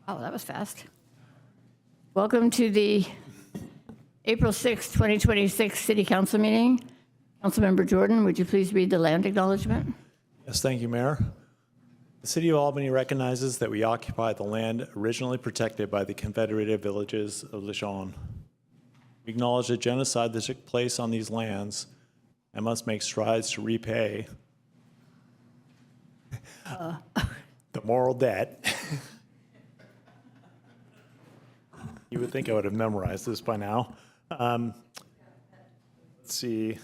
Oh, that was fast. Welcome to the April 6, 2026 City Council meeting. Councilmember Jordan, would you please read the land acknowledgement? Yes, thank you, Mayor. The City of Albany recognizes that we occupy the land originally protected by the Confederated Villages of Lechon. We acknowledge the genocide that took place on these lands and must make strides to repay the moral debt. You would think I would have memorized this by now. Let's see.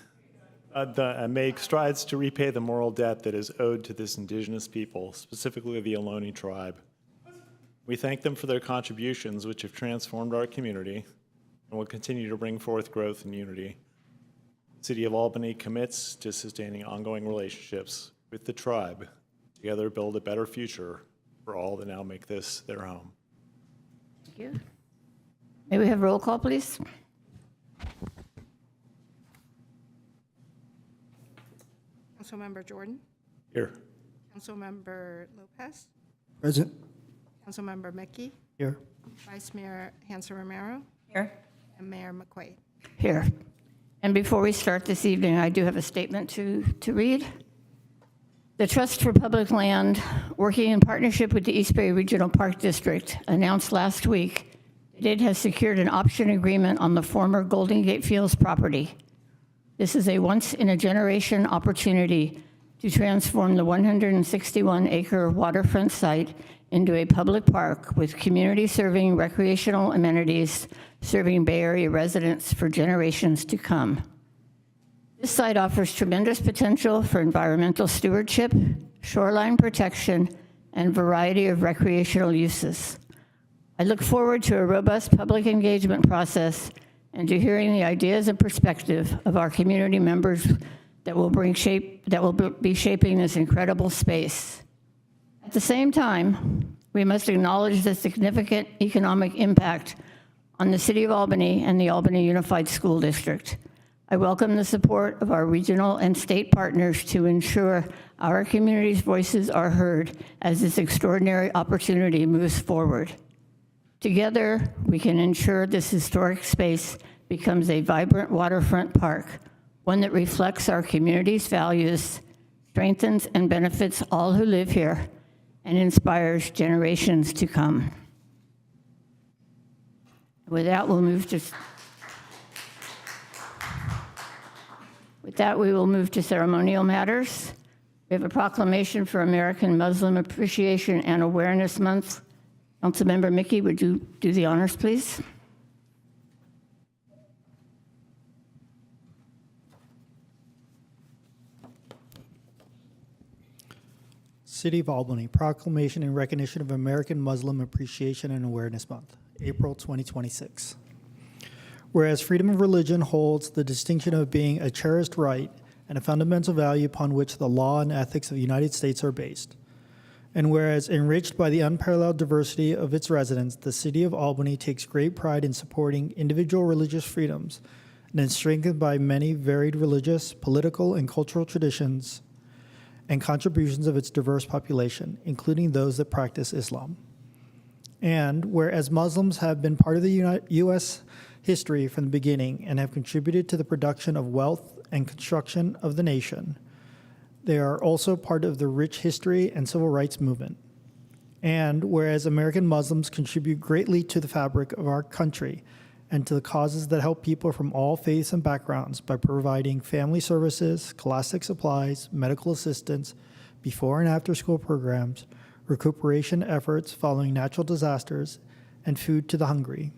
Make strides to repay the moral debt that is owed to this indigenous people, specifically the Ohlone tribe. We thank them for their contributions, which have transformed our community and will continue to bring forth growth and unity. The City of Albany commits to sustaining ongoing relationships with the tribe, together build a better future for all that now make this their home. Thank you. May we have roll call, please? Councilmember Jordan, Here. Councilmember Lopez, Present. Councilmember Mickey, Here. Vice Mayor Hanson Romero, Here. and Mayor McQuaid. Here. And before we start this evening, I do have a statement to read. The Trust for Public Land, working in partnership with the East Bay Regional Park District, announced last week that it has secured an option agreement on the former Golden Gate Fields property. This is a once-in-a-generation opportunity to transform the 161-acre waterfront site into a public park with community-serving recreational amenities serving Bay Area residents for generations to come. This site offers tremendous potential for environmental stewardship, shoreline protection, and variety of recreational uses. I look forward to a robust public engagement process and to hearing the ideas and perspective of our community members that will be shaping this incredible space. At the same time, we must acknowledge the significant economic impact on the City of Albany and the Albany Unified School District. I welcome the support of our regional and state partners to ensure our community's voices are heard as this extraordinary opportunity moves forward. Together, we can ensure this historic space becomes a vibrant waterfront park, one that reflects our community's values, strengthens and benefits all who live here, and inspires generations to come. With that, we will move to ceremonial matters. We have a proclamation for American Muslim Appreciation and Awareness Month. Councilmember Mickey, would you do the honors, please? City of Albany, proclamation in recognition of American Muslim Appreciation and Awareness Month, April 2026. Whereas freedom of religion holds the distinction of being a cherished right and a fundamental value upon which the law and ethics of the United States are based. And whereas enriched by the unparalleled diversity of its residents, the City of Albany takes great pride in supporting individual religious freedoms and is strengthened by many varied religious, political, and cultural traditions and contributions of its diverse population, including those that practice Islam. And whereas Muslims have been part of the U.S. history from the beginning and have contributed to the production of wealth and construction of the nation, they are also part of the rich history and civil rights movement. And whereas American Muslims contribute greatly to the fabric of our country and to the causes that help people from all faiths and backgrounds by providing family services, scholastic supplies, medical assistance, before and after school programs, recuperation efforts following natural disasters, and food to the hungry.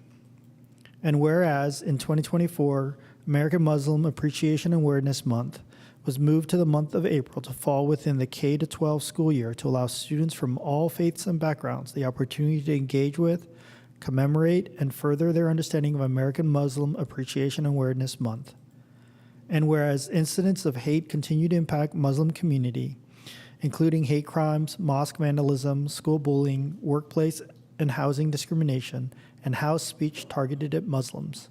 And whereas in 2024, American Muslim Appreciation and Awareness Month was moved to the month of April to fall within the K-12 school year to allow students from all faiths and backgrounds the opportunity to engage with, commemorate, and further their understanding of American Muslim Appreciation and Awareness Month. And whereas incidents of hate continue to impact Muslim community, including hate crimes, mosque vandalism, school bullying, workplace and housing discrimination, and house speech targeted at Muslims.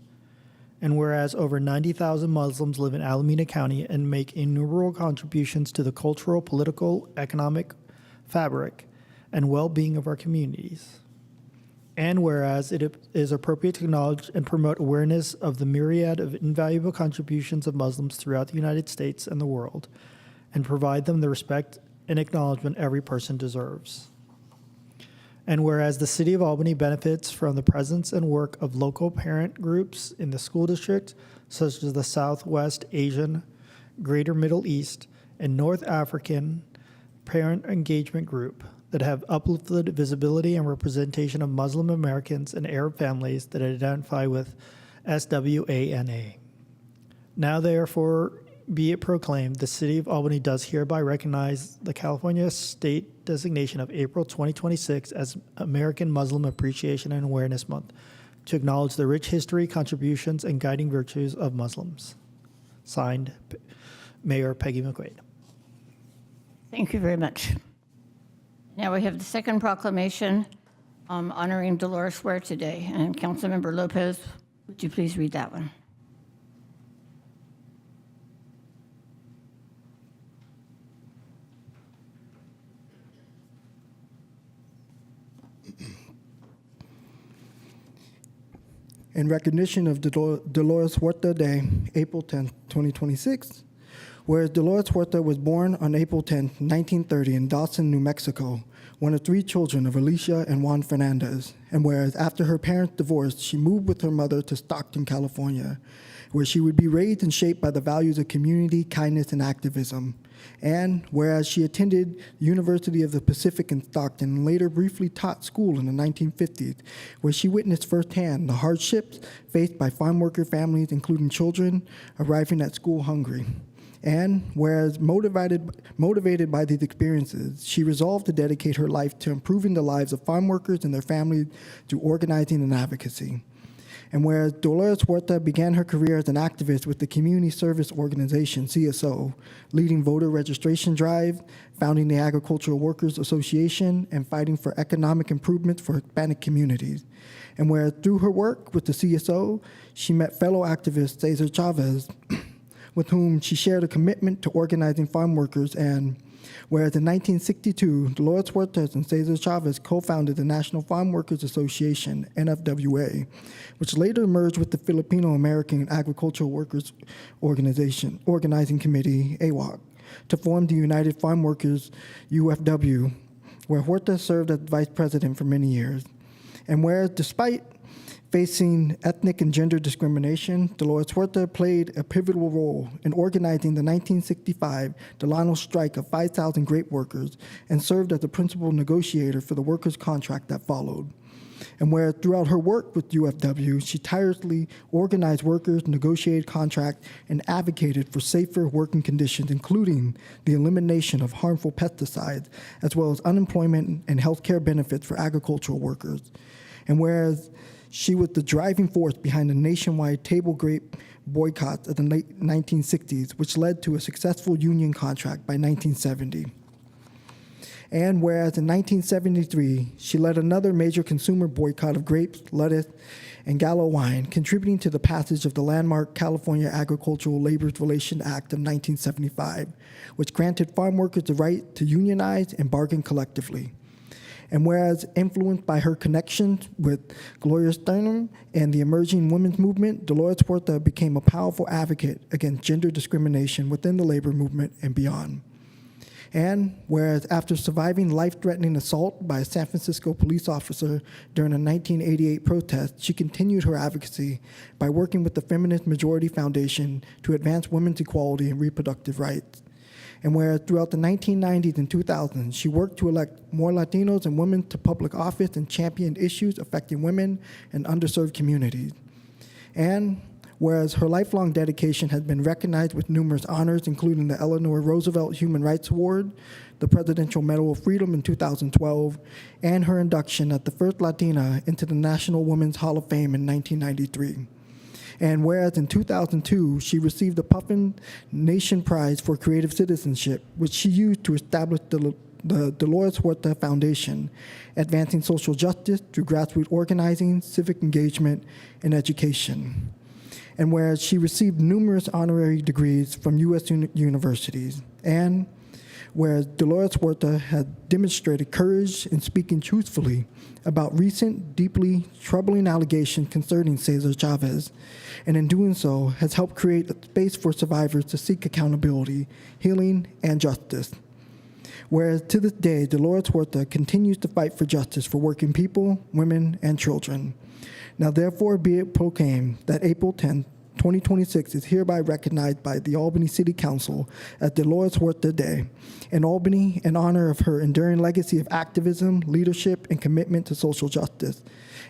And whereas over 90,000 Muslims live in Alameda County and make innumerable contributions to the cultural, political, economic fabric, and well-being of our communities. And whereas it is appropriate to acknowledge and promote awareness of the myriad of invaluable contributions of Muslims throughout the United States and the world, and provide them the respect and acknowledgement every person deserves. And whereas the City of Albany benefits from the presence and work of local parent groups in the school district, such as the Southwest Asian, Greater Middle East, and North African Parent Engagement Group, that have uplifted visibility and representation of Muslim Americans and Arab families that identify with SWANA. Now, therefore, be it proclaimed, the City of Albany does hereby recognize the California state designation of April 2026 as American Muslim Appreciation and Awareness Month to acknowledge the rich history, contributions, and guiding virtues of Muslims. Signed, Mayor Peggy McQuaid. Thank you very much. Now we have the second proclamation honoring Dolores Ware today. And Councilmember Lopez, would you please read that one? In recognition of Dolores Huerta Day, April 10, 2026, whereas Dolores Huerta was born on April 10, 1930 in Dawson, New Mexico, one of 3 children of Alicia and Juan Fernandez, and whereas after her parents divorced, she moved with her mother to Stockton, California, where she would be raised and shaped by the values of community, kindness, and activism. And whereas she attended University of the Pacific in Stockton and later briefly taught school in the 1950s, where she witnessed firsthand the hardships faced by farm worker families, including children arriving at school hungry. And whereas motivated by these experiences, she resolved to dedicate her life to improving the lives of farm workers and their families through organizing and advocacy. And whereas Dolores Huerta began her career as an activist with the community service organization, CSO, leading voter registration drive, founding the Agricultural Workers Association, and fighting for economic improvements for Hispanic communities. And whereas through her work with the CSO, she met fellow activist Cesar Chavez, with whom she shared a commitment to organizing farm workers. And whereas in 1962, Dolores Huerta and Cesar Chavez co-founded the National Farm Workers Association, NFWA, which later merged with the Filipino American Agricultural Workers Organizing Committee, AWOC, to form the United Farm Workers, UFW, where Huerta served as vice president for many years. And whereas despite facing ethnic and gender discrimination, Dolores Huerta played a pivotal role in organizing the 1965 Delano strike of 5,000 grape workers and served as the principal negotiator for the workers' contract that followed. And where throughout her work with UFW, she tirelessly organized workers, negotiated contracts, and advocated for safer working conditions, including the elimination of harmful pesticides, as well as unemployment and health care benefits for agricultural workers. And whereas she was the driving force behind the nationwide table grape boycotts of the late 1960s, which led to a successful union contract by 1970. And whereas in 1973, she led another major consumer boycott of grapes, lettuce, and Gallo wine, contributing to the passage of the landmark California Agricultural Labor Relations Act of 1975, which granted farm workers the right to unionize and bargain collectively. And whereas influenced by her connections with Gloria Steinem and the emerging women's movement, Dolores Huerta became a powerful advocate against gender discrimination within the labor movement and beyond. And whereas after surviving life-threatening assault by a San Francisco police officer during a 1988 protest, she continued her advocacy by working with the Feminist Majority Foundation to advance women's equality and reproductive rights. And whereas throughout the 1990s and 2000s, she worked to elect more Latinos and women to public office and championed issues affecting women and underserved communities. And whereas her lifelong dedication has been recognized with numerous honors, including the Eleanor Roosevelt Human Rights Award, the Presidential Medal of Freedom in 2012, and her induction as the first Latina into the National Women's Hall of Fame in 1993. And whereas in 2002, she received the Puffin Nation Prize for Creative Citizenship, which she used to establish the Dolores Huerta Foundation, advancing social justice through grassroots organizing, civic engagement, and education. And whereas she received numerous honorary degrees from U.S. universities. And whereas Dolores Huerta had demonstrated courage in speaking truthfully about recent, deeply troubling allegations concerning Cesar Chavez, and in doing so has helped create a space for survivors to seek accountability, healing, and justice. Whereas to this day, Dolores Huerta continues to fight for justice for working people, women, and children. Now therefore be it proclaimed that April 10th, 2026 is hereby recognized by the Albany City Council as Dolores Huerta Day in Albany in honor of her enduring legacy of activism, leadership, and commitment to social justice.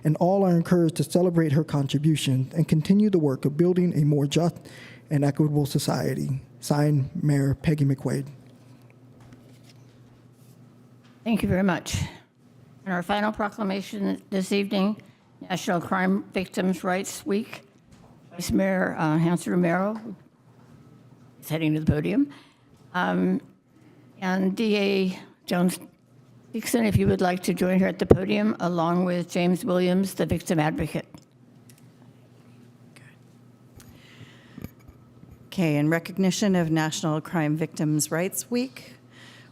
And all are encouraged to celebrate her contributions and continue the work of building a more just and equitable society. Signed, Mayor Peggy McQuaid. Thank you very much. And our final proclamation this evening, National Crime Victims' Rights Week. Vice Mayor Hanson Romero is heading to the podium. And DA Jones Dixon, if you would like to join her at the podium, along with James Williams, the victim advocate. Okay, in recognition of National Crime Victims' Rights Week,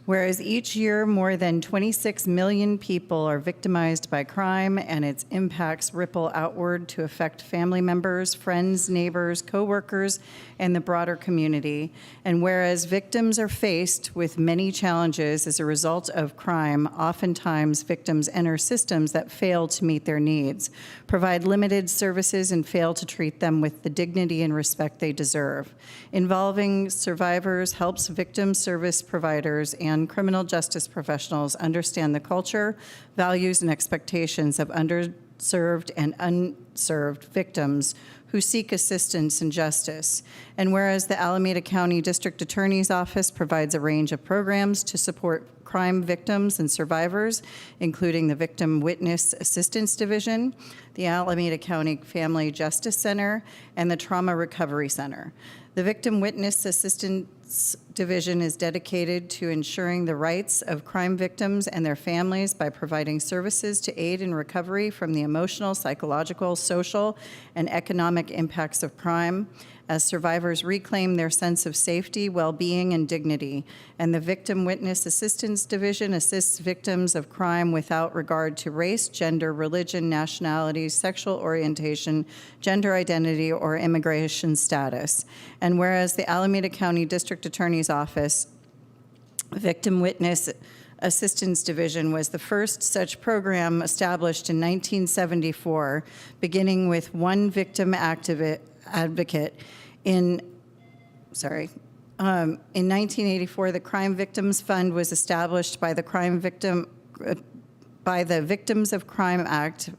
whereas each year more than 26 million people are victimized by crime and its impacts ripple outward to affect family members, friends, neighbors, coworkers, and the broader community. And whereas victims are faced with many challenges as a result of crime, oftentimes victims enter systems that fail to meet their needs, provide limited services, and fail to treat them with the dignity and respect they deserve. Involving survivors helps victim service providers and criminal justice professionals understand the culture, values, and expectations of underserved and unserved victims who seek assistance and justice. And whereas the Alameda County District Attorney's Office provides a range of programs to support crime victims and survivors, including the Victim Witness Assistance Division, the Alameda County Family Justice Center, and the Trauma Recovery Center. The Victim Witness Assistance Division is dedicated to ensuring the rights of crime victims and their families by providing services to aid in recovery from the emotional, psychological, social, and economic impacts of crime as survivors reclaim their sense of safety, well-being, and dignity. And the Victim Witness Assistance Division assists victims of crime without regard to race, gender, religion, nationality, sexual orientation, gender identity, or immigration status. And whereas the Alameda County District Attorney's Office Victim Witness Assistance Division was the first such program established in 1974, beginning with one victim advocate in 1984, the Crime Victims Fund was established by the Victims of Crime Act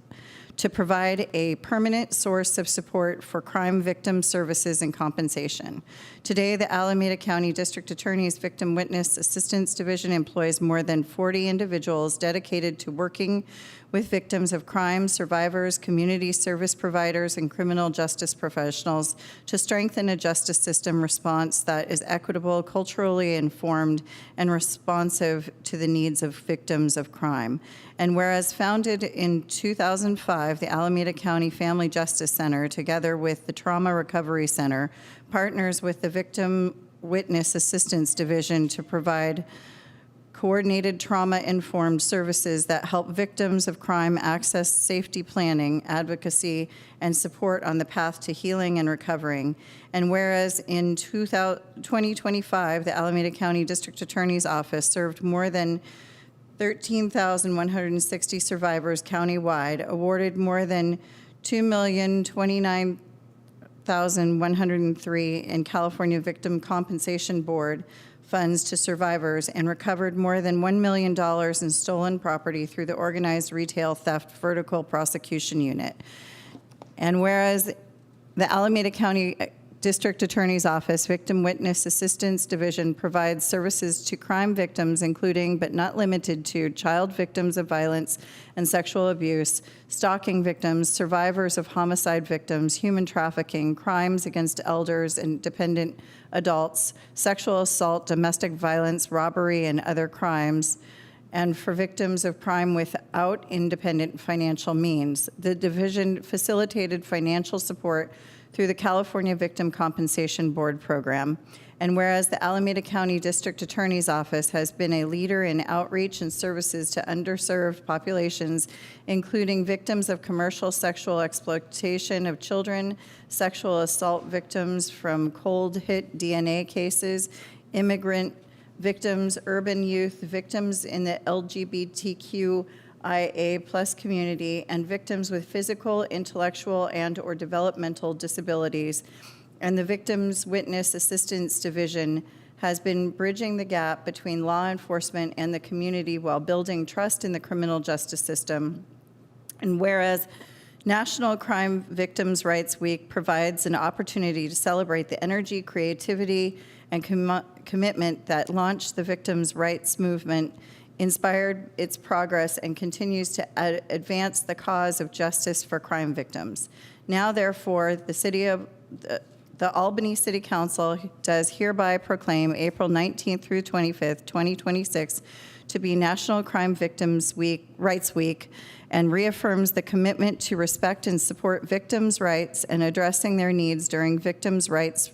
to provide a permanent source of support for crime victim services and compensation. Today, the Alameda County District Attorney's Victim Witness Assistance Division employs more than 40 individuals dedicated to working with victims of crime, survivors, community service providers, and criminal justice professionals to strengthen a justice system response that is equitable, culturally informed, and responsive to the needs of victims of crime. And whereas founded in 2005, the Alameda County Family Justice Center, together with the Trauma Recovery Center, partners with the Victim Witness Assistance Division to provide coordinated trauma-informed services that help victims of crime access safety planning, advocacy, and support on the path to healing and recovering. And whereas in 2025, the Alameda County District Attorney's Office served more than 13,160 survivors countywide, awarded more than $2,029,103 in California Victim Compensation Board funds to survivors, and recovered more than $1 million in stolen property through the Organized Retail Theft Vertical Prosecution Unit. And whereas the Alameda County District Attorney's Office Victim Witness Assistance Division provides services to crime victims, including but not limited to child victims of violence and sexual abuse, stalking victims, survivors of homicide victims, human trafficking, crimes against elders and dependent adults, sexual assault, domestic violence, robbery, and other crimes, and for victims of crime without independent financial means. The division facilitated financial support through the California Victim Compensation Board program. And whereas the Alameda County District Attorney's Office has been a leader in outreach and services to underserved populations, including victims of commercial sexual exploitation of children, sexual assault victims from cold hit DNA cases, immigrant victims, urban youth, victims in the LGBTQIA+ community, and victims with physical, intellectual, and/or developmental disabilities. And the Victims Witness Assistance Division has been bridging the gap between law enforcement and the community while building trust in the criminal justice system. And whereas National Crime Victims' Rights Week provides an opportunity to celebrate the energy, creativity, and commitment that launched the victims' rights movement, inspired its progress, and continues to advance the cause of justice for crime victims. Now, therefore, the Albany City Council does hereby proclaim April 19th through 25th, 2026, to be National Crime Victims' Rights Week, and reaffirms the commitment to respect and support victims' rights and addressing their needs during Victims' Rights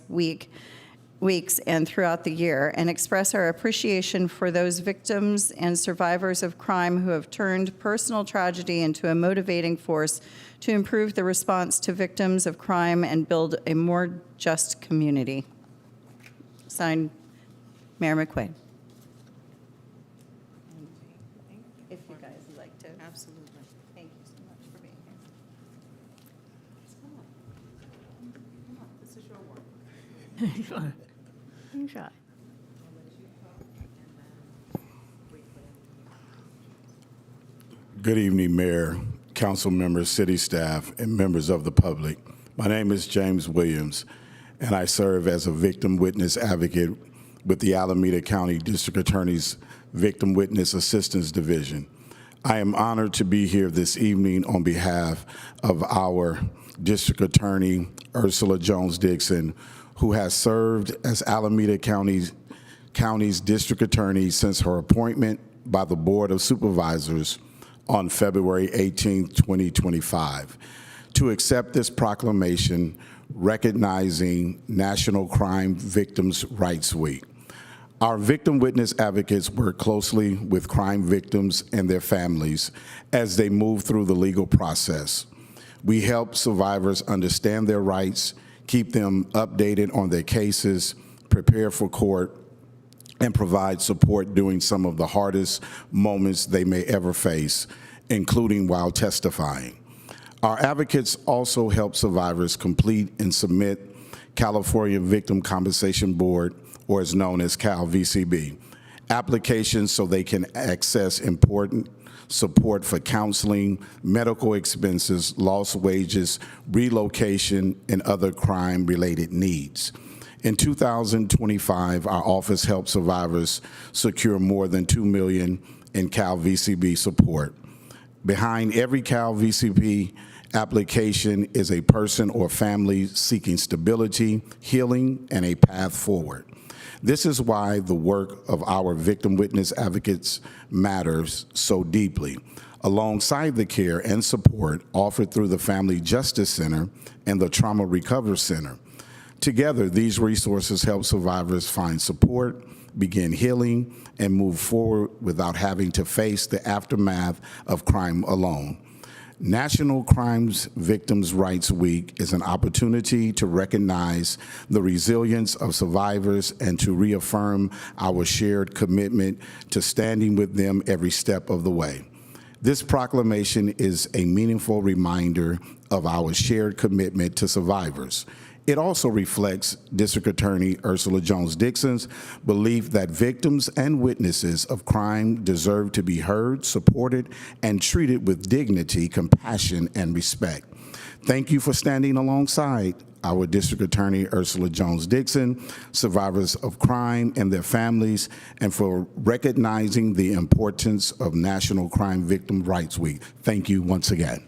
weeks and throughout the year, and express our appreciation for those victims and survivors of crime who have turned personal tragedy into a motivating force to improve the response to victims of crime and build a more just community. Signed, Mayor McQuaid. If you guys would like to. Absolutely. Thank you so much for being here. Come on, this is your work. Shy. Good evening, Mayor, council members, city staff, and members of the public. My name is James Williams, and I serve as a victim witness advocate with the Alameda County District Attorney's Victim Witness Assistance Division. I am honored to be here this evening on behalf of our District Attorney, Ursula Jones-Dixon, who has served as Alameda County's District Attorney since her appointment by the Board of Supervisors on February 18, 2025, to accept this proclamation recognizing National Crime Victims' Rights Week. Our victim witness advocates work closely with crime victims and their families as they move through the legal process. We help survivors understand their rights, keep them updated on their cases, prepare for court, and provide support during some of the hardest moments they may ever face, including while testifying. Our advocates also help survivors complete and submit California Victim Compensation Board, or is known as KALB, applications so they can access important support for counseling, medical expenses, lost wages, relocation, and other crime-related needs. In 2025, our office helped survivors secure more than $2 million in KALB support. Behind every KALB application is a person or family seeking stability, healing, and a path forward. This is why the work of our victim witness advocates matters so deeply, alongside the care and support offered through the Family Justice Center and the Trauma Recovery Center. Together, these resources help survivors find support, begin healing, and move forward without having to face the aftermath of crime alone. National Crime Victims' Rights Week is an opportunity to recognize the resilience of survivors and to reaffirm our shared commitment to standing with them every step of the way. This proclamation is a meaningful reminder of our shared commitment to survivors. It also reflects District Attorney Ursula Jones-Dixon's belief that victims and witnesses of crime deserve to be heard, supported, and treated with dignity, compassion, and respect. Thank you for standing alongside our District Attorney Ursula Jones-Dixon, survivors of crime and their families, and for recognizing the importance of National Crime Victim Rights Week. Thank you once again.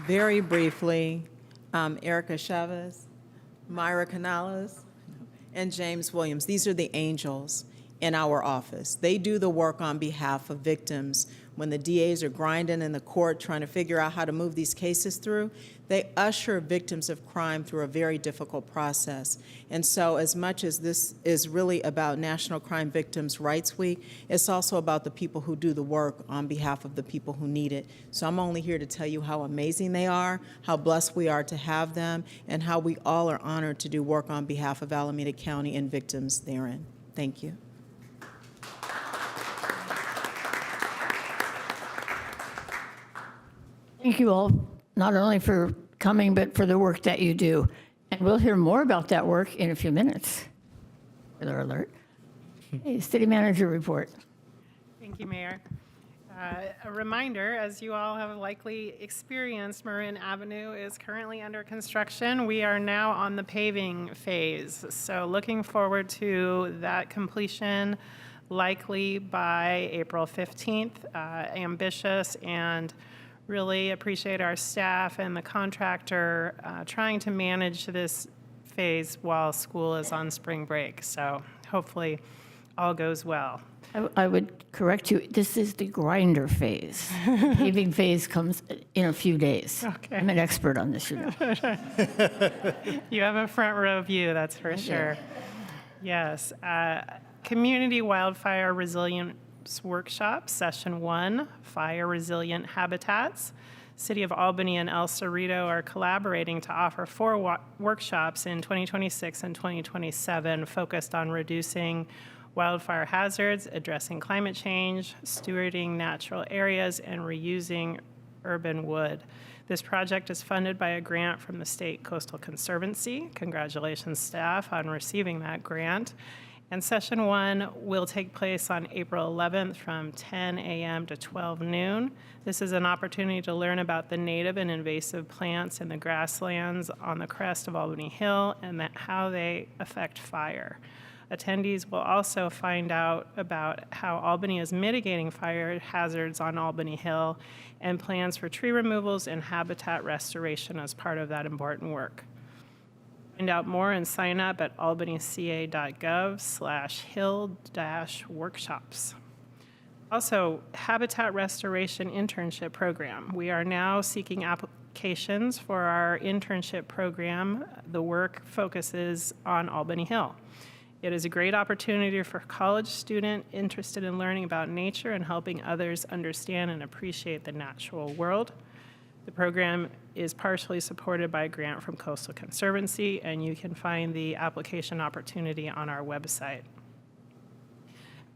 Very briefly, Erica Chavez, Myra Canales, and James Williams. These are the angels in our office. They do the work on behalf of victims when the DAs are grinding in the court trying to figure out how to move these cases through, they usher victims of crime through a very difficult process. And so as much as this is really about National Crime Victims' Rights Week, it's also about the people who do the work on behalf of the people who need it. So I'm only here to tell you how amazing they are, how blessed we are to have them, and how we all are honored to do work on behalf of Alameda County and victims therein. Thank you. Thank you all, not only for coming, but for the work that you do. And we'll hear more about that work in a few minutes. Spoiler alert. Hey, City Manager report. Thank you, Mayor. A reminder, as you all have likely experienced, Marin Avenue is currently under construction. We are now on the paving phase, so looking forward to that completion likely by April 15th. Ambitious, and really appreciate our staff and the contractor trying to manage this phase while school is on spring break. So hopefully all goes well. I would correct you, this is the grinder phase. Paving phase comes in a few days. Okay. I'm an expert on this, you know. You have a front row view, that's for sure. Yes. Community Wildfire Resilience Workshop, Session 1, Fire Resilient Habitats. City of Albany and El Cerrito are collaborating to offer 4 workshops in 2026 and 2027 focused on reducing wildfire hazards, addressing climate change, stewarding natural areas, and reusing urban wood. This project is funded by a grant from the State Coastal Conservancy. Congratulations, staff, on receiving that grant. And Session 1 will take place on April 11th from 10 a.m. to 12 noon. This is an opportunity to learn about the native and invasive plants in the grasslands on the crest of Albany Hill and how they affect fire. Attendees will also find out about how Albany is mitigating fire hazards on Albany Hill and plans for tree removals and habitat restoration as part of that important work. Find out more and sign up at albanyca.gov/hill-workshops. Also, Habitat Restoration Internship Program. We are now seeking applications for our internship program. The work focuses on Albany Hill. It is a great opportunity for a college student interested in learning about nature and helping others understand and appreciate the natural world. The program is partially supported by a grant from Coastal Conservancy, and you can find the application opportunity on our website.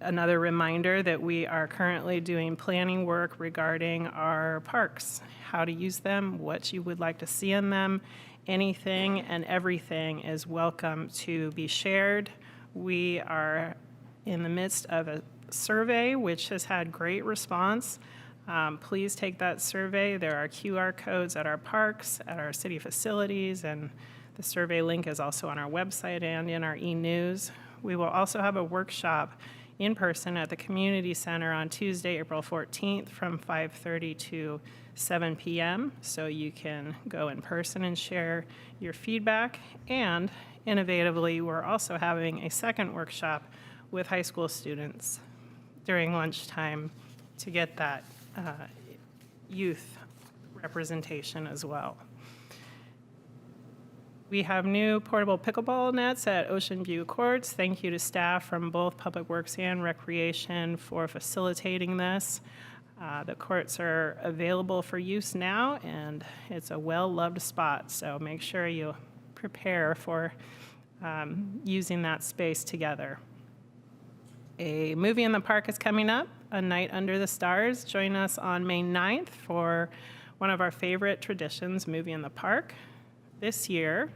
Another reminder that we are currently doing planning work regarding our parks, how to use them, what you would like to see in them. Anything and everything is welcome to be shared. We are in the midst of a survey which has had great response. Please take that survey. There are QR codes at our parks, at our city facilities, and the survey link is also on our website and in our e-news. We will also have a workshop in person at the Community Center on Tuesday, April 14th from 5:30 to 7 p.m. So you can go in person and share your feedback. And innovatively, we're also having a second workshop with high school students during lunchtime to get that youth representation as well. We have new portable pickleball nets at Ocean View Courts. Thank you to staff from both Public Works and Recreation for facilitating this. The courts are available for use now, and it's a well-loved spot, so make sure you prepare for using that space together. A movie in the park is coming up, A Night Under the Stars. Join us on May 9th for one of our favorite traditions, Movie in the Park. This year,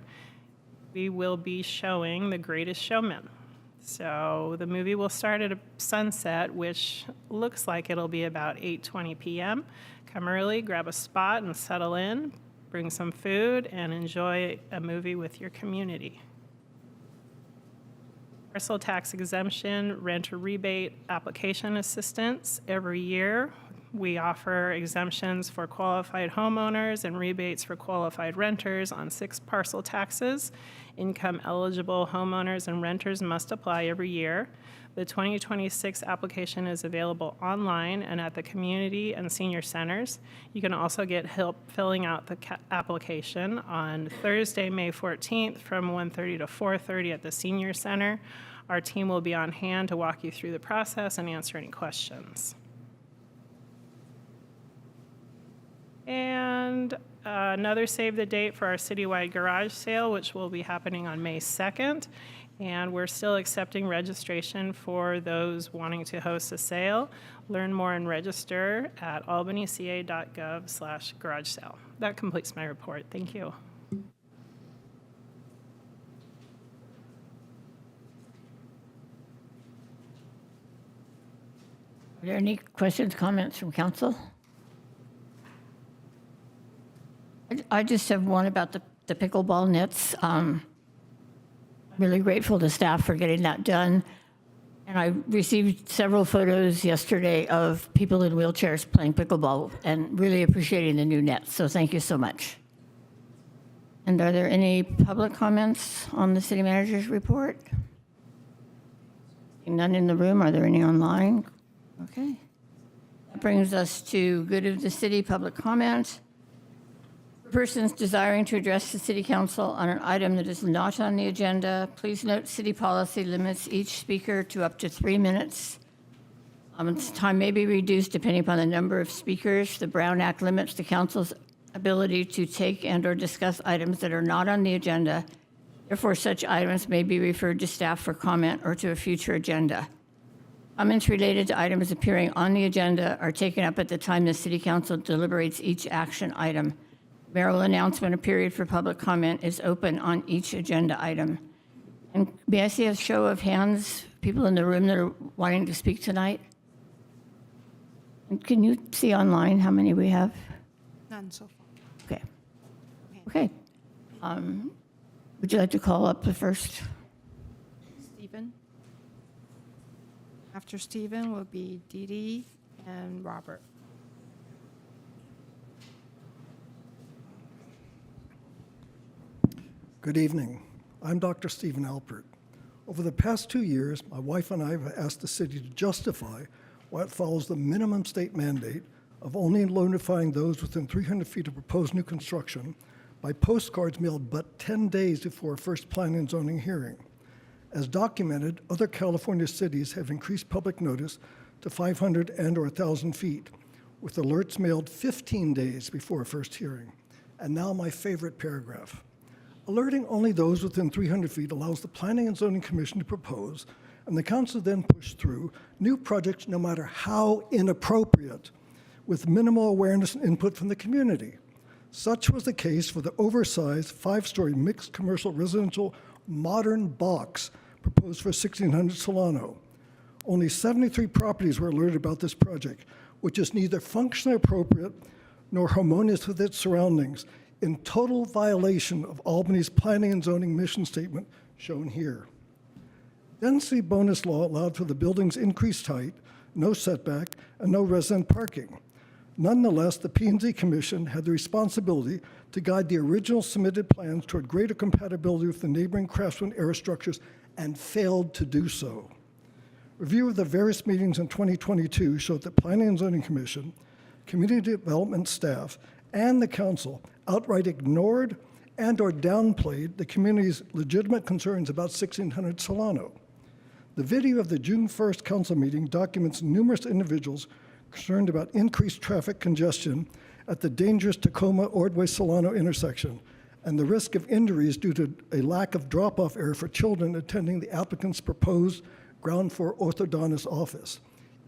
we will be showing The Greatest Showman. So the movie will start at sunset, which looks like it'll be about 8:20 p.m. Come early, grab a spot and settle in, bring some food, and enjoy a movie with your community. Parcel tax exemption, renter rebate, application assistance. Every year, We offer exemptions for qualified homeowners and rebates for qualified renters on 6 parcel taxes. Income-eligible homeowners and renters must apply every year. The 2026 application is available online and at the community and senior centers. You can also get help filling out the application on Thursday, May 14th from 1:30 to 4:30 at the senior center. Our team will be on hand to walk you through the process and answer any questions. And another save the date for our citywide garage sale, which will be happening on May 2nd. And we're still accepting registration for those wanting to host a sale. Learn more and register at albanyca.gov/garage sale. That completes my report. Thank you. Are there any questions, comments from council? I just have one about the pickleball nets. Really grateful to staff for getting that done. And I received several photos yesterday of people in wheelchairs playing pickleball and really appreciating the new nets. So thank you so much. And are there any public comments on the city manager's report? None in the room. Are there any online? Okay. That brings us to good of the city public comment. Persons desiring to address the city council on an item that is not on the agenda, please note city policy limits each speaker to up to 3 minutes. Time may be reduced depending upon the number of speakers. The Brown Act limits the council's ability to take and/or discuss items that are not on the agenda. Therefore, such items may be referred to staff for comment or to a future agenda. Comments related to items appearing on the agenda are taken up at the time the city council deliberates each action item. Mayor will announce when a period for public comment is open on each agenda item. And may I see a show of hands, people in the room that are wanting to speak tonight? And can you see online how many we have? None so far. Okay. Okay. Would you like to call up the first? Stephen. After Stephen will be Dee Dee and Robert. Good evening. I'm Dr. Stephen Alpert. Over the past 2 years, my wife and I have asked the city to justify why it follows the minimum state mandate of only notifying those within 300 feet of proposed new construction by postcards mailed but 10 days before a first planning and zoning hearing. As documented, other California cities have increased public notice to 500 and/or 1,000 feet, with alerts mailed 15 days before a first hearing. And now my favorite paragraph. Alerting only those within 300 feet allows the Planning and Zoning Commission to propose, and the council then push through new projects no matter how inappropriate, with minimal awareness and input from the community. Such was the case for the oversized 5-story mixed commercial residential modern box proposed for 1600 Solano. Only 73 properties were alerted about this project, which is neither functionally appropriate nor harmonious with its surroundings, in total violation of Albany's planning and zoning mission statement shown here. Density bonus law allowed for the building's increased height, no setback, and no resident parking. Nonetheless, the P&Z Commission had the responsibility to guide the original submitted plans toward greater compatibility with the neighboring Craftsman era structures and failed to do so. Review of the various meetings in 2022 showed that Planning and Zoning Commission, community development staff, and the council outright ignored and/or downplayed the community's legitimate concerns about 1600 Solano. The video of the June 1st council meeting documents numerous individuals concerned about increased traffic congestion at the dangerous Tacoma-Ordway-Solano intersection and the risk of injuries due to a lack of drop-off area for children attending the applicant's proposed ground floor orthodontist office.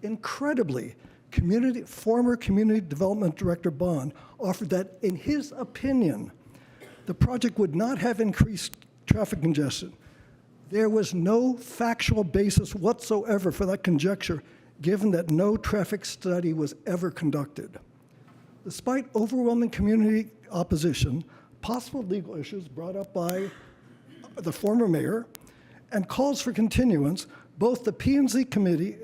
Incredibly, former Community Development Director Bond offered that, in his opinion, the project would not have increased traffic congestion. There was no factual basis whatsoever for that conjecture, given that no traffic study was ever conducted. Despite overwhelming community opposition, possible legal issues brought up by the former mayor, and calls for continuance, both the P&Z Committee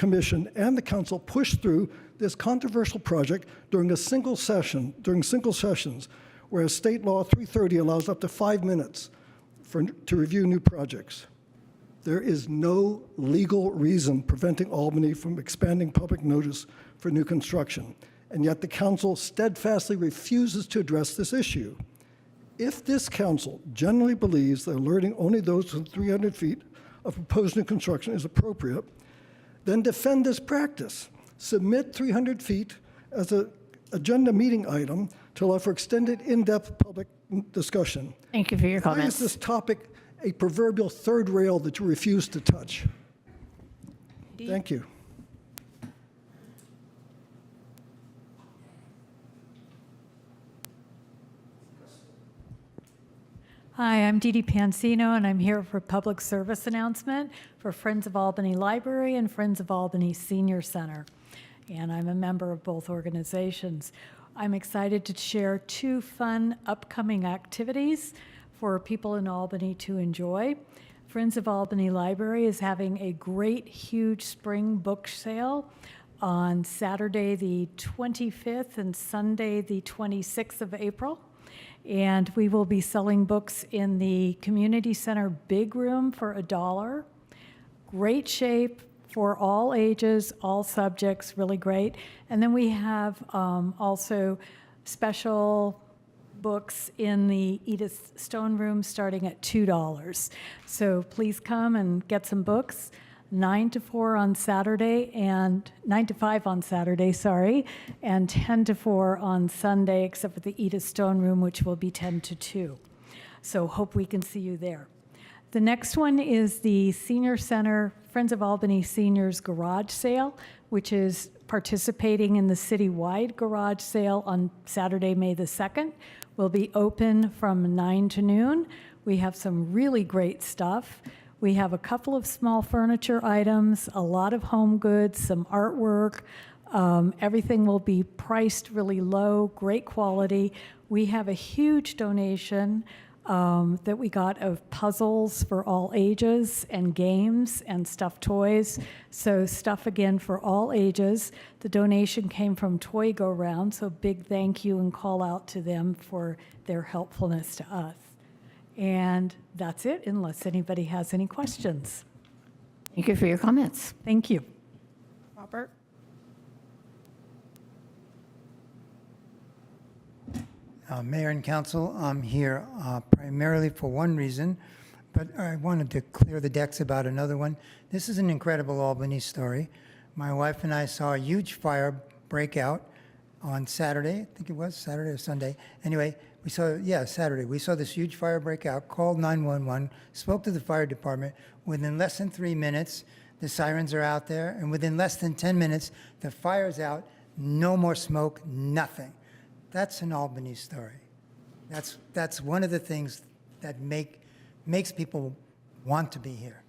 Commission and the council pushed through this controversial project during single sessions, whereas state law 330 allows up to 5 minutes to review new projects. There is no legal reason preventing Albany from expanding public notice for new construction, and yet the council steadfastly refuses to address this issue. If this council generally believes that alerting only those within 300 feet of proposed new construction is appropriate, then defend this practice. Submit 300 feet as an agenda meeting item to allow for extended, in-depth public discussion. Thank you for your Why comments. is this topic a proverbial third rail that you refuse to touch? Thank you. Hi, I'm Dee Dee Pansino, and I'm here for a public service announcement for Friends of Albany Library and Friends of Albany Senior Center. And I'm a member of both organizations. I'm excited to share 2 fun upcoming activities for people in Albany to enjoy. Friends of Albany Library is having a great, huge spring book sale on Saturday the 25th and Sunday the 26th of April. And we will be selling books in the community center big room for $1. Great shape for all ages, all subjects, really great. And then we have also special books in the Edith Stone room starting at $2. So please come and get some books. 9 to 4 on Saturday and 9 to 5 on Saturday, sorry, and 10 to 4 on Sunday, except for the Edith Stone room, which will be 10 to 2. So hope we can see you there. The next one is the Senior Center Friends of Albany Seniors Garage Sale, which is participating in the citywide garage sale on Saturday, May the 2nd. We'll be open from 9 to noon. We have some really great stuff. We have a couple of small furniture items, a lot of home goods, some artwork. Everything will be priced really low, great quality. We have a huge donation that we got of puzzles for all ages and games and stuffed toys. So stuff again for all ages. The donation came from Toy Go Round, so big thank you and call out to them for their helpfulness to us. And that's it, unless anybody has any questions. Thank you for your comments. Thank you. Robert? Mayor and Council, I'm here primarily for one reason, but I wanted to clear the decks about another one. This is an incredible Albany story. My wife and I saw a huge fire break out on Saturday. I think it was Saturday or Sunday. Anyway, Saturday. We saw this huge fire break out, called 911, spoke to the fire department. Within less than 3 minutes, the sirens are out there, and within less than 10 minutes, the fire's out, no more smoke, nothing. That's an Albany story. That's one of the things that makes people want to be here.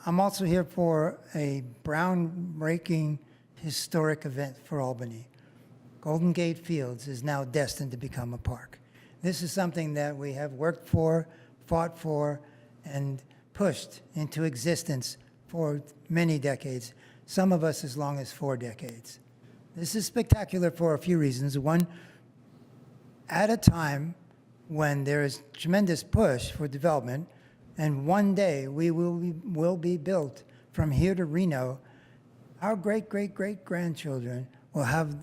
I'm also here for a groundbreaking historic event for Albany. Golden Gate Fields is now destined to become a park. This is something that we have worked for, fought for, and pushed into existence for many decades, some of us as long as 4 decades. This is spectacular for a few reasons. One, at a time when there is tremendous push for development, and one day we will be built from here to Reno, our great-great-great-grandchildren will have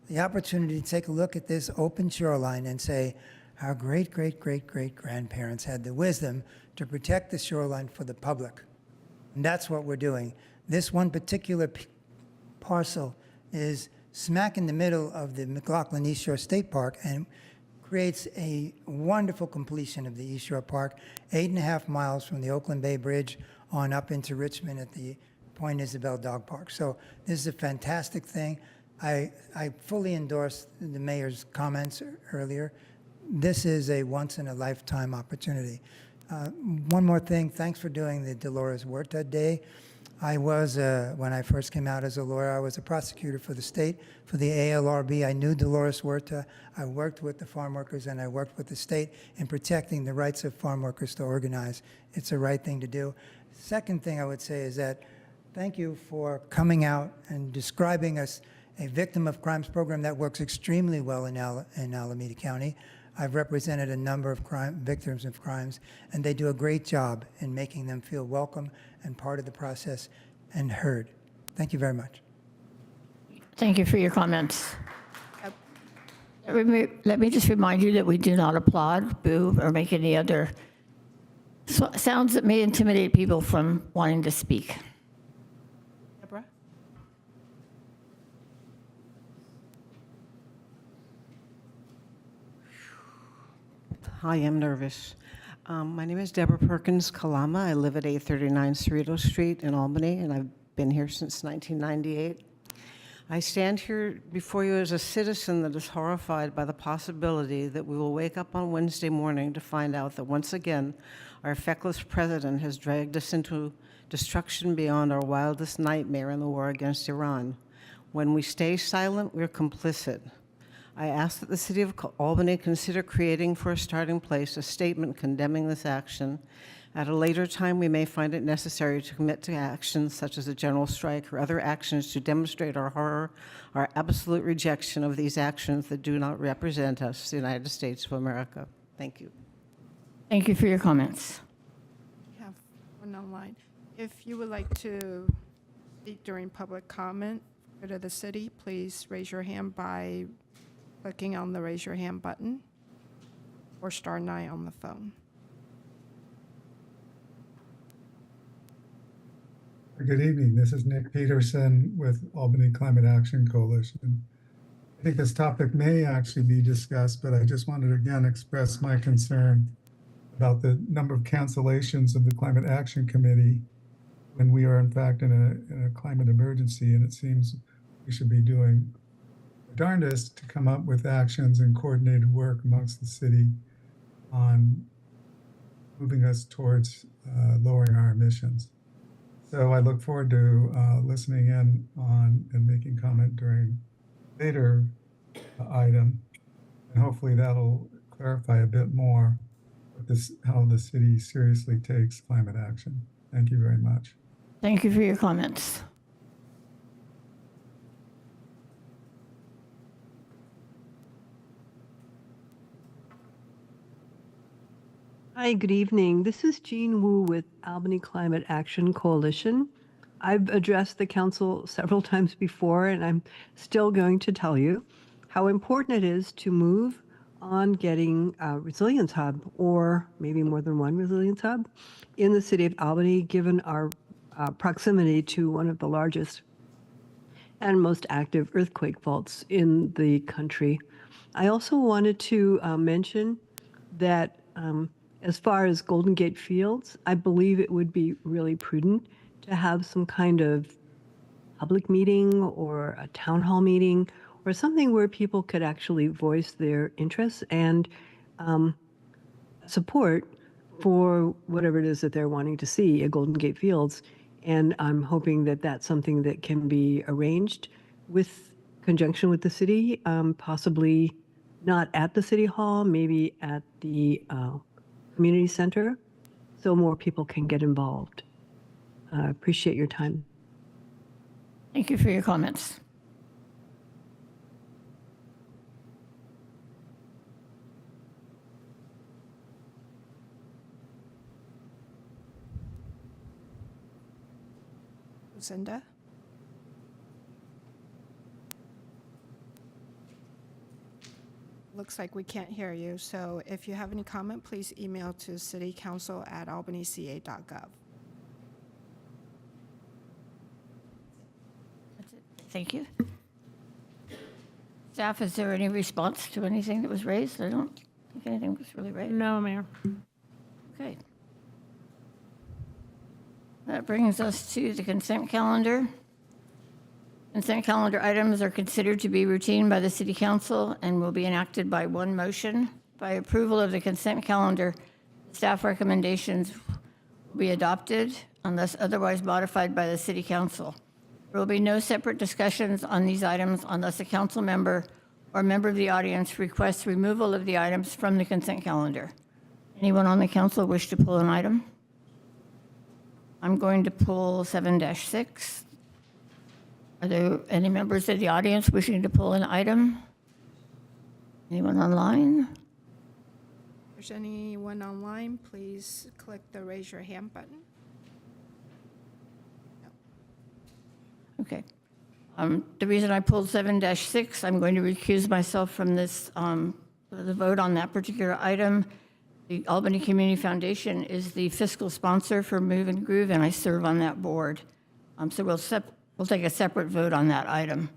the opportunity to take a look at this open shoreline and say, our great-great-great-great-grandparents had the wisdom to protect the shoreline for the public. And that's what we're doing. This one particular parcel is smack in the middle of the McLaughlin East Shore State Park and creates a wonderful completion of the East Shore Park, 8.5 miles from the Oakland Bay Bridge on up into Richmond at the Point Isabel Dog Park. So this is a fantastic thing. I fully endorse the mayor's comments earlier. This is a once-in-a-lifetime opportunity. One more thing, thanks for doing the Dolores Huerta Day. I was, when I first came out as a lawyer, I was a prosecutor for the state, for the ALRB. I knew Dolores Huerta. I worked with the farm workers and I worked with the state in protecting the rights of farm workers to organize. It's the right thing to do. Second thing I would say is that thank you for coming out and describing us a victim of crimes program that works extremely well in Alameda County. I've represented a number of victims of crimes, and they do a great job in making them feel welcome and part of the process and heard. Thank you very much. Thank you for your comments. Let me just remind you that we do not applaud, boo, or make any other sounds that may intimidate people from wanting to speak. Deborah? Hi, I'm nervous. My name is Deborah Perkins Kalama. I live at 839 Cerritos Street in Albany, and I've been here since 1998. I stand here before you as a citizen that is horrified by the possibility that we will wake up on Wednesday morning to find out that once again, our feckless president has dragged us into destruction beyond our wildest nightmare in the war against Iran. When we stay silent, we're complicit. I ask that the City of Albany consider creating, for a starting place, a statement condemning this action. At a later time, we may find it necessary to commit to actions such as a general strike or other actions to demonstrate our horror, our absolute rejection of these actions that do not represent us, the United States of America. Thank you. Thank you for your comments. We have one online. If you would like to speak during public comment to the city, please raise your hand by clicking on the raise your hand button or *9 on the phone. Good evening. This is Nick Peterson with Albany Climate Action Coalition. I think this topic may actually be discussed, but I just wanted to again express my concern about the number of cancellations of the Climate Action Committee when we are in fact in a climate emergency, and it seems we should be doing our darndest to come up with actions and coordinated work amongst the city on moving us towards lowering our emissions. So I look forward to listening in on and making comment during later item, and hopefully that'll clarify a bit more how the city seriously takes climate action. Thank you very much. Thank you for your comments. Hi, good evening. This is Jean Wu with Albany Climate Action Coalition. I've addressed the council several times before, and I'm still going to tell you how important it is to move on getting a resilience hub, or maybe more than one resilience hub, in the city of Albany, given our proximity to one of the largest and most active earthquake faults in the country. I also wanted to mention that as far as Golden Gate Fields, I believe it would be really prudent to have some kind of public meeting or a town hall meeting or something where people could actually voice their interests and support for whatever it is that they're wanting to see at Golden Gate Fields. And I'm hoping that that's something that can be arranged with conjunction with the city, possibly not at the city hall, maybe at the community center, so more people can get involved. Appreciate your time. Thank you for your comments. Lucinda? Looks like we can't hear you, so if you have any comment, please email to citycouncil@albanyca.gov. That's it. Thank you. Staff, is there any response to anything that was raised? I don't think anything was really raised. No, Mayor. Okay. That brings us to the consent calendar. Consent calendar items are considered to be routine by the City Council and will be enacted by one motion. By approval of the consent calendar, staff recommendations will be adopted unless otherwise modified by the City Council. There will be no separate discussions on these items unless a council member or member of the audience requests removal of the items from the consent calendar. Anyone on the council wish to pull an item? I'm going to pull 7-6. Are there any members of the audience wishing to pull an item? Anyone online? If there's anyone online, please click the raise your hand button. Okay. The reason I pulled 7-6, I'm going to recuse myself from this, the vote on that particular item. The Albany Community Foundation is the fiscal sponsor for Move and Groove, and I serve on that board. So we'll take a separate vote on that item.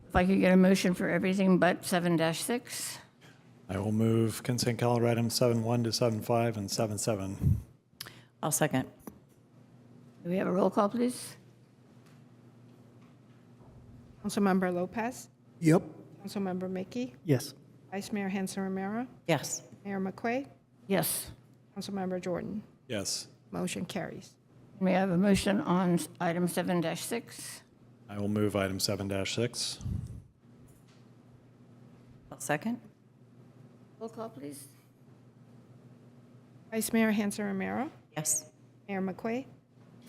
If I could get a motion for everything but 7-6. I will move consent calendar items 7.1 to 7.5 and 7.7. I'll second. Do we have a roll call, please? Councilmember Lopez, Yep. Councilmember Mickey, Yes. Vice Mayor Hanson Romero, Yes. Mayor McQuay, Yes. Councilmember Jordan. Yes. Motion carries. May I have a motion on item 7-6? I will move item 7-6. I'll second. Roll call, please. Vice Mayor Hanson Romero, Yes. Mayor McQuay,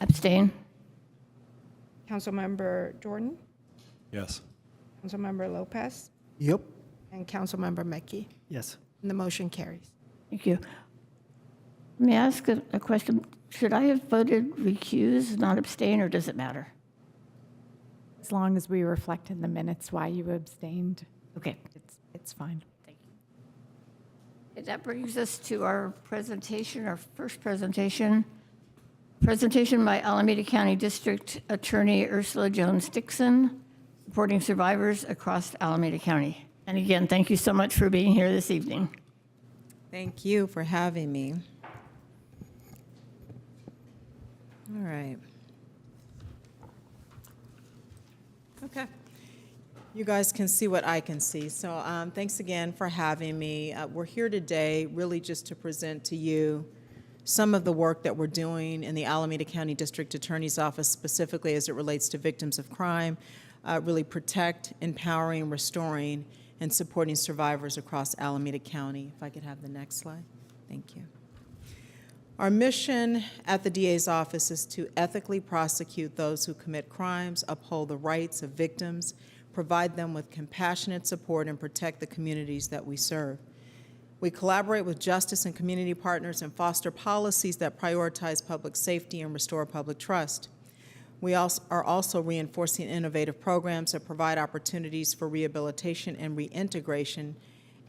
Abstain. Councilmember Jordan, Yes. Councilmember Lopez, Yep. and Councilmember Mickey. Yes. And the motion carries. Thank you. Let me ask a question. Should I have voted recuse, not abstain, or does it matter? As long as we reflect in the minutes why you abstained, Okay. it's fine. Thank you. That brings us to our presentation, our first presentation. Presentation by Alameda County District Attorney Ursula Jones Dixon, supporting survivors across Alameda County. And again, thank you so much for being here this evening. Thank you for having me. All right. Okay. You guys can see what I can see. So thanks again for having me. We're here today really just to present to you some of the work that we're doing in the Alameda County District Attorney's Office, specifically as it relates to victims of crime, really protect, empowering, restoring, and supporting survivors across Alameda County. If I could have the next slide. Thank you. Our mission at the DA's office is to ethically prosecute those who commit crimes, uphold the rights of victims, provide them with compassionate support, and protect the communities that we serve. We collaborate with justice and community partners and foster policies that prioritize public safety and restore public trust. We are also reinforcing innovative programs that provide opportunities for rehabilitation and reintegration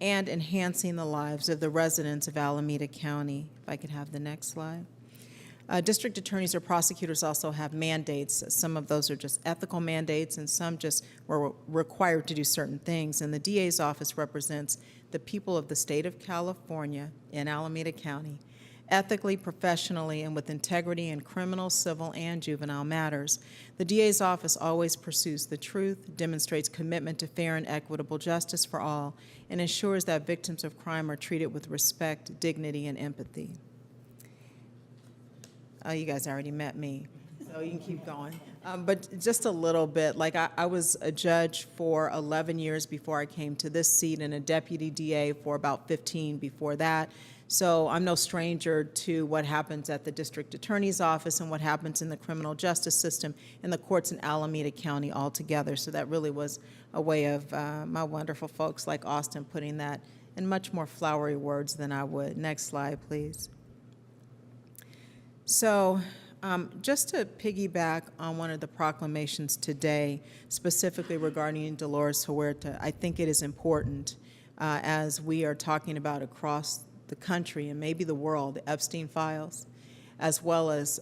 and enhancing the lives of the residents of Alameda County. If I could have the next slide. District attorneys or prosecutors also have mandates. Some of those are just ethical mandates, and some just were required to do certain things. And the DA's office represents the people of the state of California in Alameda County, ethically, professionally, and with integrity in criminal, civil, and juvenile matters. The DA's office always pursues the truth, demonstrates commitment to fair and equitable justice for all, and ensures that victims of crime are treated with respect, dignity, and empathy. You guys already met me, so you can keep going. But just a little bit, like I was a judge for 11 years before I came to this seat, and a deputy DA for about 15 before that. So I'm no stranger to what happens at the district attorney's office and what happens in the criminal justice system and the courts in Alameda County altogether. So that really was a way of my wonderful folks like Austin putting that in much more flowery words than I would. Next slide, please. So just to piggyback on one of the proclamations today, specifically regarding Dolores Huerta, I think it is important as we are talking about across the country and maybe the world, the Epstein files, as well as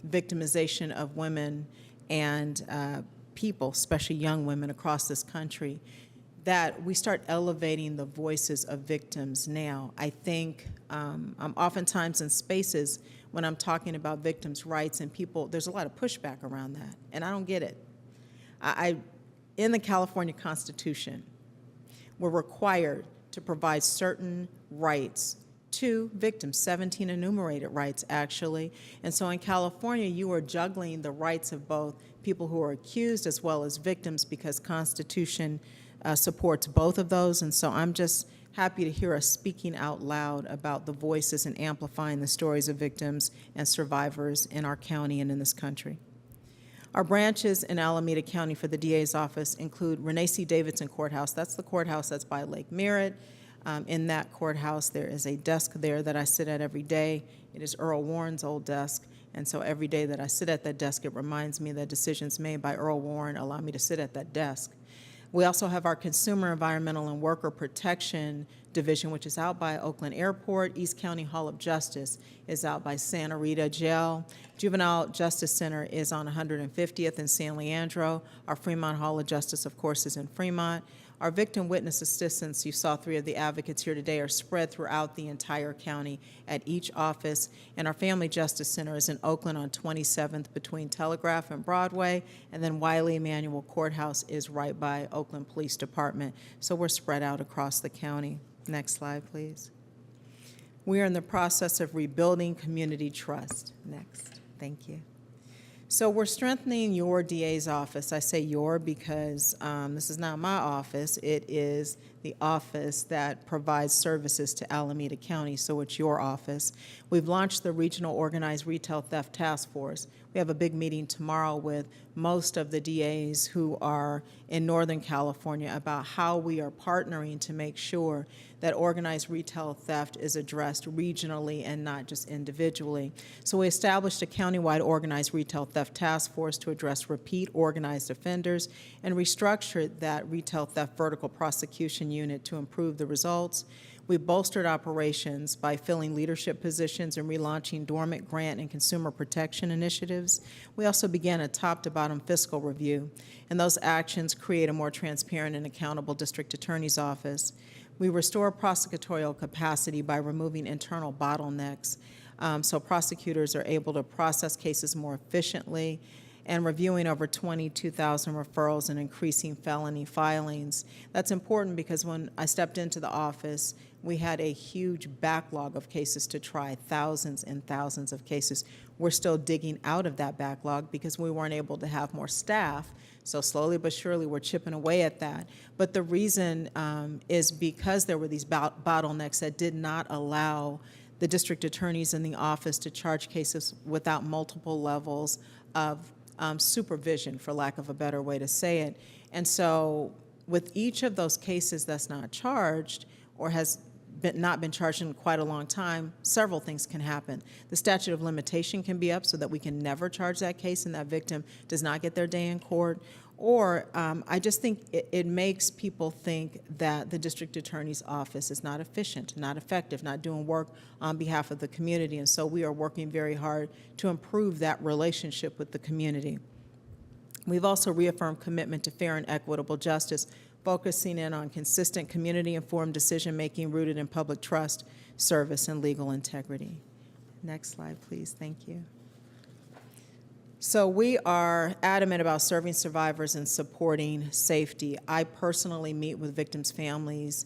victimization of women and people, especially young women across this country, that we start elevating the voices of victims now. I think I'm oftentimes in spaces when I'm talking about victims' rights and people, there's a lot of pushback around that, and I don't get it. In the California Constitution, we're required to provide certain rights to victims, 17 enumerated rights, actually. And so in California, you are juggling the rights of both people who are accused as well as victims because Constitution supports both of those. And so I'm just happy to hear us speaking out loud about the voices and amplifying the stories of victims and survivors in our county and in this country. Our branches in Alameda County for the DA's office include Renee C. Davidson Courthouse. That's the courthouse that's by Lake Merritt. In that courthouse, there is a desk there that I sit at every day. It is Earl Warren's old desk, and so every day that I sit at that desk, it reminds me that decisions made by Earl Warren allow me to sit at that desk. We also have our Consumer, Environmental, and Worker Protection Division, which is out by Oakland Airport. East County Hall of Justice is out by Santa Rita Jail. Juvenile Justice Center is on 150th in San Leandro. Our Fremont Hall of Justice, of course, is in Fremont. Our victim witness assistants, you saw 3 of the advocates here today, are spread throughout the entire county at each office. And our Family Justice Center is in Oakland on 27th between Telegraph and Broadway. And then Wiley Emanuel Courthouse is right by Oakland Police Department. So we're spread out across the county. Next slide, please. We are in the process of rebuilding community trust. Next. Thank you. So we're strengthening your DA's office. I say your because this is not my office. It is the office that provides services to Alameda County, so it's your office. We've launched the Regional Organized Retail Theft Task Force. We have a big meeting tomorrow with most of the DAs who are in Northern California about how we are partnering to make sure that organized retail theft is addressed regionally and not just individually. So we established a countywide organized retail theft task force to address repeat organized offenders and restructured that retail theft vertical prosecution unit to improve the results. We bolstered operations by filling leadership positions and relaunching dormant grant and consumer protection initiatives. We also began a top-to-bottom fiscal review, and those actions create a more transparent and accountable district attorney's office. We restore prosecutorial capacity by removing internal bottlenecks so prosecutors are able to process cases more efficiently, and reviewing over 22,000 referrals and increasing felony filings. That's important because when I stepped into the office, we had a huge backlog of cases to try, thousands and thousands of cases. We're still digging out of that backlog because we weren't able to have more staff. So slowly but surely, we're chipping away at that. But the reason is because there were these bottlenecks that did not allow the district attorneys in the office to charge cases without multiple levels of supervision, for lack of a better way to say it. And so with each of those cases that's not charged or has not been charged in quite a long time, several things can happen. The statute of limitation can be up so that we can never charge that case and that victim does not get their day in court. Or I just think it makes people think that the district attorney's office is not efficient, not effective, not doing work on behalf of the community. And so we are working very hard to improve that relationship with the community. We've also reaffirmed commitment to fair and equitable justice, focusing in on consistent community-informed decision-making rooted in public trust, service, and legal integrity. Next slide, please. Thank you. So we are adamant about serving survivors and supporting safety. I personally meet with victims' families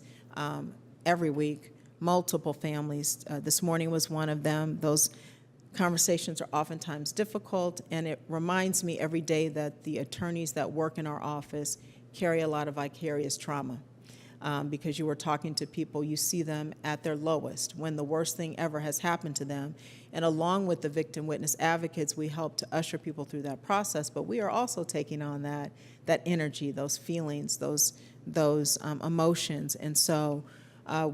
every week, multiple families. This morning was one of them. Those conversations are oftentimes difficult, and it reminds me every day that the attorneys that work in our office carry a lot of vicarious trauma. Because you are talking to people, you see them at their lowest, when the worst thing ever has happened to them. And along with the victim witness advocates, we help to usher people through that process, but we are also taking on that energy, those feelings, those emotions. And so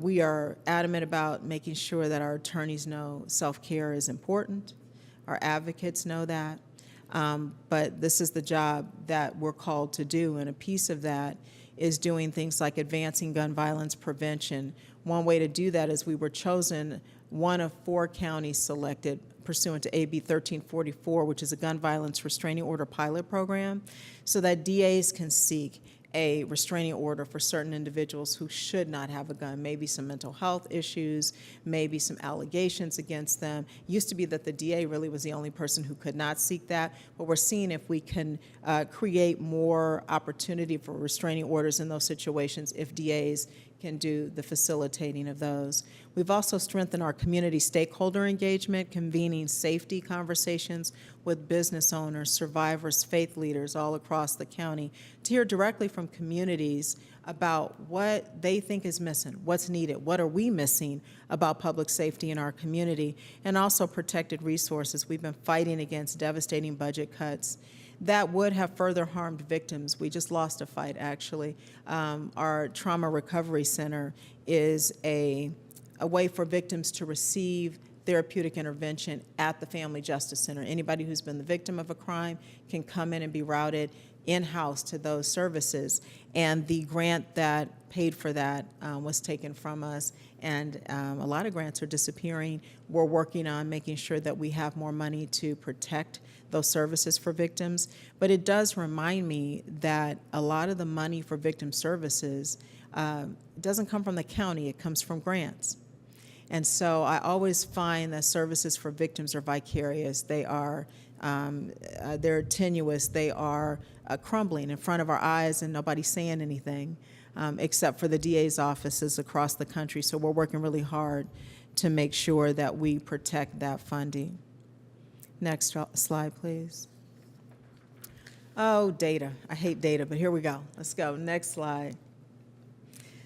we are adamant about making sure that our attorneys know self-care is important. Our advocates know that. But this is the job that we're called to do, and a piece of that is doing things like advancing gun violence prevention. One way to do that is we were chosen one of 4 counties selected pursuant to AB 1344, which is a gun violence restraining order pilot program, so that DAs can seek a restraining order for certain individuals who should not have a gun, maybe some mental health issues, maybe some allegations against them. It used to be that the DA really was the only person who could not seek that, but we're seeing if we can create more opportunity for restraining orders in those situations if DAs can do the facilitating of those. We've also strengthened our community stakeholder engagement, convening safety conversations with business owners, survivors, faith leaders all across the county to hear directly from communities about what they think is missing, what's needed, what are we missing about public safety in our community, and also protected resources. We've been fighting against devastating budget cuts that would have further harmed victims. We just lost a fight, actually. Our Trauma Recovery Center is a way for victims to receive therapeutic intervention at the Family Justice Center. Anybody who's been the victim of a crime can come in and be routed in-house to those services. And the grant that paid for that was taken from us, and a lot of grants are disappearing. We're working on making sure that we have more money to protect those services for victims. But it does remind me that a lot of the money for victim services doesn't come from the county, it comes from grants. And so I always find that services for victims are vicarious. They are they're tenuous. They are crumbling in front of our eyes, and nobody's saying anything except for the DA's offices across the country. So we're working really hard to make sure that we protect that funding. Next slide, please. Oh, data. I hate data, but here we go. Let's go. Next slide.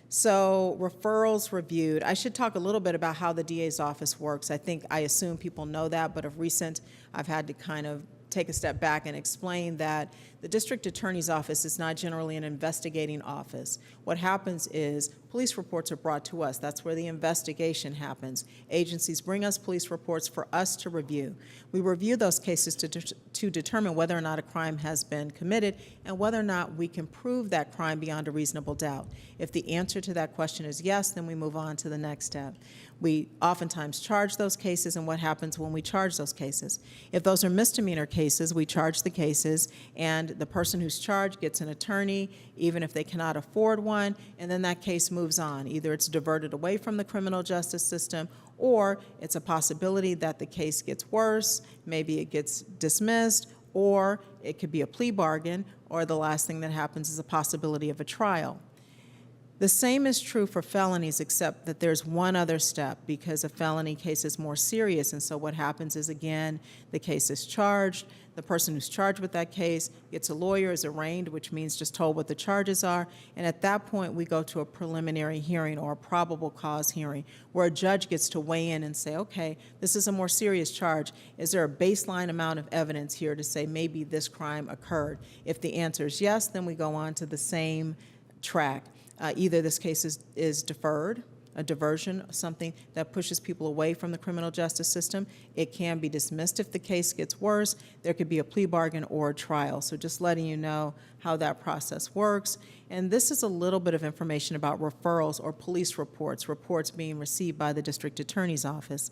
So referrals reviewed. I should talk a little bit about how the DA's office works. I assume people know that, but of recent, I've had to kind of take a step back and explain that the district attorney's office is not generally an investigating office. What happens is police reports are brought to us. That's where the investigation happens. Agencies bring us police reports for us to review. We review those cases to determine whether or not a crime has been committed and whether or not we can prove that crime beyond a reasonable doubt. If the answer to that question is yes, then we move on to the next step. We oftentimes charge those cases, and what happens when we charge those cases? If those are misdemeanor cases, we charge the cases, and the person who's charged gets an attorney, even if they cannot afford one, and then that case moves on. Either it's diverted away from the criminal justice system, or it's a possibility that the case gets worse, maybe it gets dismissed, or it could be a plea bargain, or the last thing that happens is a possibility of a trial. The same is true for felonies, except that there's one other step, because a felony case is more serious. And so what happens is, again, the case is charged. The person who's charged with that case gets a lawyer, is arraigned, which means just told what the charges are. And at that point, we go to a preliminary hearing or a probable cause hearing, where a judge gets to weigh in and say, okay, this is a more serious charge. Is there a baseline amount of evidence here to say maybe this crime occurred? If the answer is yes, then we go on to the same track. Either this case is deferred, a diversion, something that pushes people away from the criminal justice system. It can be dismissed if the case gets worse. There could be a plea bargain or a trial. So just letting you know how that process works. And this is a little bit of information about referrals or police reports, reports being received by the district attorney's office.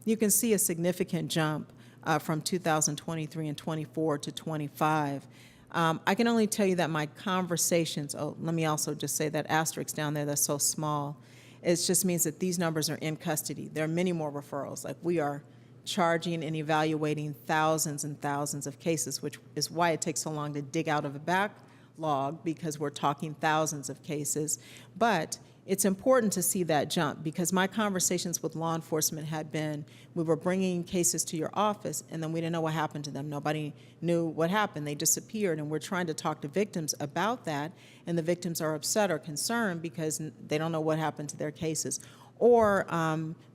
You can see a significant jump from 2023 and 24 to 25. I can only tell you that my conversations, let me also just say that asterisk down there that's so small, it just means that these numbers are in custody. There are many more referrals. Like, we are charging and evaluating thousands and thousands of cases, which is why it takes so long to dig out of a backlog, because we're talking thousands of cases. But it's important to see that jump, because my conversations with law enforcement had been, we were bringing cases to your office and then we didn't know what happened to them. Nobody knew what happened. They disappeared, and we're trying to talk to victims about that, and the victims are upset or concerned because they don't know what happened to their cases. Or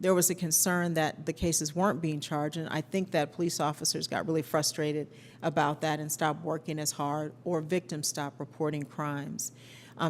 there was a concern that the cases weren't being charged, and I think that police officers got really frustrated about that and stopped working as hard, or victims stopped reporting crimes.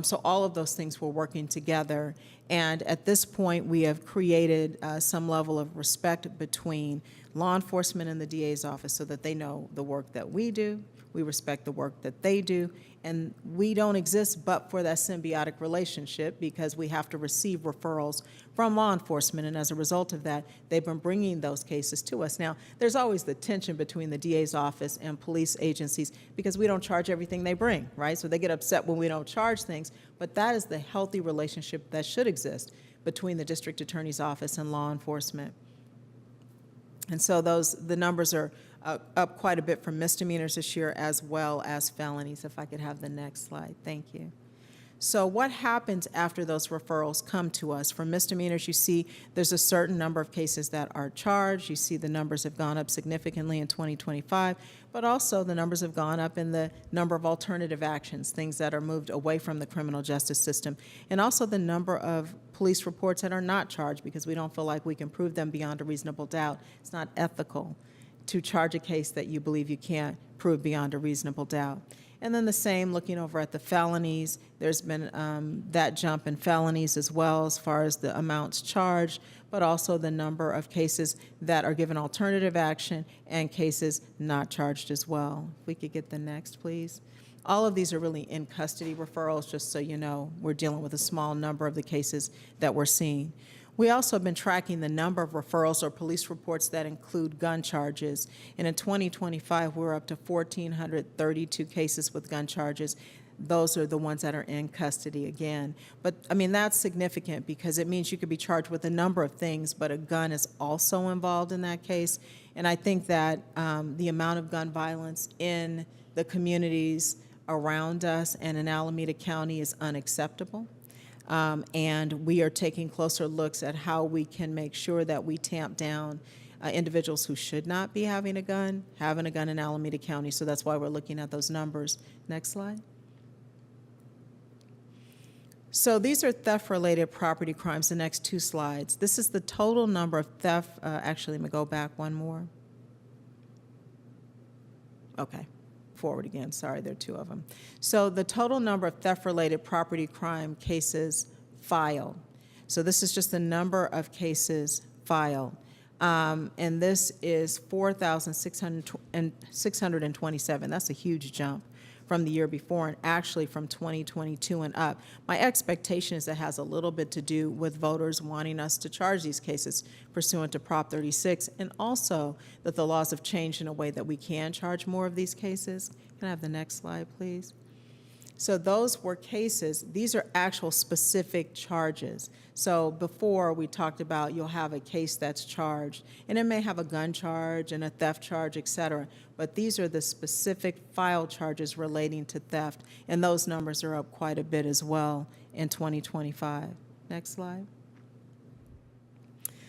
So all of those things were working together. And at this point, we have created some level of respect between law enforcement and the DA's office, so that they know the work that we do, we respect the work that they do, and we don't exist but for that symbiotic relationship, because we have to receive referrals from law enforcement, and as a result of that, they've been bringing those cases to us. Now, there's always the tension between the DA's office and police agencies, because we don't charge everything they bring, right? So they get upset when we don't charge things, but that is the healthy relationship that should exist between the district attorney's office and law enforcement. And so the numbers are up quite a bit for misdemeanors this year, as well as felonies. If I could have the next slide. Thank you. So what happens after those referrals come to us? For misdemeanors, you see there's a certain number of cases that are charged. You see the numbers have gone up significantly in 2025, but also the numbers have gone up in the number of alternative actions, things that are moved away from the criminal justice system, and also the number of police reports that are not charged because we don't feel like we can prove them beyond a reasonable doubt. It's not ethical to charge a case that you believe you can't prove beyond a reasonable doubt. And then the same, looking over at the felonies, there's been that jump in felonies as well as far as the amounts charged, but also the number of cases that are given alternative action and cases not charged as well. If we could get the next, please. All of these are really in custody referrals, just so you know. We're dealing with a small number of the cases that we're seeing. We also have been tracking the number of referrals or police reports that include gun charges. And in 2025, we're up to 1,432 cases with gun charges. Those are the ones that are in custody again. But, I mean, that's significant because it means you could be charged with a number of things, but a gun is also involved in that case. And I think that the amount of gun violence in the communities around us and in Alameda County is unacceptable. And we are taking closer looks at how we can make sure that we tamp down individuals who should not be having a gun in Alameda County. So that's why we're looking at those numbers. Next slide. So these are theft-related property crimes, the next two slides. This is the total number of theft. Actually, let me go back one more. Okay. Forward again, sorry, there are two of them. So the total number of theft-related property crime cases filed. So this is just the number of cases filed. And this is 4,627. That's a huge jump from the year before and actually from 2022 and up. My expectation is that has a little bit to do with voters wanting us to charge these cases pursuant to Prop 36, and also that the laws have changed in a way that we can charge more of these cases. Can I have the next slide, please? So those were cases, these are actual specific charges. So before we talked about you'll have a case that's charged, and it may have a gun charge and a theft charge, et cetera, but these are the specific file charges relating to theft, and those numbers are up quite a bit as well in 2025. Next slide.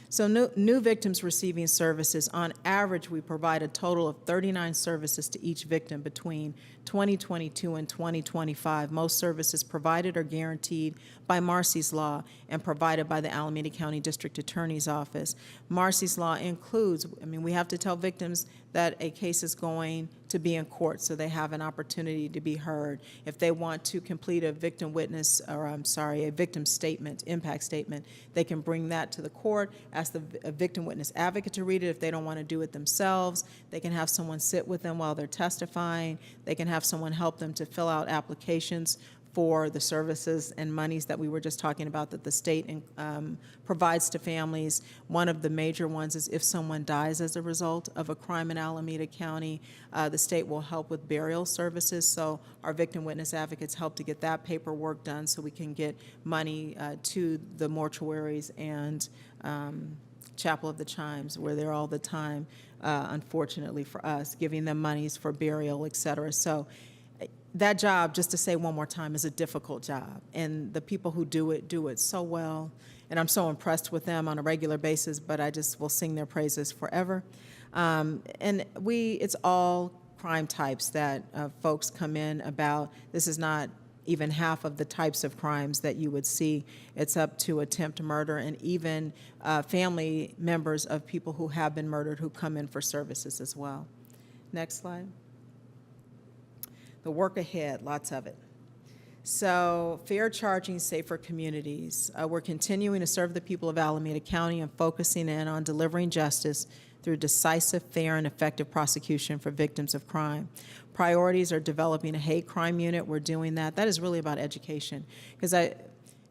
So new victims receiving services, on average, we provide a total of 39 services to each victim between 2022 and 2025. Most services provided are guaranteed by Marcy's Law and provided by the Alameda County District Attorney's Office. Marcy's Law includes, we have to tell victims that a case is going to be in court so they have an opportunity to be heard. If they want to complete a victim witness, or a victim statement, impact statement, they can bring that to the court, ask a victim witness advocate to read it. If they don't want to do it themselves, they can have someone sit with them while they're testifying. They can have someone help them to fill out applications for the services and monies that we were just talking about that the state provides to families. One of the major ones is if someone dies as a result of a crime in Alameda County, the state will help with burial services. So our victim witness advocates help to get that paperwork done so we can get money to the mortuaries and Chapel of the Chimes, where they're all the time, unfortunately for us, giving them monies for burial, et cetera. So that job, just to say one more time, is a difficult job. And the people who do it so well. And I'm so impressed with them on a regular basis, but I just will sing their praises forever. And it's all crime types that folks come in about. This is not even half of the types of crimes that you would see. It's up to attempt murder and even family members of people who have been murdered who come in for services as well. Next slide. The work ahead, lots of it. So fair charging, safer communities. We're continuing to serve the people of Alameda County and focusing in on delivering justice through decisive, fair, and effective prosecution for victims of crime. Priorities are developing a hate crime unit. We're doing that. That is really about education, because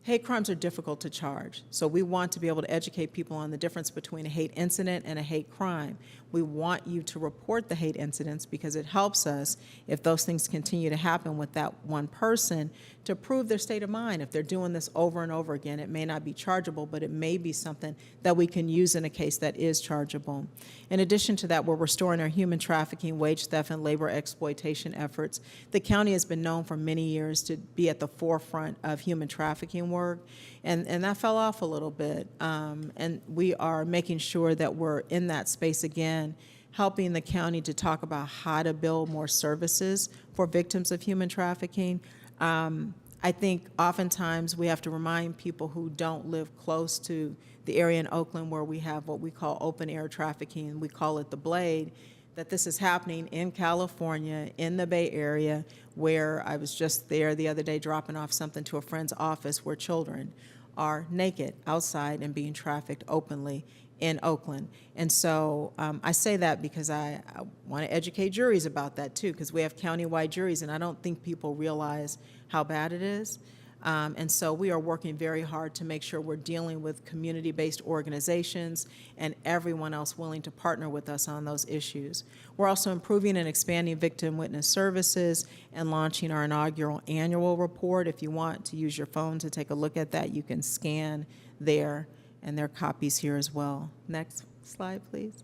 hate crimes are difficult to charge. So we want to be able to educate people on the difference between a hate incident and a hate crime. We want you to report the hate incidents because it helps us, if those things continue to happen with that one person, to prove their state of mind. If they're doing this over and over again, it may not be chargeable, but it may be something that we can use in a case that is chargeable. In addition to that, we're restoring our human trafficking, wage theft, and labor exploitation efforts. The county has been known for many years to be at the forefront of human trafficking work, and that fell off a little bit. And we are making sure that we're in that space again, helping the county to talk about how to build more services for victims of human trafficking. I think oftentimes we have to remind people who don't live close to the area in Oakland where we have what we call open air trafficking, we call it the Blade, that this is happening in California, in the Bay Area, where I was just there the other day dropping off something to a friend's office where children are naked outside and being trafficked openly in Oakland. And so I say that because I want to educate juries about that too, because we have countywide juries and I don't think people realize how bad it is. And so we are working very hard to make sure we're dealing with community-based organizations and everyone else willing to partner with us on those issues. We're also improving and expanding victim witness services and launching our inaugural annual report. If you want to use your phone to take a look at that, you can scan there, and there are copies here as well. Next slide, please.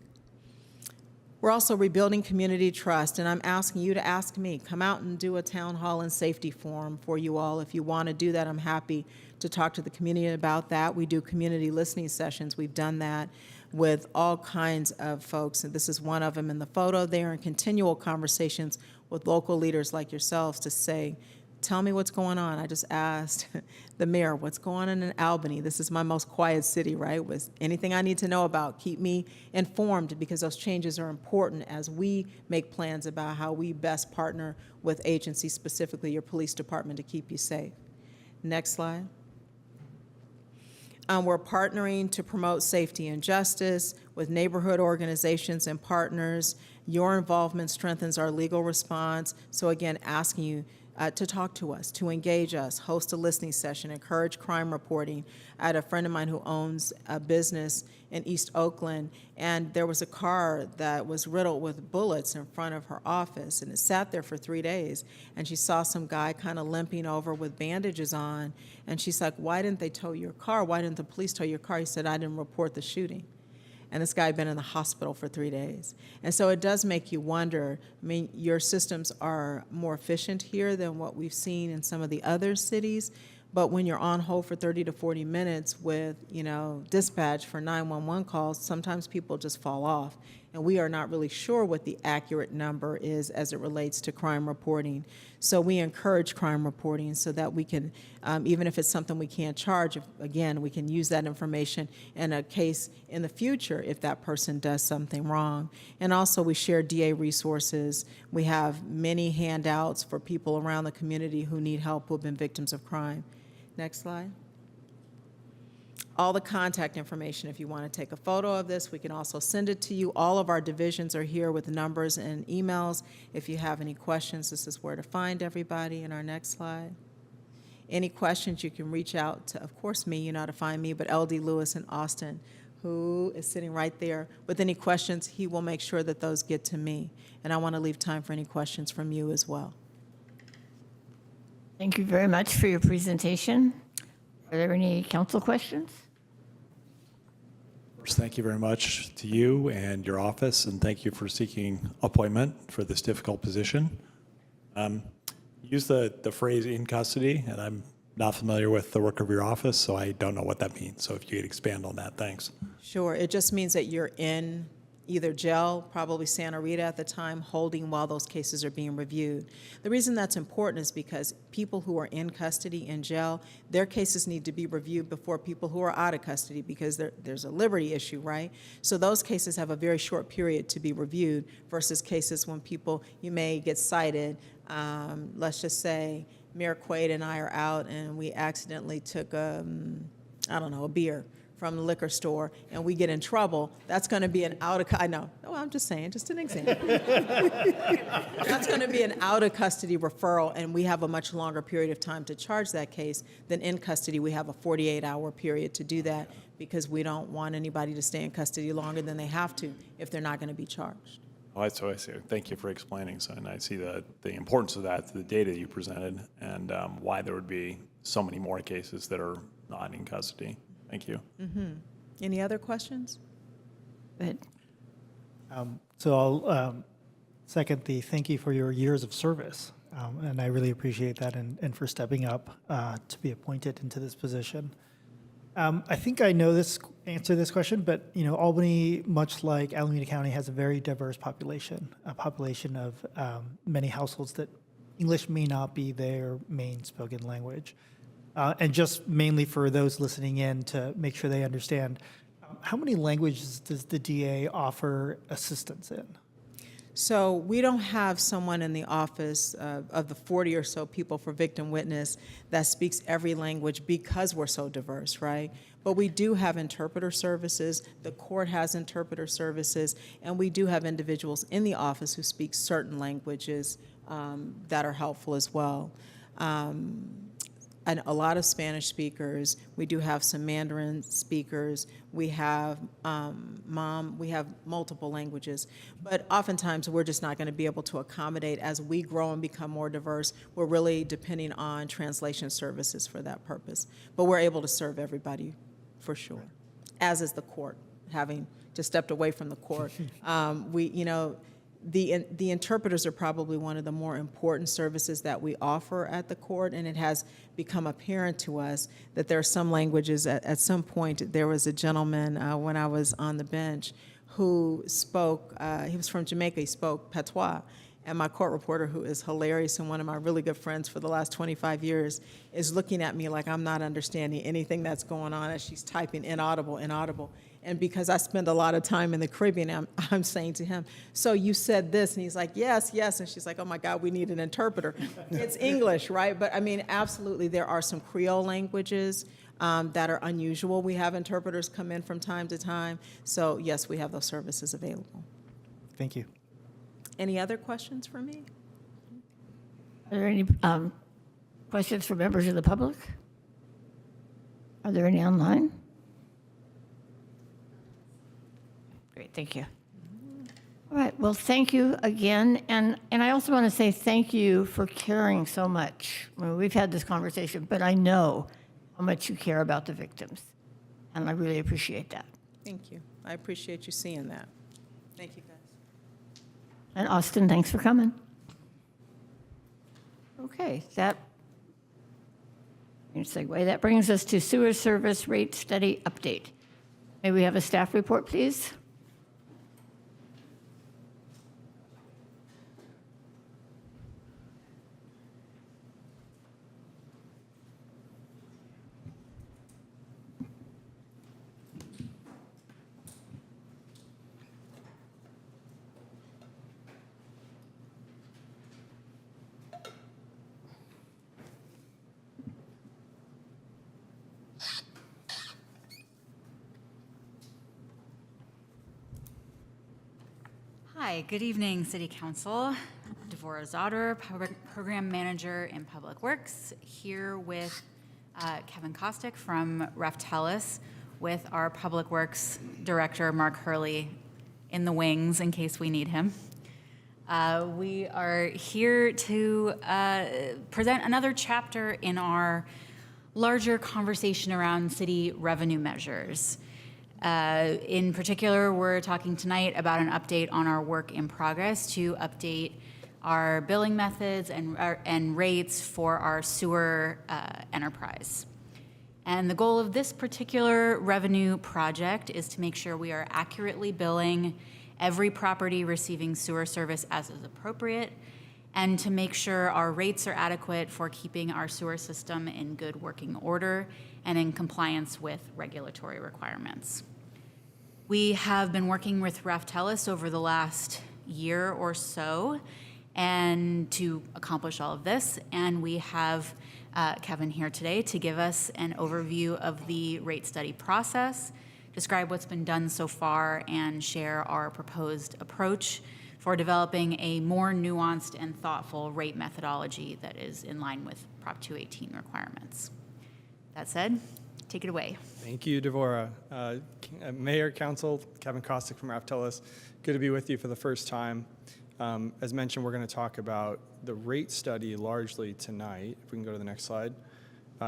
We're also rebuilding community trust, and I'm asking you to ask me. Come out and do a town hall and safety forum for you all. If you want to do that, I'm happy to talk to the community about that. We do community listening sessions. We've done that with all kinds of folks, and this is one of them in the photo there, and continual conversations with local leaders like yourselves to say, tell me what's going on. I just asked the mayor, what's going on in Albany? This is my most quiet city, right? Was anything I need to know about, keep me informed, because those changes are important as we make plans about how we best partner with agencies, specifically your police department, to keep you safe. Next slide. We're partnering to promote safety and justice with neighborhood organizations and partners. Your involvement strengthens our legal response. So again, asking you to talk to us, to engage us, host a listening session, encourage crime reporting. I had a friend of mine who owns a business in East Oakland, and there was a car that was riddled with bullets in front of her office, and it sat there for 3 days, and she saw some guy kind of limping over with bandages on, and she's like, why didn't they tow your car? Why didn't the police tow your car? He said, I didn't report the shooting. And this guy had been in the hospital for 3 days. And so it does make you wonder, I mean, your systems are more efficient here than what we've seen in some of the other cities, but when you're on hold for 30 to 40 minutes with, dispatch for 911 calls, sometimes people just fall off. And we are not really sure what the accurate number is as it relates to crime reporting. So we encourage crime reporting so that we can, even if it's something we can't charge, again, we can use that information in a case in the future if that person does something wrong. And also we share DA resources. We have many handouts for people around the community who need help, who have been victims of crime. Next slide. All the contact information, if you want to take a photo of this, we can also send it to you. All of our divisions are here with numbers and emails. If you have any questions, this is where to find everybody. In our next slide. Any questions, you can reach out to, of course, me, you know how to find me, but LD Lewis in Austin, who is sitting right there. With any questions, he will make sure that those get to me. And I want to leave time for any questions from you as well. Thank you very much for your presentation. Are there any council questions? First, thank you very much to you and your office, and thank you for seeking appointment for this difficult position. Use the phrase in custody, and I'm not familiar with the work of your office, so I don't know what that means. So if you could expand on that, thanks. Sure. It just means that you're in either jail, probably Santa Rita at the time, holding while those cases are being reviewed. The reason that's important is because people who are in custody in jail, their cases need to be reviewed before people who are out of custody because there's a liberty issue, right? So those cases have a very short period to be reviewed versus cases when people, you may get cited. Let's just say Mayor Quaid and I are out and we accidentally took, a beer from the liquor store and we get in trouble, that's going to be an I know. Oh, I'm just saying, just an example. That's going to be an out-of-custody referral, and we have a much longer period of time to charge that case than in custody. We have a 48-hour period to do that because we don't want anybody to stay in custody longer than they have to if they're not going to be charged. Oh, so I see. Thank you for explaining. So, and I see the importance of that, the data you presented, and why there would be so many more cases that are not in custody. Thank you. Mm-hmm. Any other questions? Go ahead. So I'll second the thank you for your years of service. And I really appreciate that and for stepping up to be appointed into this position. I think I know this answer to this question, but Albany, much like Alameda County, has a very diverse population, a population of many households that English may not be their main spoken language. And just mainly for those listening in to make sure they understand, how many languages does the DA offer assistance in? So we don't have someone in the office of the 40 or so people for victim witness that speaks every language because we're so diverse, right? But we do have interpreter services, the court has interpreter services, and we do have individuals in the office who speak certain languages that are helpful as well. And a lot of Spanish speakers. We do have some Mandarin speakers. We have we have multiple languages. But oftentimes we're just not going to be able to accommodate as we grow and become more diverse. We're really depending on translation services for that purpose. But we're able to serve everybody for sure, as is the court, having just stepped away from the court. The interpreters are probably one of the more important services that we offer at the court, and it has become apparent to us that there are some languages. At some point, there was a gentleman when I was on the bench who spoke, he was from Jamaica, he spoke patois, and my court reporter, who is hilarious and one of my really good friends for the last 25 years, is looking at me like I'm not understanding anything that's going on as she's typing inaudible. And because I spend a lot of time in the Caribbean, I'm saying to him, so you said this, and he's like, yes. And she's like, oh my God, we need an interpreter. It's English, right? But I mean, absolutely, there are some Creole languages that are unusual. We have interpreters come in from time to time. So yes, we have those services available. Thank you. Any other questions for me? Are there any questions for members of the public? Are there any online? Great, thank you. All right, well, thank you again. And I also want to say thank you for caring so much. I mean, we've had this conversation, but I know how much you care about the victims. And I really appreciate that. Thank you. I appreciate you seeing that. Thank you, guys. And Austin, thanks for coming. Okay, that brings us to sewer service rate study update. May we have a staff report, please? Hi, good evening, City Council. Devorah Zotter, Program Manager in Public Works, here with Kevin Kostick from Reftelis, with our Public Works Director, Mark Hurley, in the wings in case we need him. We are here to present another chapter in our larger conversation around city revenue measures. In particular, we're talking tonight about an update on our work in progress to update our billing methods and rates for our sewer enterprise. And the goal of this particular revenue project is to make sure we are accurately billing every property receiving sewer service as is appropriate, and to make sure our rates are adequate for keeping our sewer system in good working order and in compliance with regulatory requirements. We have been working with Reftelis over the last year or so, And to accomplish all of this, and we have Kevin here today to give us an overview of the rate study process, describe what's been done so far, and share our proposed approach for developing a more nuanced and thoughtful rate methodology that is in line with Prop 218 requirements. That said, take it away. Thank you, Devorah. Mayor, Council, Kevin Kostick from Raftellus. Good to be with you for the first time. As mentioned, we're going to talk about the rate study largely tonight. If we can go to the next slide.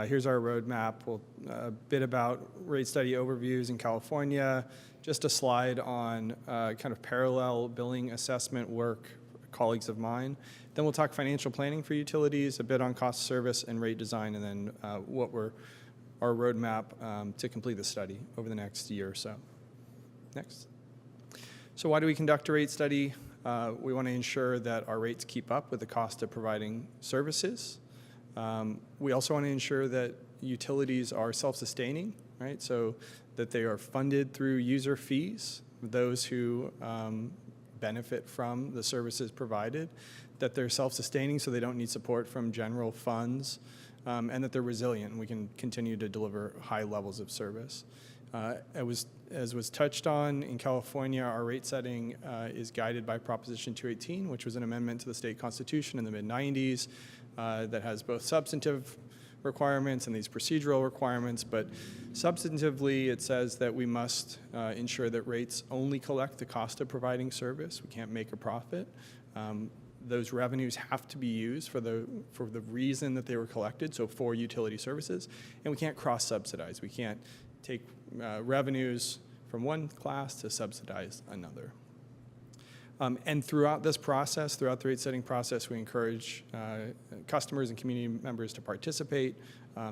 Here's our roadmap. A bit about rate study overviews in California, just a slide on kind of parallel billing assessment work, colleagues of mine. Then we'll talk financial planning for utilities, a bit on cost of service and rate design, and then our roadmap to complete the study over the next year or so. Next. So why do we conduct a rate study? We want to ensure that our rates keep up with the cost of providing services. We also want to ensure that utilities are self-sustaining, right? So that they are funded through user fees, those who benefit from the services provided, that they're self-sustaining so they don't need support from general funds, and that they're resilient and we can continue to deliver high levels of service. As was touched on in California, our rate setting is guided by Proposition 218, which was an amendment to the state constitution in the mid-90s that has both substantive requirements and these procedural requirements, but substantively it says that we must ensure that rates only collect the cost of providing service. We can't make a profit. Those revenues have to be used for the reason that they were collected, so for utility services, and we can't cross-subsidize. We can't take revenues from one class to subsidize another. And throughout this process, throughout the rate setting process, we encourage customers and community members to participate,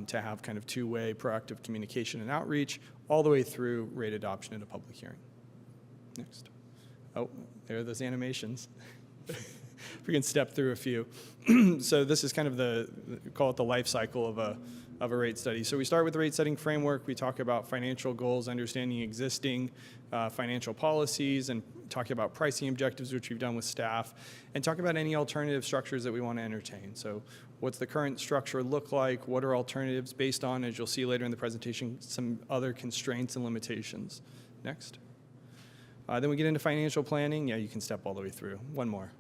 to have kind of two-way proactive communication and outreach, all the way through rate adoption at a public hearing. Next. Oh, there are those animations. If we can step through a few. So this is kind of call it the life cycle of a rate study. So we start with the rate setting framework. We talk about financial goals, understanding existing financial policies, and talking about pricing objectives, which we've done with staff, and talk about any alternative structures that we want to entertain. So what's the current structure look like? What are alternatives based on, as you'll see later in the presentation, some other constraints and limitations? Next. Then we get into financial planning. Yeah, you can step all the way through. One more.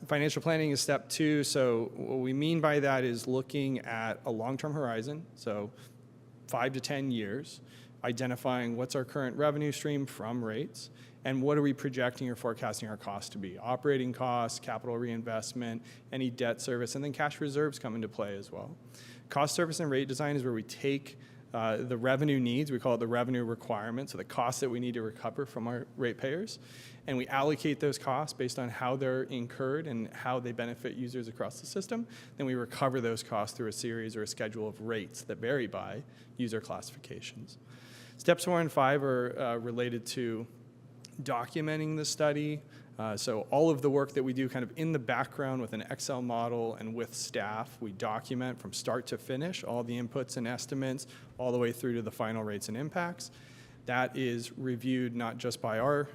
Financial planning is step 2. So what we mean by that is looking at a long-term horizon, so 5 to 10 years, identifying what's our current revenue stream from rates, and what are we projecting or forecasting our costs to be. Operating costs, capital reinvestment, any debt service, and then cash reserves come into play as well. Cost service and rate design is where we take the revenue needs, we call it the revenue requirements, so the costs that we need to recover from our ratepayers, and we allocate those costs based on how they're incurred and how they benefit users across the system. Then we recover those costs through a series or a schedule of rates that vary by user classifications. Steps 4 and 5 are related to documenting the study. So all of the work that we do kind of in the background with an Excel model and with staff, we document from start to finish all the inputs and estimates all the way through to the final rates and impacts. That is reviewed not just by our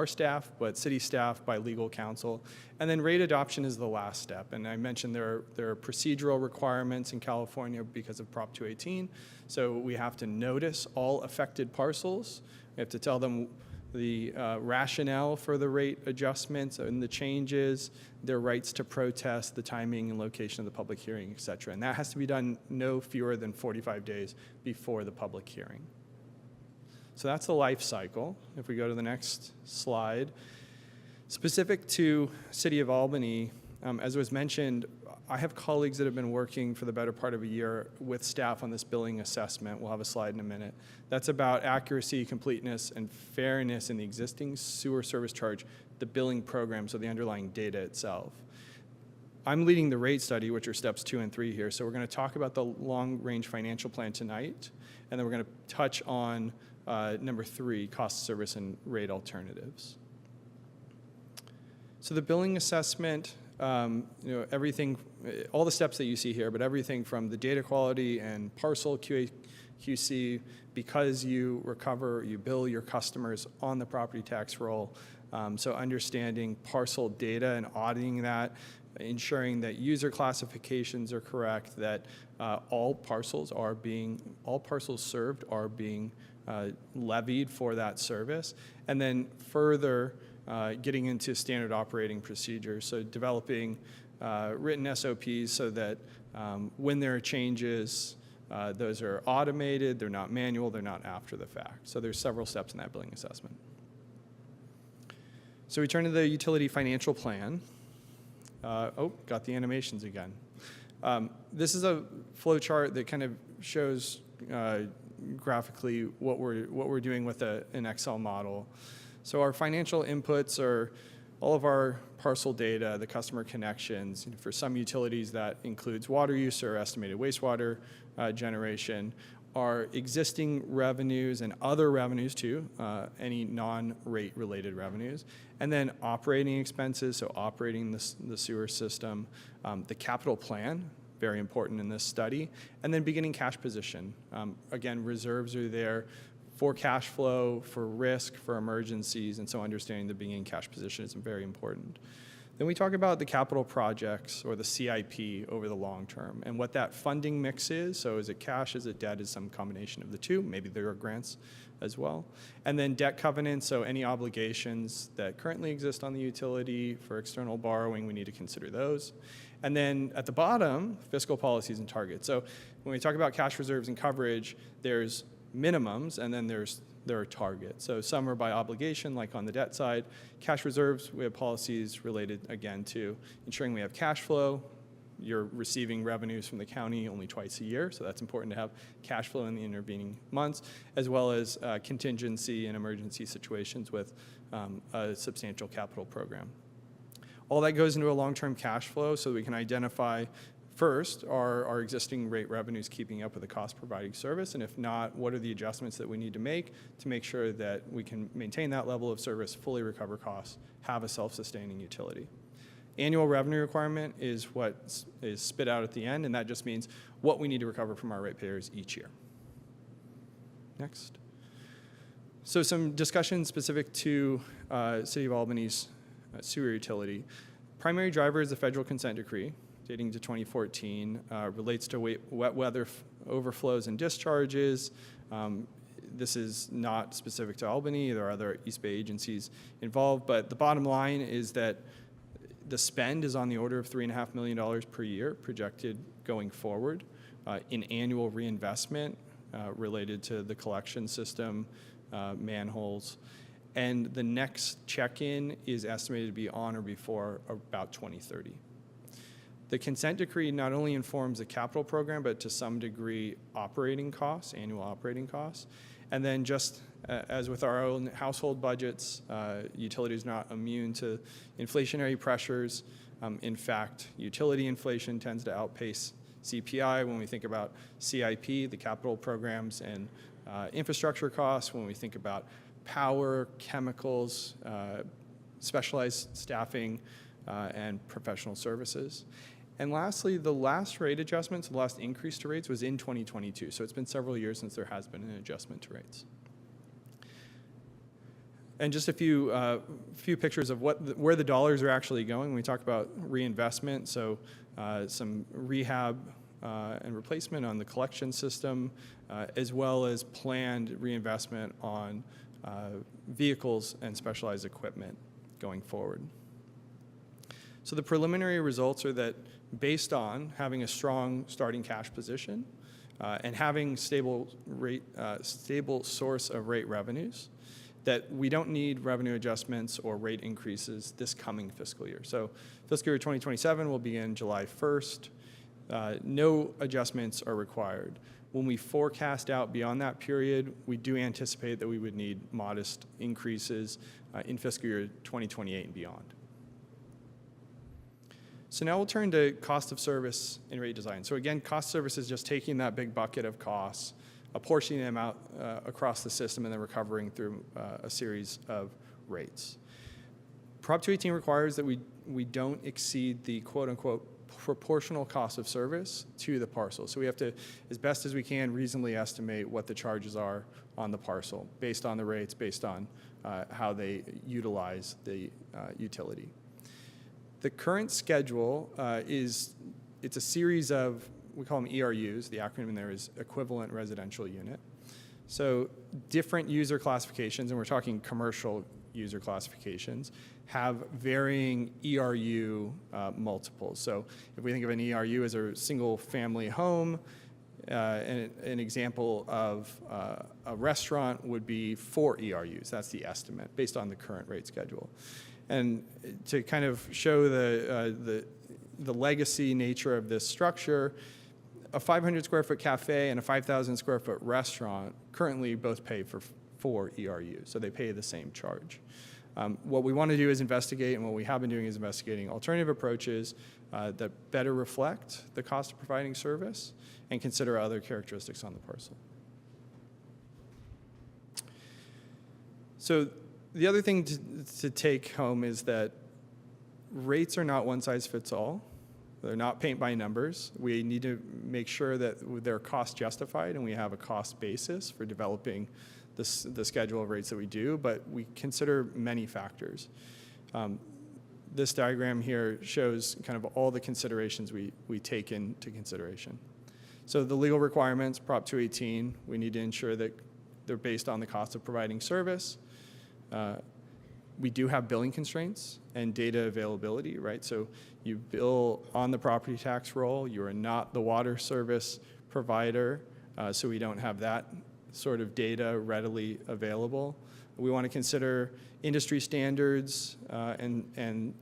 staff, but city staff, by legal counsel. And then rate adoption is the last step. And I mentioned there are procedural requirements in California because of Prop 218. So we have to notice all affected parcels. We have to tell them the rationale for the rate adjustments and the changes, their rights to protest, the timing and location of the public hearing, et cetera. And that has to be done no fewer than 45 days before the public hearing. So that's the life cycle. If we go to the next slide. Specific to City of Albany, as was mentioned, I have colleagues that have been working for the better part of a year with staff on this billing assessment. We'll have a slide in a minute. That's about accuracy, completeness, and fairness in the existing sewer service charge, the billing program, so the underlying data itself. I'm leading the rate study, which are steps 2 and 3 here. So we're going to talk about the long-range financial plan tonight, and then we're going to touch on number 3, cost, service, and rate alternatives. So the billing assessment, everything, all the steps that you see here, but everything from the data quality and parcel QC, because you bill your customers on the property tax roll, So understanding parcel data and auditing that, ensuring that user classifications are correct, that all parcels served are being levied for that service, and then further getting into standard operating procedures. So developing written SOPs so that when there are changes, those are automated, they're not manual, they're not after the fact. So there's several steps in that billing assessment. So we turn to the utility financial plan. Got the animations again. This is a flow chart that kind of shows graphically what we're doing with an Excel model. So our financial inputs are all of our parcel data, the customer connections. For some utilities, that includes water use or estimated wastewater generation, our existing revenues and other revenues too, any non-rate related revenues, and then operating expenses, so operating the sewer system, the capital plan, very important in this study, and then beginning cash position. Again, reserves are there for cash flow, for risk, for emergencies, and so understanding the beginning cash position is very important. Then we talk about the capital projects or the CIP over the long term and what that funding mix is. So is it cash, is it debt, is some combination of the two? Maybe there are grants as well. And then debt covenants, so any obligations that currently exist on the utility for external borrowing, we need to consider those. And then at the bottom, fiscal policies and targets. So when we talk about cash reserves and coverage, there's minimums, and then there are targets. So some are by obligation, like on the debt side. Cash reserves, we have policies related, again, to ensuring we have cash flow. You're receiving revenues from the county only twice a year, so that's important to have cash flow in the intervening months, as well as contingency and emergency situations with a substantial capital program. All that goes into a long-term cash flow so we can identify first, are our existing rate revenues keeping up with the cost providing service? And if not, what are the adjustments that we need to make sure that we can maintain that level of service, fully recover costs, have a self-sustaining utility? Annual revenue requirement is what is spit out at the end, and that just means what we need to recover from our ratepayers each year. Next. So some discussion specific to City of Albany's sewer utility. Primary driver is the federal consent decree, dating to 2014, relates to wet weather overflows and discharges. This is not specific to Albany. There are other East Bay agencies involved, but the bottom line is that the spend is on the order of $3.5 million per year projected going forward in annual reinvestment related to the collection system, manholes. And the next check-in is estimated to be on or before about 2030. The consent decree not only informs the capital program, but to some degree operating costs, annual operating costs. And then just as with our own household budgets, utilities are not immune to inflationary pressures. In fact, utility inflation tends to outpace CPI when we think about CIP, the capital programs, and infrastructure costs, when we think about power, chemicals, specialized staffing, and professional services. And lastly, the last rate adjustment, so the last increase to rates was in 2022. So it's been several years since there has been an adjustment to rates. And just a few pictures of where the dollars are actually going when we talk about reinvestment. So some rehab and replacement on the collection system, as well as planned reinvestment on vehicles and specialized equipment going forward. So the preliminary results are that based on having a strong starting cash position and having stable source of rate revenues, that we don't need revenue adjustments or rate increases this coming fiscal year. So fiscal year 2027 will begin July 1st. No adjustments are required. When we forecast out beyond that period, we do anticipate that we would need modest increases in fiscal year 2028 and beyond. So now we'll turn to cost of service and rate design. So again, cost of service is just taking that big bucket of costs, apportioning them out across the system, and then recovering through a series of rates. Prop 218 requires that we we don't exceed the quote-unquote proportional cost of service to the parcel. So we have to, as best as we can, reasonably estimate what the charges are on the parcel based on the rates, based on how they utilize the utility. The current schedule it's a series of, we call them ERUs. The acronym there is Equivalent Residential Unit. So different user classifications, and we're talking commercial user classifications, have varying ERU multiples. So if we think of an ERU as a single family home, an example of a restaurant would be 4 ERUs. That's the estimate based on the current rate schedule. And to kind of show the legacy nature of this structure, a 500 square foot cafe and a 5,000 square foot restaurant currently both pay for 4 ERUs, so they pay the same charge. What we want to do is investigate, and what we have been doing is investigating alternative approaches that better reflect the cost of providing service and consider other characteristics on the parcel. So the other thing to take home is that rates are not one size fits all. They're not paint by numbers. We need to make sure that they're cost justified and we have a cost basis for developing the schedule of rates that we do, but we consider many factors. This diagram here shows kind of all the considerations we take into consideration. So the legal requirements, Prop 218, we need to ensure that they're based on the cost of providing service. We do have billing constraints and data availability, right? So you bill on the property tax roll. You are not the water service provider, so we don't have that sort of data readily available. We want to consider industry standards and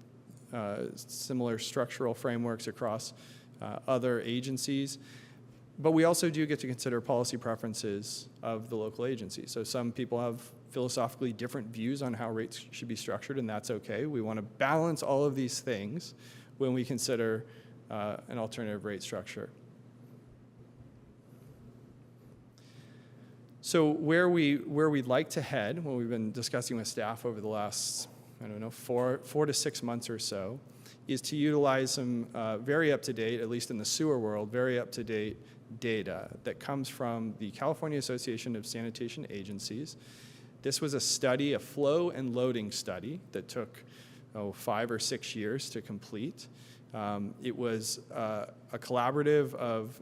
similar structural frameworks across other agencies. But we also do get to consider policy preferences of the local agency. So some people have philosophically different views on how rates should be structured, and that's okay. We want to balance all of these things when we consider an alternative rate structure. So where we'd like to head, what we've been discussing with staff over the last, 4 to 6 months or so, is to utilize some very up-to-date, at least in the sewer world, very up-to-date data that comes from the California Association of Sanitation Agencies. This was a study, a flow and loading study that took 5 or 6 years to complete. It was a collaborative of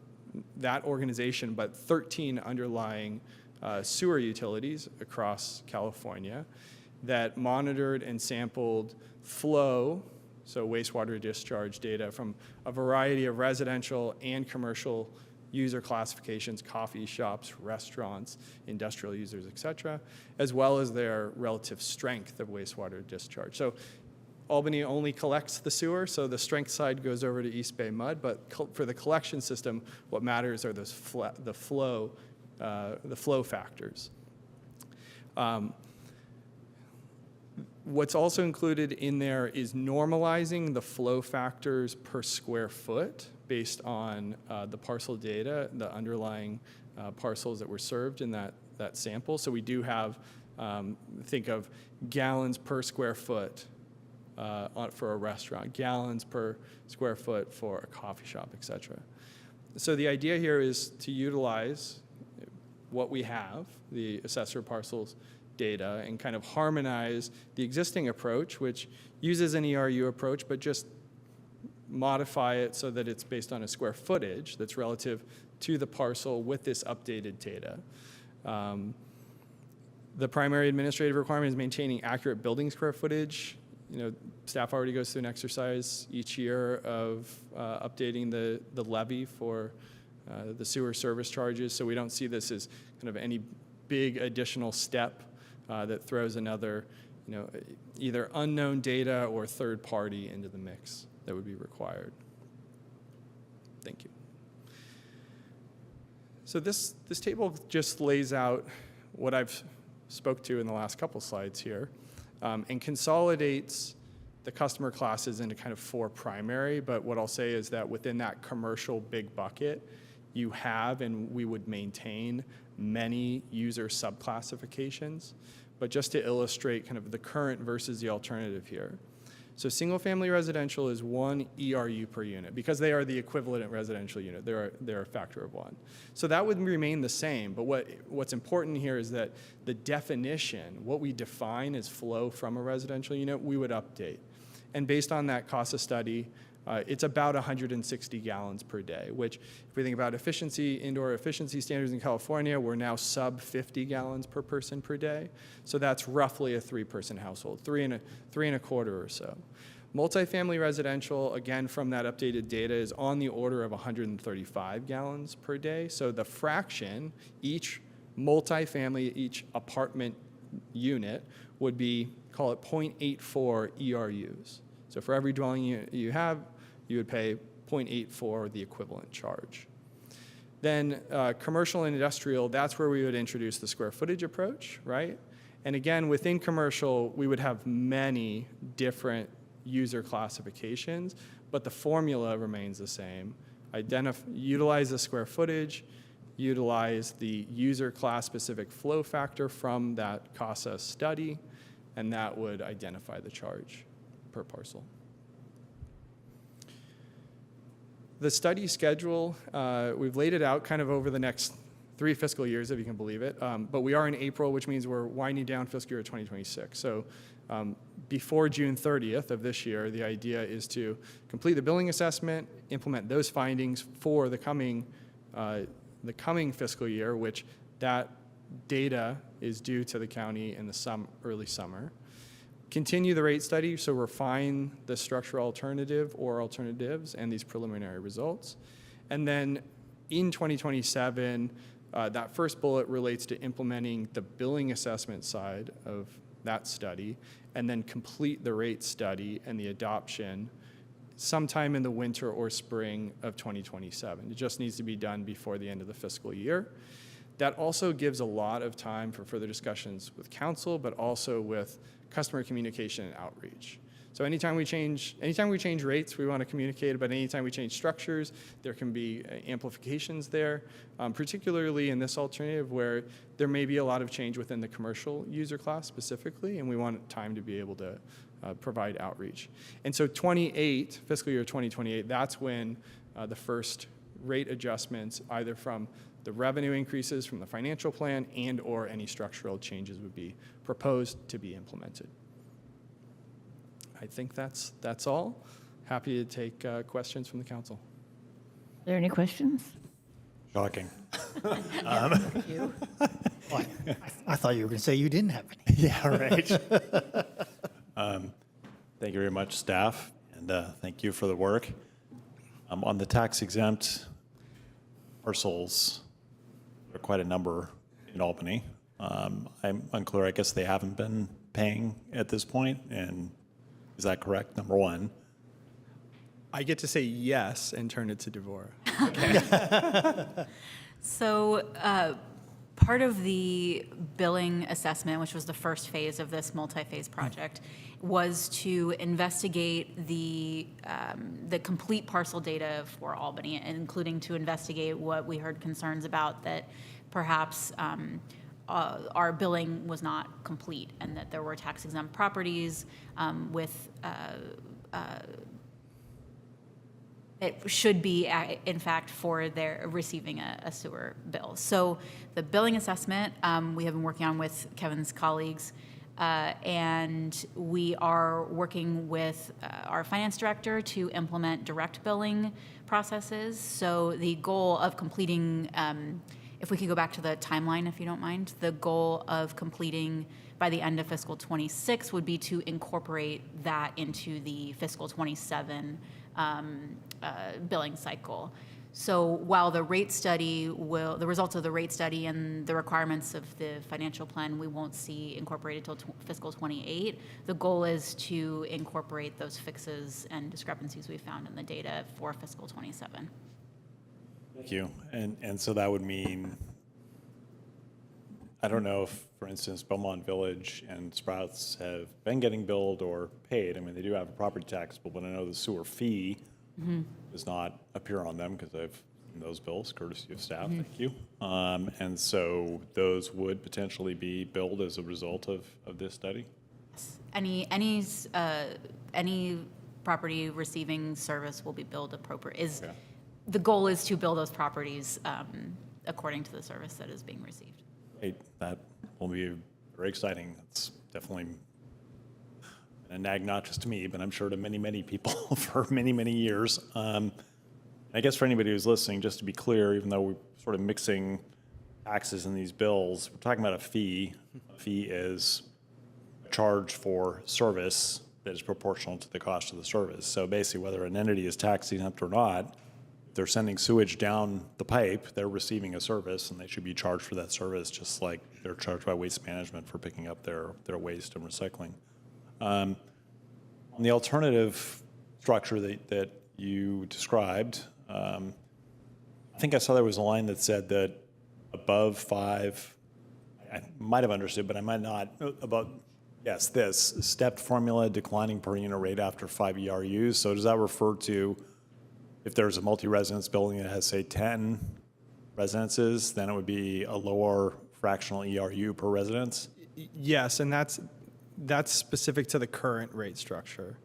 that organization, but 13 underlying sewer utilities across California that monitored and sampled flow, so wastewater discharge data from a variety of residential and commercial user classifications, coffee shops, restaurants, industrial users, et cetera, as well as their relative strength of wastewater discharge. So Albany only collects the sewer, so the strength side goes over to East Bay Mud, but for the collection system, what matters are those the flow factors. What's also included in there is normalizing the flow factors per square foot based on the parcel data, the underlying parcels that were served in that sample. So we do have, think of gallons per square foot for a restaurant, gallons per square foot for a coffee shop, et cetera. So the idea here is to utilize what we have, the assessor parcels data, and kind of harmonize the existing approach, which uses an ERU approach, but just modify it so that it's based on a square footage that's relative to the parcel with this updated data. The primary administrative requirement is maintaining accurate building square footage. Staff already goes through an exercise each year of updating the levy for the sewer service charges, so we don't see this as kind of any big additional step that throws another, either unknown data or third party into the mix that would be required. Thank you. So this table just lays out what I've spoke to in the last couple slides here, and consolidates the customer classes into kind of 4 primary, but what I'll say is that within that commercial big bucket, you have and we would maintain many user subclassifications, but just to illustrate kind of the current versus the alternative here. So single-family residential is 1 ERU per unit because they are the equivalent residential unit. They're a factor of 1. So that would remain the same, but what's important here is that the definition, what we define as flow from a residential unit, we would update. And based on that CASA study, it's about 160 gallons per day, which if we think about indoor efficiency standards in California, we're now sub 50 gallons per person per day. So that's roughly a 3-person household, three and a quarter or so. Multifamily residential, again, from that updated data, is on the order of 135 gallons per day. So the fraction, each multifamily, each apartment unit would be, call it 0.84 ERUs. So for every dwelling unit you have, you would pay 0.84 the equivalent charge. Then commercial and industrial, that's where we would introduce the square footage approach, right? And again, within commercial, we would have many different user classifications, but the formula remains the same. Utilize the square footage, utilize the user class specific flow factor from that CASA study, and that would identify the charge per parcel. The study schedule, we've laid it out kind of over the next 3 fiscal years, if you can believe it. But we are in April, which means we're winding down fiscal year 2026. So before June 30th of this year, the idea is to complete the billing assessment, implement those findings for the coming fiscal year, which that data is due to the county in the early summer. Continue the rate study, so refine the structural alternative or alternatives and these preliminary results. And then in 2027, that first bullet relates to implementing the billing assessment side of that study, and then complete the rate study and the adoption sometime in the winter or spring of 2027. It just needs to be done before the end of the fiscal year. That also gives a lot of time for further discussions with council, but also with customer communication and outreach. So anytime we change rates, we want to communicate, but anytime we change structures, there can be amplifications there, particularly in this alternative where there may be a lot of change within the commercial user class specifically, and we want time to be able to provide outreach. And so fiscal year 2028, that's when the first rate adjustments, either from the revenue increases from the financial plan and or any structural changes would be proposed to be implemented. I think that's all. Happy to take questions from the council. Are there any questions? Shocking. Thank you. Well, I thought you were going to say you didn't have any. Yeah, right. Thank you very much, staff, and thank you for the work. On the tax-exempt parcels, there are quite a number in Albany. I'm unclear. I guess they haven't been paying at this point, and is that correct, number one? I get to say yes and turn it to Devorah. So part of the billing assessment, which was the first phase of this multi-phase project, was to investigate the complete parcel data for Albany, including to investigate what we heard concerns about, that perhaps our billing was not complete and that there were tax-exempt properties with it should be, in fact, for their receiving a sewer bill. So the billing assessment we have been working on with Kevin's colleagues, and we are working with our finance director to implement direct billing processes. So the goal of completing, if we could go back to the timeline, if you don't mind, the goal of completing by the end of fiscal 26 would be to incorporate that into the fiscal 27 billing cycle. So while the results of the rate study and the requirements of the financial plan, we won't see incorporated till fiscal 28, the goal is to incorporate those fixes and discrepancies we found in the data for fiscal 27. Thank you. And so that would mean, I don't know if, for instance, Beaumont Village and Sprouts have been getting billed or paid. I mean, they do have a property tax bill, but I know the sewer fee does not appear on them because I've seen those bills, courtesy of staff. Thank you. And so those would potentially be billed as a result of this study? any property receiving service will be billed appropriate. The goal is to bill those properties according to the service that is being received. Great. That will be very exciting. It's definitely a nag, not just to me, but I'm sure to many, many people for many, many years. I guess for anybody who's listening, just to be clear, even though we're sort of mixing taxes in these bills, we're talking about a fee. A fee is a charge for service that is proportional to the cost of the service. So basically, whether an entity is tax exempt or not, if they're sending sewage down the pipe, they're receiving a service, and they should be charged for that service, just like they're charged by Waste Management for picking up their waste and recycling. On the alternative structure that you described, I think I saw there was a line that said that above 5, I might have understood, but I might not, about, yes, this, stepped formula declining per unit rate after 5 ERUs. So does that refer to if there's a multi-residence building that has, say, 10 residences, then it would be a lower fractional ERU per residence? Yes, and that's specific to the current rate structure.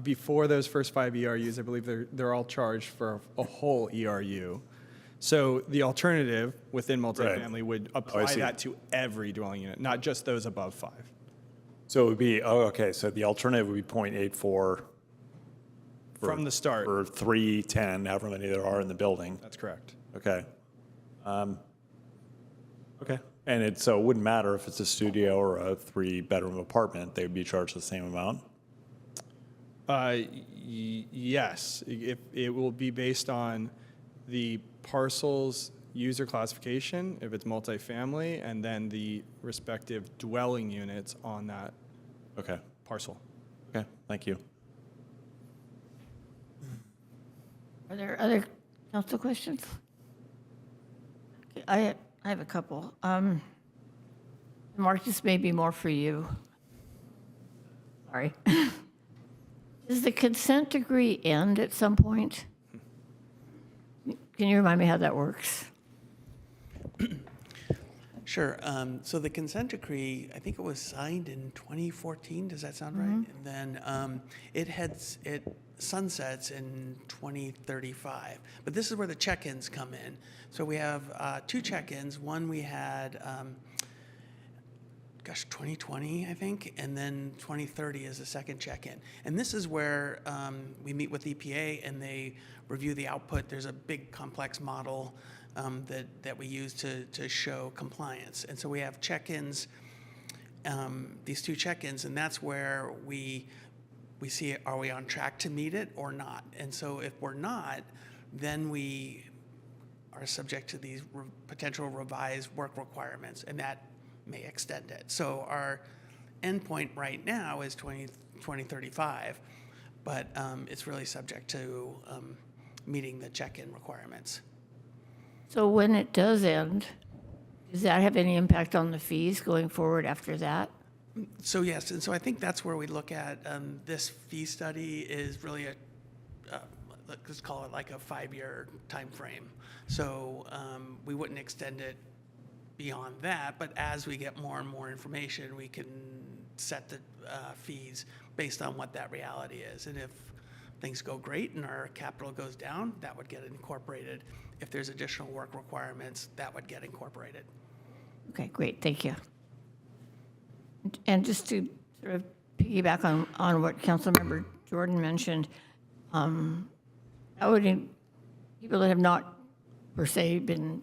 Before those first 5 ERUs, I believe they're all charged for a whole ERU. So the alternative within multifamily would apply that to every dwelling unit, not just those above 5. So it would be, so the alternative would be 0.84 from the start. For 3, 10, however many there are in the building. That's correct. Okay. Okay. And so it wouldn't matter if it's a studio or a 3-bedroom apartment, they would be charged the same amount? Yes, it will be based on the parcel's user classification, if it's multifamily, and then the respective dwelling units on that parcel. Okay, thank you. Are there other council questions? Okay, I have a couple. Mark, this may be more for you. Sorry. Does the consent decree end at some point? Can you remind me how that works? Sure. So the consent decree, I think it was signed in 2014. Does that sound right? And then it sunsets in 2035. But this is where the check-ins come in. So we have 2 check-ins. One we had, 2020, I think, and then 2030 is the second check-in. And this is where we meet with EPA and they review the output. There's a big complex model that we use to show compliance. And so we have check-ins, these 2 check-ins, and that's where we see, are we on track to meet it or not? And so if we're not, then we are subject to these potential revised work requirements, and that may extend it. So our endpoint right now is 2035, but it's really subject to meeting the check-in requirements. So when it does end, does that have any impact on the fees going forward after that? So yes, and so I think that's where we look at this fee study is really let's call it like a 5-year time frame. So we wouldn't extend it beyond that, but as we get more and more information, we can set the fees based on what that reality is. And if things go great and our capital goes down, that would get incorporated. If there's additional work requirements, that would get incorporated. Okay, great, thank you. And just to sort of piggyback on what Councilmember Jordan mentioned, people that have not per se been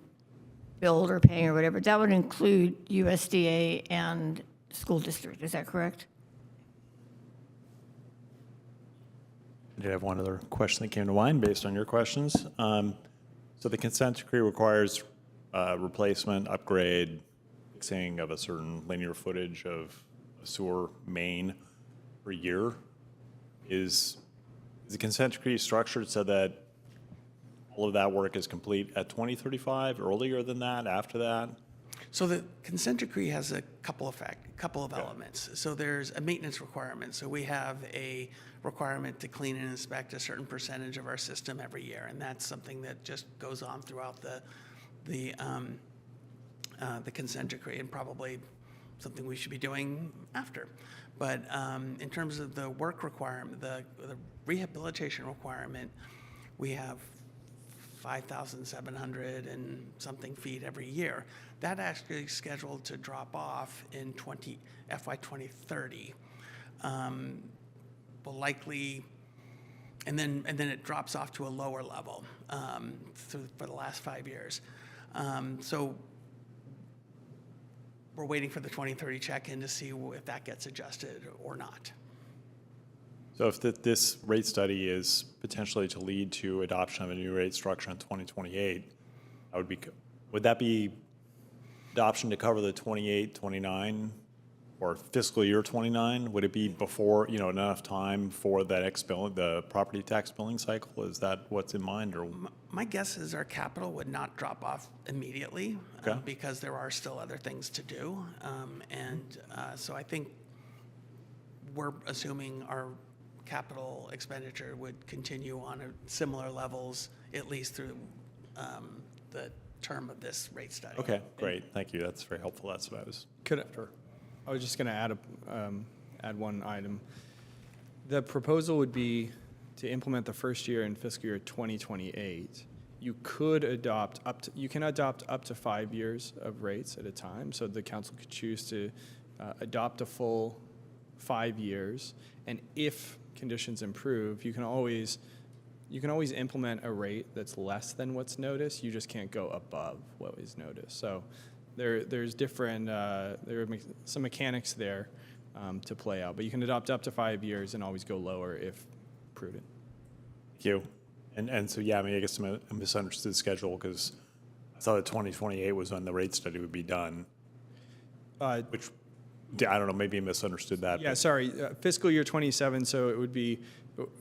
billed or paying or whatever, that would include USDA and school district, is that correct? I did have one other question that came to mind based on your questions. So the consent decree requires replacement, upgrade, fixing of a certain linear footage of a sewer main per year. Is the consent decree structured so that all of that work is complete at 2035, earlier than that, after that? So the consent decree has a couple of elements. So there's a maintenance requirement. So we have a requirement to clean and inspect a certain percentage of our system every year, and that's something that just goes on throughout the consent decree, and probably something we should be doing after. But in terms of the work requirement, the rehabilitation requirement, we have 5,700 and something feet every year. That actually is scheduled to drop off in FY 2030. Will likely, and then it drops off to a lower level for the last 5 years. So we're waiting for the 2030 check-in to see if that gets adjusted or not. So if this rate study is potentially to lead to adoption of a new rate structure in 2028, would that be adoption to cover the 28, 29, or fiscal year 29? Would it be before, enough time for that the property tax billing cycle? Is that what's in mind? Or My guess is our capital would not drop off immediately because there are still other things to do. So I think we're assuming our capital expenditure would continue on similar levels, at least through the term of this rate study. Okay, great. Thank you. That's very helpful. That's what I was after. I was just going to add one item. The proposal would be to implement the first year in fiscal year 2028. You can adopt up to 5 years of rates at a time. So the council could choose to adopt a full 5 years, and if conditions improve, you can always implement a rate that's less than what's noticed. You just can't go above what is noticed. So there's different there are some mechanics there to play out, but you can adopt up to 5 years and always go lower if prudent. Thank you. And so, yeah, I guess I misunderstood the schedule because I thought that 2028 was when the rate study would be done, which, I don't know, maybe I misunderstood that. Yeah, sorry, fiscal year 27, so it would be,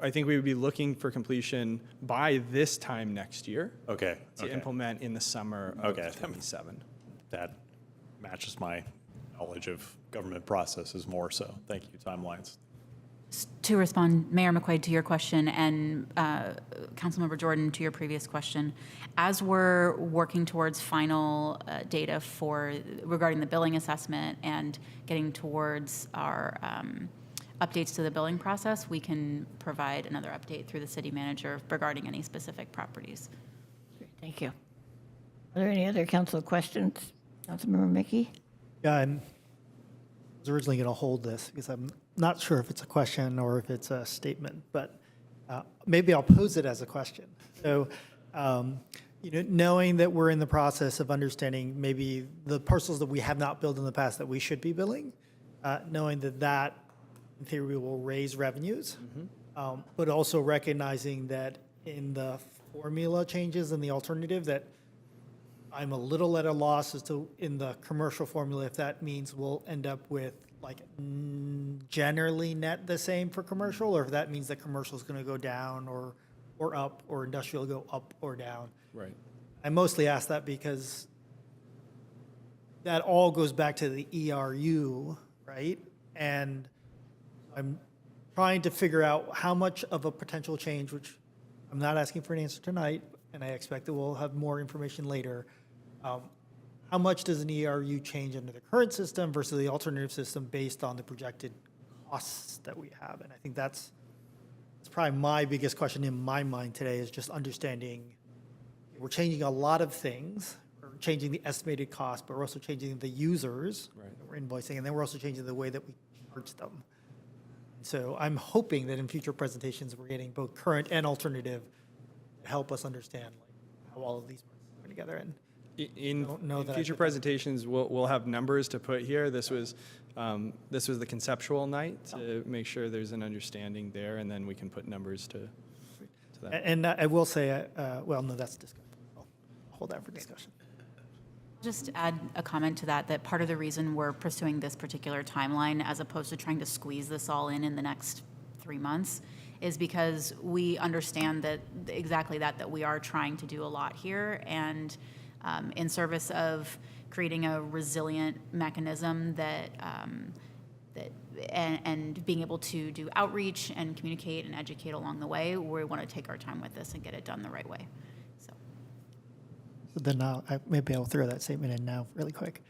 I think we would be looking for completion by this time next year. Okay. To implement in the summer of 27. That matches my knowledge of government processes more so. Thank you. Timelines. To respond, Mayor McQuaid, to your question, and Councilmember Jordan, to your previous question, as we're working towards final data regarding the billing assessment and getting towards our updates to the billing process, we can provide another update through the city manager regarding any specific properties. Great, thank you. Are there any other council questions? Councilmember Mickey? Yeah, I was originally going to hold this because I'm not sure if it's a question or if it's a statement, but maybe I'll pose it as a question. So, knowing that we're in the process of understanding maybe the parcels that we have not billed in the past that we should be billing, knowing that in theory will raise revenues, but also recognizing that in the formula changes and the alternative that I'm a little at a loss as to in the commercial formula if that means we'll end up with like generally net the same for commercial, or if that means that commercial is going to go down or up, or industrial go up or down. Right. I mostly ask that because that all goes back to the ERU, right? And I'm trying to figure out how much of a potential change, which I'm not asking for an answer tonight, and I expect that we'll have more information later. How much does an ERU change under the current system versus the alternative system based on the projected costs that we have? And I think that's probably my biggest question in my mind today is just understanding we're changing a lot of things. We're changing the estimated cost, but we're also changing the users that we're invoicing, and then we're also changing the way that we charge them. So I'm hoping that in future presentations, we're getting both current and alternative to help us understand how all of these are together. And in future presentations, we'll have numbers to put here. This was the conceptual night to make sure there's an understanding there, and then we can put numbers to that. And I will say, well, no, that's discussion. I'll hold that for discussion. Just add a comment to that part of the reason we're pursuing this particular timeline as opposed to trying to squeeze this all in the next 3 months is because we understand that exactly that we are trying to do a lot here, and in service of creating a resilient mechanism and being able to do outreach and communicate and educate along the way, we want to take our time with this and get it done the right way. So then maybe I'll throw that statement in now really quick.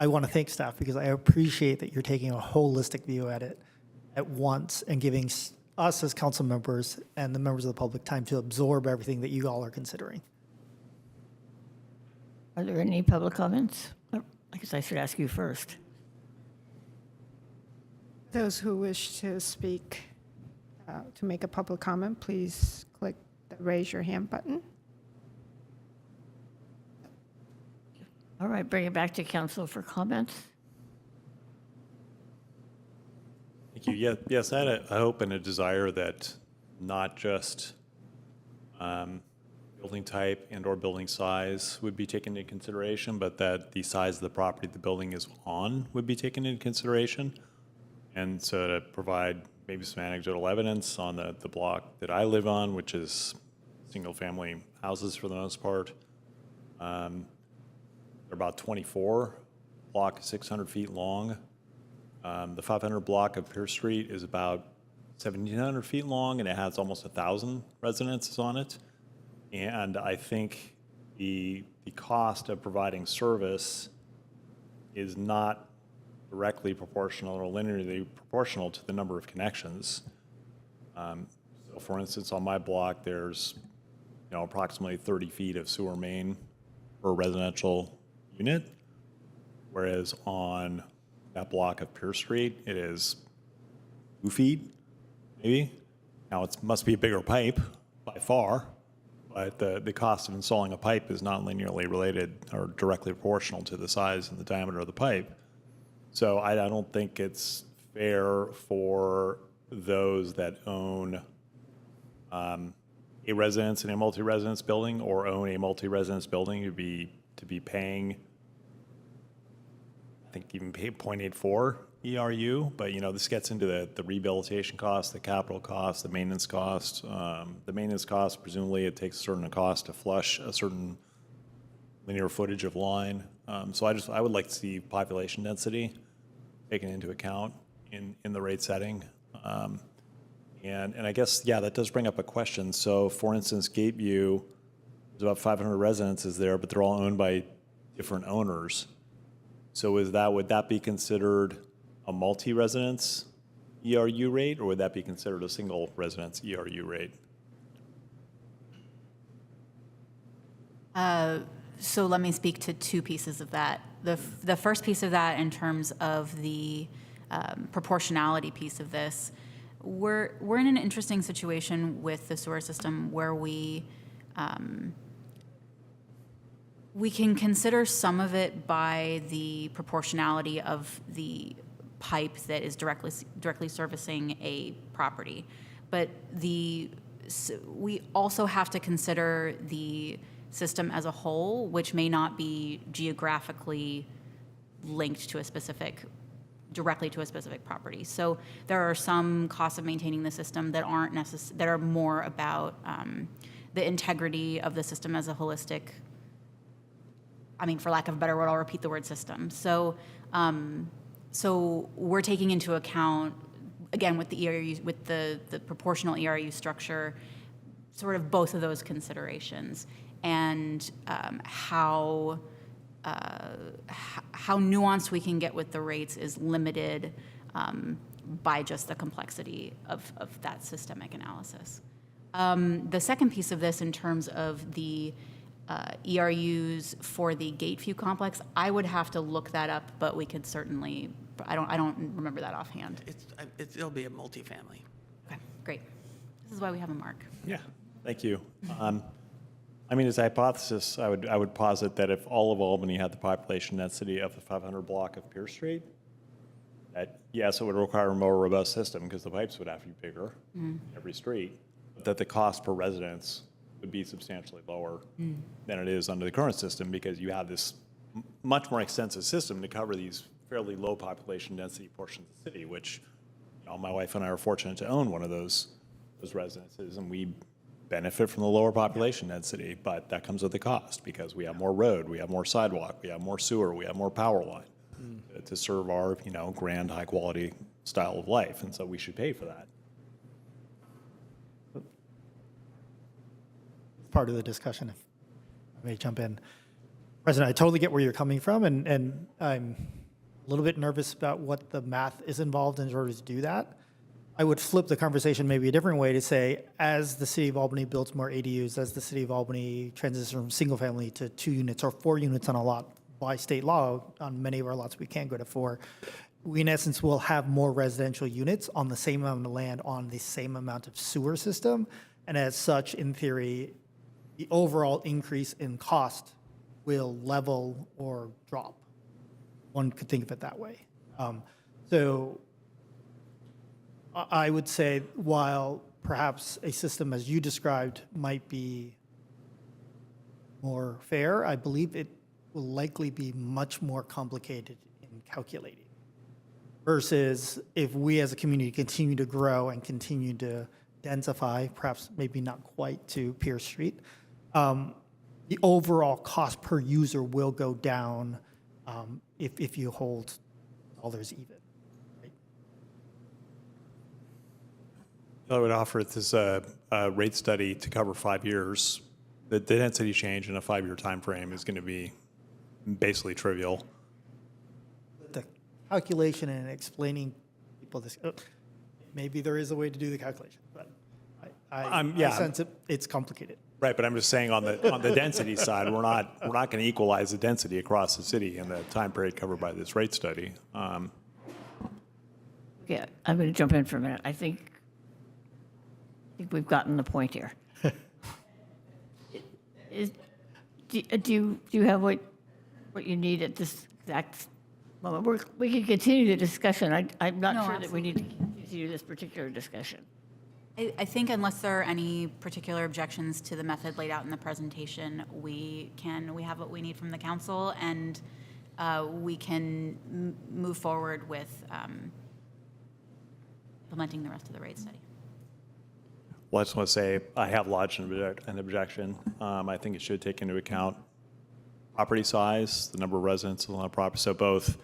I want to thank staff because I appreciate that you're taking a holistic view at it at once and giving us as council members and the members of the public time to absorb everything that you all are considering. Are there any public comments? Oh, I guess I should ask you first. Those who wish to speak, to make a public comment, please click the raise your hand button. All right, bring it back to council for comments. Thank you. Yes, I had a hope and a desire that not just building type and/or building size would be taken into consideration, but that the size of the property the building is on would be taken into consideration. And so to provide maybe some anecdotal evidence on the block that I live on, which is single-family houses for the most part, they're about 24. Block is 600 feet long. The 500 block of Pierce Street is about 1,700 feet long, and it has almost 1,000 residences on it. And I think the cost of providing service is not directly proportional or linearly proportional to the number of connections. So for instance, on my block, there's approximately 30 feet of sewer main per residential unit, whereas on that block of Pierce Street, it is 2 feet, maybe. Now, it must be a bigger pipe by far, but the cost of installing a pipe is not linearly related or directly proportional to the size and the diameter of the pipe. So I don't think it's fair for those that own a residence in a multi-residence building or own a multi-residence building to be paying, I think even pay 0.84 ERU, but this gets into the rehabilitation cost, the capital cost, the maintenance cost. The maintenance cost, presumably it takes a certain cost to flush a certain linear footage of line. So I would like to see population density taken into account in the rate setting. And I guess, yeah, that does bring up a question. So for instance, Gateview, there's about 500 residences there, but they're all owned by different owners. So would that be considered a multi-residence ERU rate, or would that be considered a single residence ERU rate? So let me speak to two pieces of that. The first piece of that, in terms of the proportionality piece of this, we're in an interesting situation with the sewer system where we can consider some of it by the proportionality of the pipe that is directly servicing a property, but we also have to consider the system as a whole, which may not be geographically linked to directly to a specific property. So there are some costs of maintaining the system that that are more about the integrity of the system as a holistic. For lack of a better word, I'll repeat the word system. So we're taking into account, again, with the ERU, with the proportional ERU structure, sort of both of those considerations, and how nuanced we can get with the rates is limited by just the complexity of that systemic analysis. The second piece of this, in terms of the ERUs for the Gateview complex, I would have to look that up, but we could certainly. I don't remember that offhand. It'll be a multifamily. Okay, great. This is why we have a Mark. Yeah, thank you. As a hypothesis, I would posit that if all of Albany had the population density of the 500 block of Pierce Street, that yes, it would require a more robust system because the pipes would have to be bigger in every street, but that the cost per residence would be substantially lower than it is under the current system, because you have this much more extensive system to cover these fairly low population density portions of the city, which my wife and I are fortunate to own one of those residences, and we benefit from the lower population density, but that comes with a cost because we have more road, we have more sidewalk, we have more sewer, we have more power line to serve our grand high quality style of life, and so we should pay for that. Part of the discussion, if I may jump in. President, I totally get where you're coming from, and I'm a little bit nervous about what the math is involved in order to do that. I would flip the conversation maybe a different way to say, as the City of Albany builds more ADUs, as the City of Albany transitions from single family to 2 units or 4 units on a lot by state law, on many of our lots we can't go to 4, we in essence will have more residential units on the same amount of land on the same amount of sewer system. And as such, in theory, the overall increase in cost will level or drop. One could think of it that way. So I would say while perhaps a system as you described might be more fair, I believe it will likely be much more complicated in calculating. Versus if we as a community continue to grow and continue to densify, perhaps maybe not quite to Pierce Street, the overall cost per user will go down if you hold dollars even. I would offer this rate study to cover 5 years. The density change in a 5-year time frame is going to be basically trivial. The calculation and explaining people this, maybe there is a way to do the calculation, but I sense it's complicated. Right, but I'm just saying on the density side, we're not going to equalize the density across the city in the time period covered by this rate study. Yeah, I'm going to jump in for a minute. I think we've gotten the point here. Do you have what you need at this exact moment? We can continue the discussion. I'm not sure that we need to continue this particular discussion. I think unless there are any particular objections to the method laid out in the presentation, we have what we need from the council, and we can move forward with implementing the rest of the rate study. Well, I just want to say I have lodged an objection. I think it should take into account property size, the number of residents on the property, so both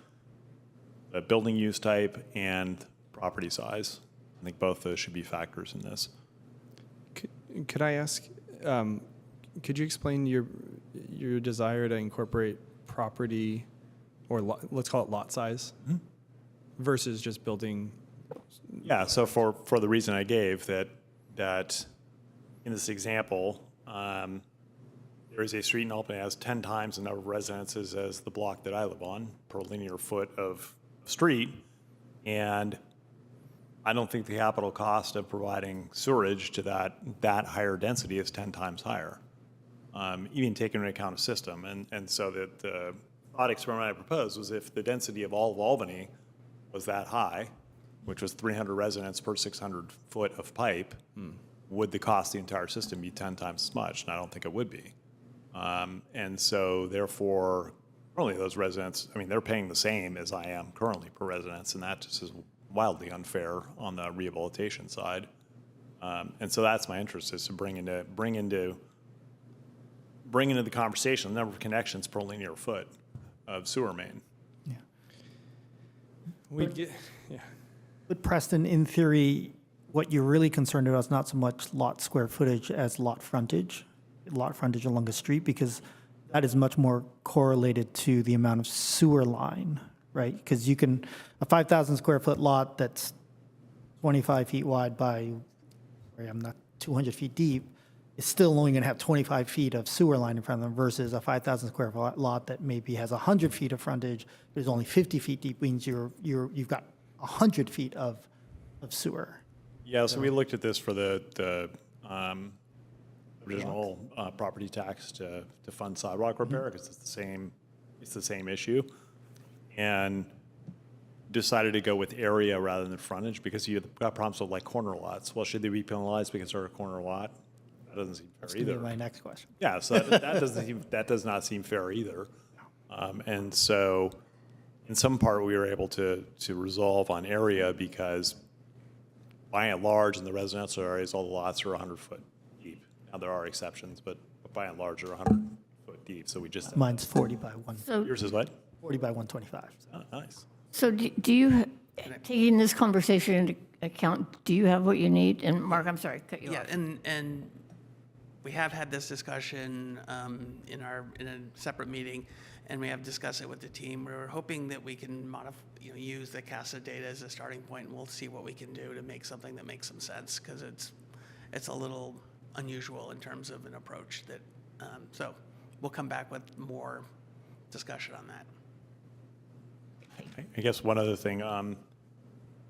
the building use type and property size. I think both those should be factors in this. Could I ask, could you explain your desire to incorporate property, or let's call it lot size, versus just building? Yeah, so for the reason I gave, that in this example, there is a street in Albany that has 10 times the number of residences as the block that I live on per linear foot of street, and I don't think the capital cost of providing sewerage to that higher density is 10 times higher, even taking into account a system. And so the thought experiment I proposed was if the density of all of Albany was that high, which was 300 residents per 600 foot of pipe, would the cost of the entire system be 10 times as much? And I don't think it would be. And so therefore, currently those residents, I mean, they're paying the same as I am currently per residence, and that just is wildly unfair on the rehabilitation side. And so that's my interest, is to bring into the conversation the number of connections per linear foot of sewer main. But Preston, in theory, what you're really concerned about is not so much lot square footage as lot frontage along a street, because that is much more correlated to the amount of sewer line, right? Because you can, a 5,000 square foot lot that's 25 feet wide by, I'm not 200 feet deep, is still only going to have 25 feet of sewer line in front of them, versus a 5,000 square foot lot that maybe has 100 feet of frontage, but is only 50 feet deep, means you've got 100 feet of sewer. Yeah, so we looked at this for the original property tax to fund sidewalk repair, because it's the same issue, and decided to go with area rather than frontage, because you've got problems with like corner lots. Well, should they be penalized because they're a corner lot? That doesn't seem fair either. That's my next question. Yeah, so that does not seem fair either. And so in some part we were able to resolve on area, because by and large in the residential areas, all the lots are 100 foot deep. Now there are exceptions, but by and large they're 100 foot deep. So we just Mine's 40 by 1. So yours is what? 40 by 125. Oh, nice. So do you, taking this conversation into account, do you have what you need? And Mark, I'm sorry, cut you off. Yeah, and we have had this discussion in a separate meeting, and we have discussed it with the team. We're hoping that we can use the CASA data as a starting point, and we'll see what we can do to make something that makes some sense, because it's a little unusual in terms of an approach that. So we'll come back with more discussion on that. I guess one other thing, I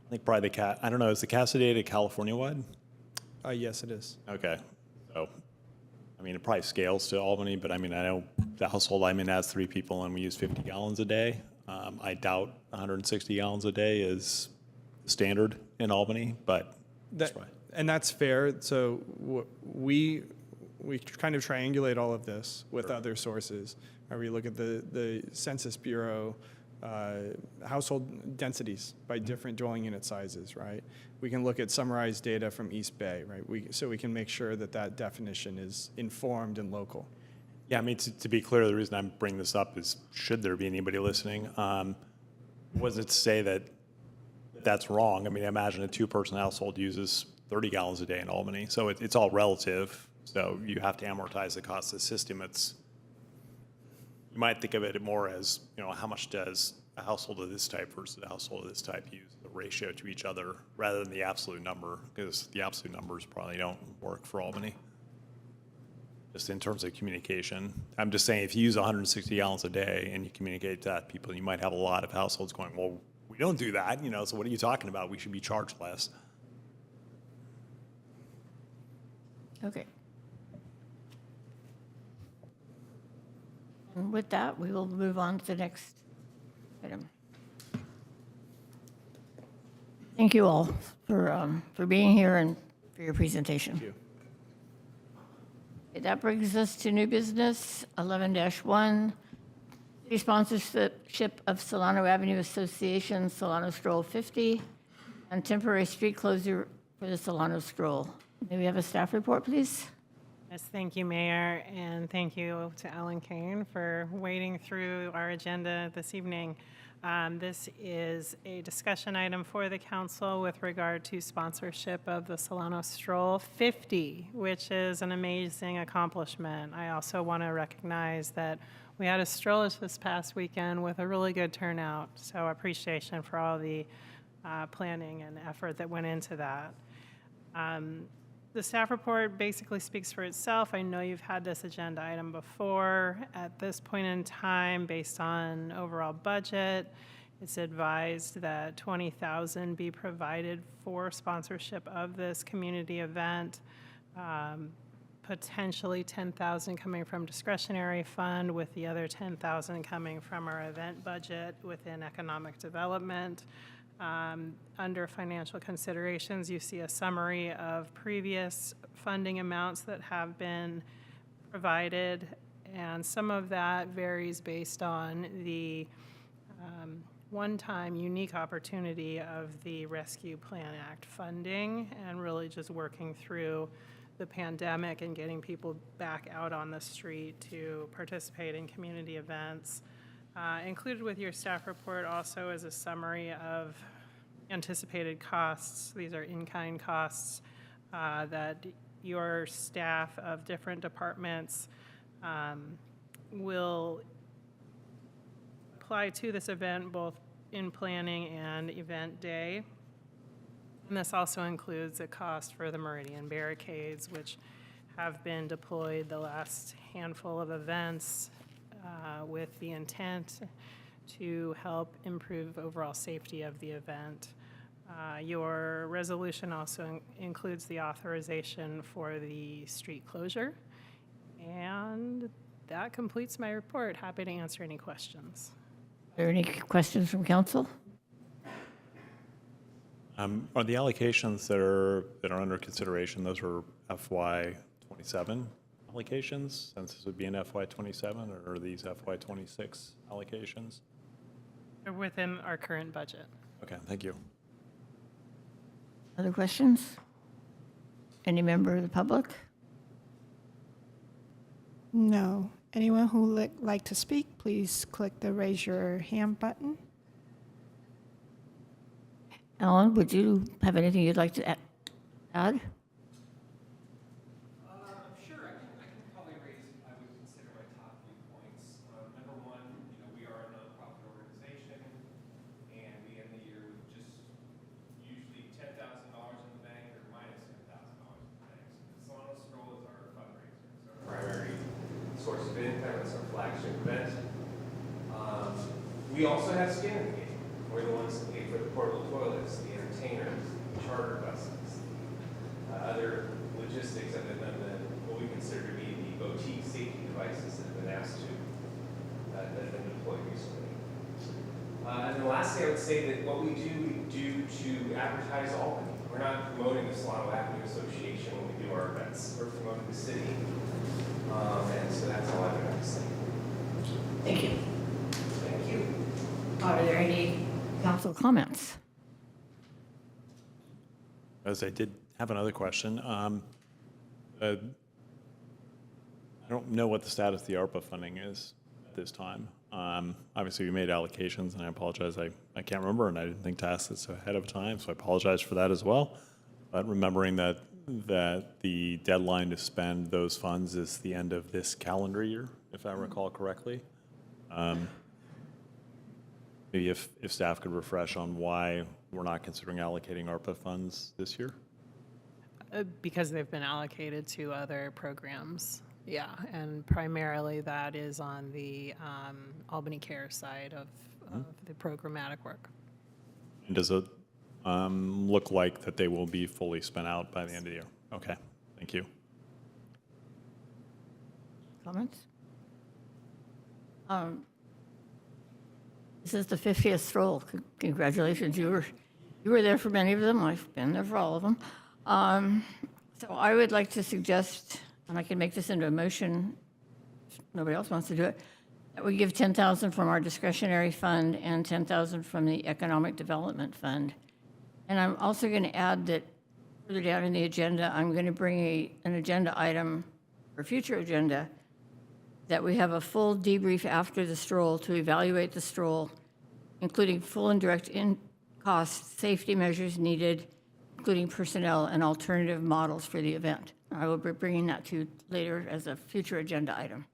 think probably I don't know, is the CASA data California-wide? Yes, it is. Okay. So, I mean, it probably scales to Albany, but I mean, I know the household I'm in has 3 people and we use 50 gallons a day. I doubt 160 gallons a day is standard in Albany, but that's right. And that's fair. So we kind of triangulate all of this with other sources. We look at the Census Bureau household densities by different dwelling unit sizes, right? We can look at summarized data from East Bay, right? So we can make sure that that definition is informed and local. Yeah, I mean, to be clear, the reason I'm bringing this up is, should there be anybody listening, wasn't to say that that's wrong. I mean, I imagine a 2-person household uses 30 gallons a day in Albany, so it's all relative. So you have to amortize the cost of the system. You might think of it more as, how much does a household of this type versus a household of this type use, the ratio to each other, rather than the absolute number, because the absolute numbers probably don't work for Albany. Just in terms of communication. I'm just saying, if you use 160 gallons a day and you communicate to that people, you might have a lot of households going, well, we don't do that, so what are you talking about? We should be charged less. Okay. And with that, we will move on to the next item. Thank you all for being here and for your presentation. Thank you. Okay, that brings us to new business 11-1, city sponsorship of Solano Avenue Association Solano Stroll 50, and temporary street closure for the Solano Stroll. May we have a staff report, please? Yes, thank you, Mayor, and thank you to Ellen Kane for wading through our agenda this evening. This is a discussion item for the council with regard to sponsorship of the Solano Stroll 50, which is an amazing accomplishment. I also want to recognize that we had a stroll this past weekend with a really good turnout, so appreciation for all the planning and effort that went into that. The staff report basically speaks for itself. I know you've had this agenda item before. At this point in time, based on overall budget, it's advised that $20,000 be provided for sponsorship of this community event, potentially $10,000 coming from discretionary fund, with the other $10,000 coming from our event budget within economic development. Under financial considerations, you see a summary of previous funding amounts that have been provided, and some of that varies based on the one-time unique opportunity of the Rescue Plan Act funding, and really just working through the pandemic and getting people back out on the street to participate in community events. Included with your staff report also is a summary of anticipated costs. These are in-kind costs that your staff of different departments will apply to this event, both in planning and event day. And this also includes a cost for the Meridian barricades, which have been deployed the last handful of events with the intent to help improve overall safety of the event. Your resolution also includes the authorization for the street closure. And that completes my report. Happy to answer any questions. Are there any questions from council? Are the allocations that are under consideration, those are FY27 allocations, since this would be an FY27, or are these FY26 allocations? They're within our current budget. Okay, thank you. Other questions? Any member of the public? No. Anyone who would like to speak, please click the raise your hand button. Ellen, would you have anything you'd like to add? Sure, I source of income. It's our flagship event. We also have skin in the game. We're the ones that pay for the portable toilets, the entertainers, the charter buses, other logistics other than what we consider to be the boutique safety devices that have been asked to, that have been deployed recently. And then lastly, I would say that what we do to advertise Albany. We're not promoting the Solano Avenue Association when we do our events. We're promoting the city. And so that's all I've got to say. Thank you. Thank you. Are there any council comments? As I did have another question. I don't know what the status of the ARPA funding is at this time. Obviously, we made allocations, and I apologize. I can't remember, and I didn't think to ask this ahead of time, so I apologize for that as well. But remembering that the deadline to spend those funds is the end of this calendar year, if I recall correctly. Maybe if staff could refresh on why we're not considering allocating ARPA funds this year? Because they've been allocated to other programs. Yeah, and primarily that is on the Albany Care side of the programmatic work. And does it look like that they will be fully spent out by the end of the year? Okay, thank you. Comments? This is the 50th stroll. Congratulations. You were there for many of them. I've been there for all of them. So I would like to suggest, and I can make this into a motion, if nobody else wants to do it, that we give $10,000 from our discretionary fund and $10,000 from the Economic Development Fund. And I'm also going to add that further down in the agenda, I'm going to bring an agenda item for future agenda that we have a full debrief after the stroll to evaluate the stroll, including full and direct cost, safety measures needed, including personnel and alternative models for the event. I will be bringing that to you later as a future agenda item.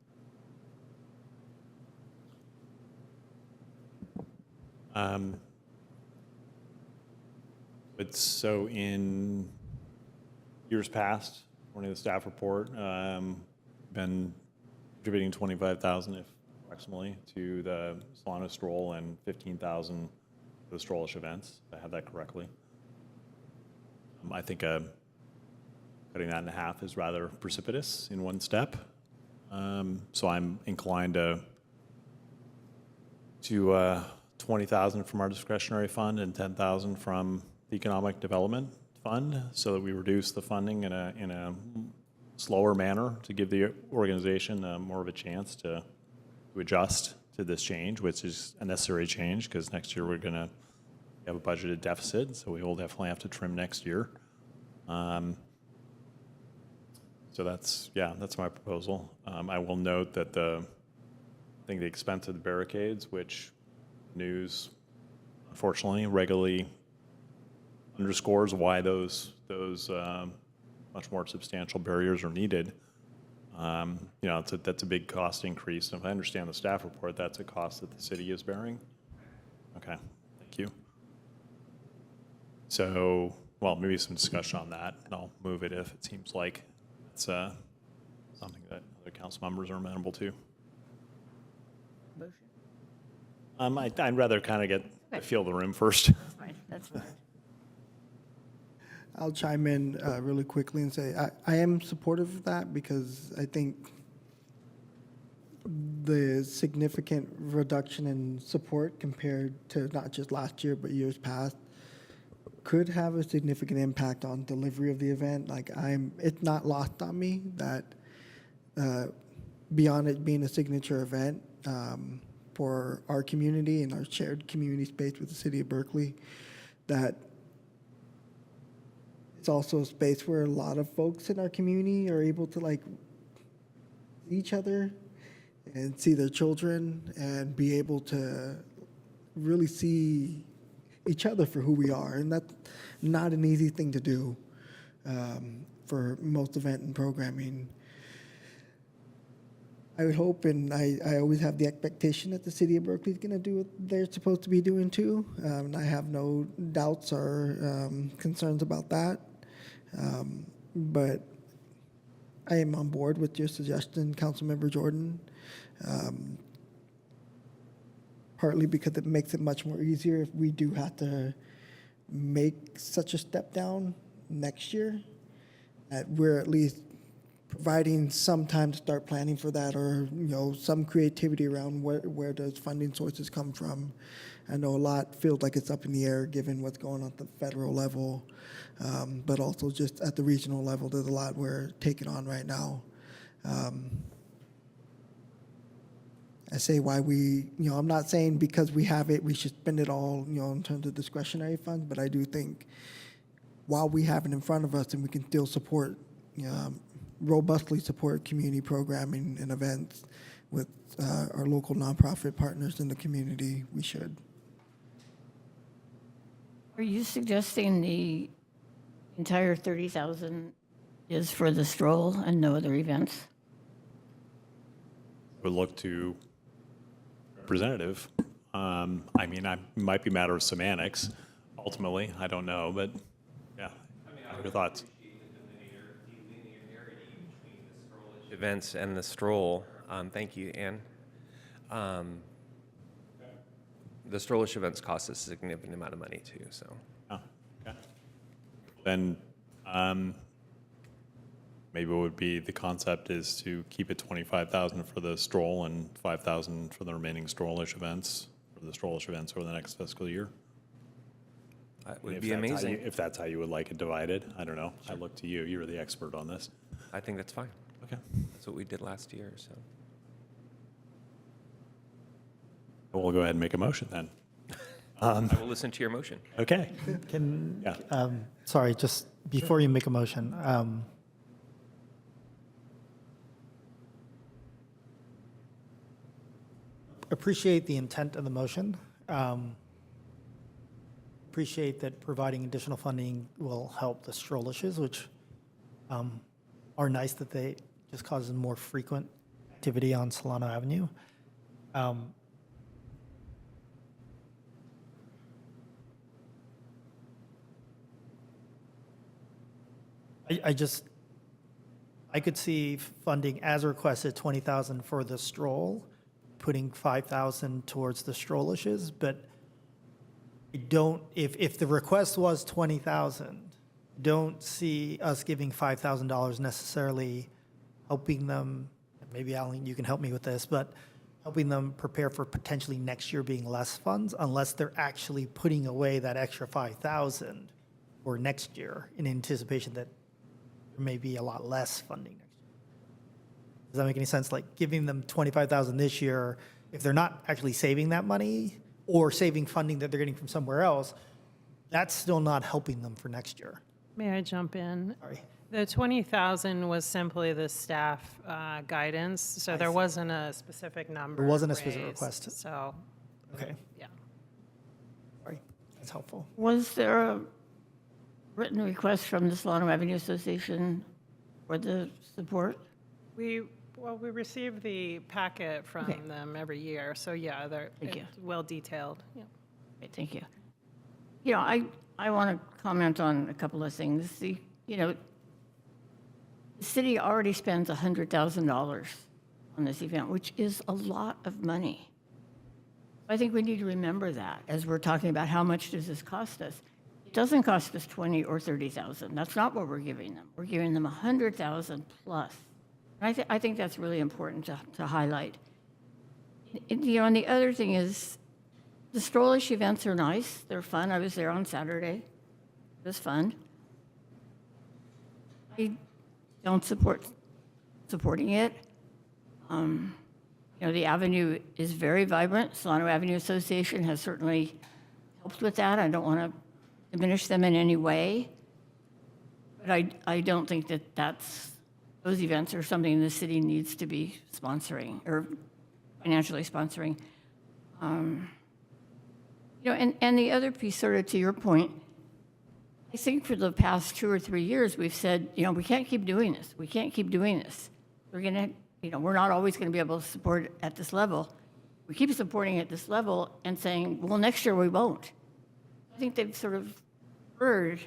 But so in years past, according to the staff report, been contributing $25,000 approximately to the Solano stroll and $15,000 to the strollish events. If I have that correctly. I think cutting that in half is rather precipitous in one step. So I'm inclined to $20,000 from our discretionary fund and $10,000 from the Economic Development Fund, so that we reduce the funding in a slower manner to give the organization more of a chance to adjust to this change, which is a necessary change because next year we're going to have a budgeted deficit, so we will definitely have to trim next year. So that's my proposal. I will note that I think the expense of the barricades, which news unfortunately regularly underscores why those much more substantial barriers are needed. That's a big cost increase. And if I understand the staff report, that's a cost that the city is bearing. Okay, thank you. So, well, maybe some discussion on that, and I'll move it if it seems like it's something that other council members are amenable to. Motion? I'd rather kind of get the feel of the room first. Fine, that's fine. I'll chime in really quickly and say I am supportive of that because I think the significant reduction in support compared to not just last year but years past could have a significant impact on delivery of the event. It's not lost on me that beyond it being a signature event for our community and our shared community space with the city of Berkeley, that it's also a space where a lot of folks in our community are able to see each other and see their children and be able to really see each other for who we are. And that's not an easy thing to do for most event and programming. I would hope, and I always have the expectation that the city of Berkeley is going to do what they're supposed to be doing too. And I have no doubts or concerns about that. But I am on board with your suggestion, Councilmember Jordan. Partly because it makes it much more easier if we do have to make such a step down next year, that we're at least providing some time to start planning for that, or some creativity around where those funding sources come from. I know a lot feels like it's up in the air given what's going on at the federal level, but also just at the regional level, there's a lot we're taking on right now. I say why I'm not saying because we have it, we should spend it all, in terms of discretionary funds, but I do think while we have it in front of us and we can still support, robustly support community programming and events with our local nonprofit partners in the community, we should. Are you suggesting the entire 30,000 is for the stroll and no other events? Would look to representative. I mean, it might be a matter of semantics. Ultimately, I don't know, but yeah. Your thoughts? Events and the stroll. Thank you, Ann. The strollish events cost us a significant amount of money too. So. Oh, okay. Then maybe what would be the concept is to keep it 25,000 for the stroll and 5,000 for the remaining strollish events, for the strollish events over the next fiscal year. That would be amazing. If that's how you would like it divided, I don't know. Sure. I look to you. You're the expert on this. I think that's fine. Okay. That's what we did last year. So. We'll go ahead and make a motion then. I will listen to your motion. Okay. Sorry, just before you make a motion, appreciate the intent of the motion. Appreciate that providing additional funding will help the strollishes, which are nice that they just cause more frequent activity on Solano Avenue. I could see funding as requested 20,000 for the stroll, putting 5,000 towards the strollishes, but if the request was 20,000, don't see us giving $5,000 necessarily helping them, maybe Alan, you can help me with this, but helping them prepare for potentially next year being less funds unless they're actually putting away that extra 5,000 for next year in anticipation that there may be a lot less funding next year. Does that make any sense? Like giving them 25,000 this year, if they're not actually saving that money or saving funding that they're getting from somewhere else, that's still not helping them for next year. May I jump in? Sorry. The 20,000 was simply the staff guidance, so there wasn't a specific number. There wasn't a specific raised, request. So, Okay, yeah. sorry, that's helpful. Was there a written request from the Solano Avenue Association for the support? We receive the packet from Okay. them every year, so yeah, Thank you. it's well detailed. Yeah. Okay, thank you. You know, I want to comment on a couple of things. The city already spends $100,000 on this event, which is a lot of money. I think we need to remember that as we're talking about how much does this cost us. It doesn't cost us 20 or 30,000. That's not what we're giving them. We're giving them 100,000 plus. And I think that's really important to highlight. And the other thing is, the strollish events are nice. They're fun. I was there on Saturday. It was fun. I don't supporting it. The avenue is very vibrant. Solano Avenue Association has certainly helped with that. I don't want to diminish them in any way. But I don't think those events are something the city needs to be sponsoring or financially sponsoring. And the other piece, sort of to your point, I think for the past 2 or 3 years, we've said, we can't keep doing this. We can't keep doing this. We're going to, we're not always going to be able to support it at this level. We keep supporting it at this level and saying, well, next year we won't. I think they've sort of heard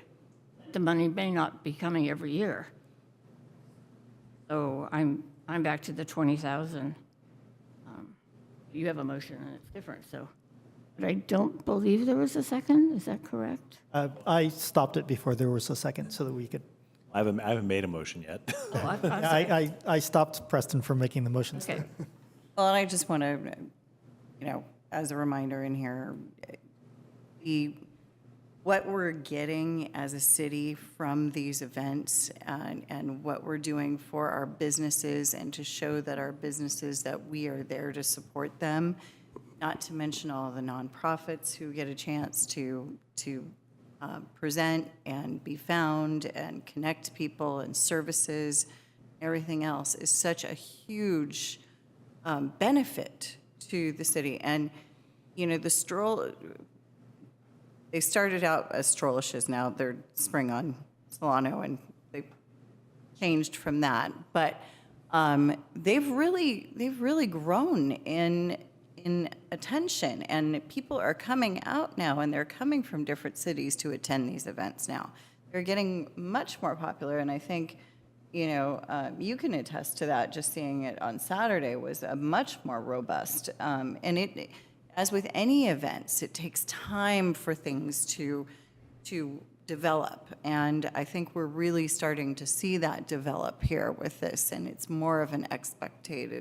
that the money may not be coming every year. So I'm back to the 20,000. You have a motion and it's different, so. But I don't believe there was a second, is that correct? I stopped it before there was a second so that we could. I haven't made a motion yet. Oh, I'm sorry. I stopped Preston from making the motions. Okay. Well, and I just want to, as a reminder in here, what we're getting as a city from these events and what we're doing for our businesses and to show that our businesses, that we are there to support them, not to mention all the nonprofits who get a chance to present and be found and connect people and services, everything else is such a huge benefit to the city. And, the stroll, they started out as strollishes, now they're spring on Solano, and they changed from that. But they've really grown in attention, and people are coming out now, and they're coming from different cities to attend these events now. They're getting much more popular, and I think, you can attest to that. Just seeing it on Saturday was a much more robust, and it, as with any events, it takes time for things to develop, and I think we're really starting to see that develop here with this, and it's more of an expected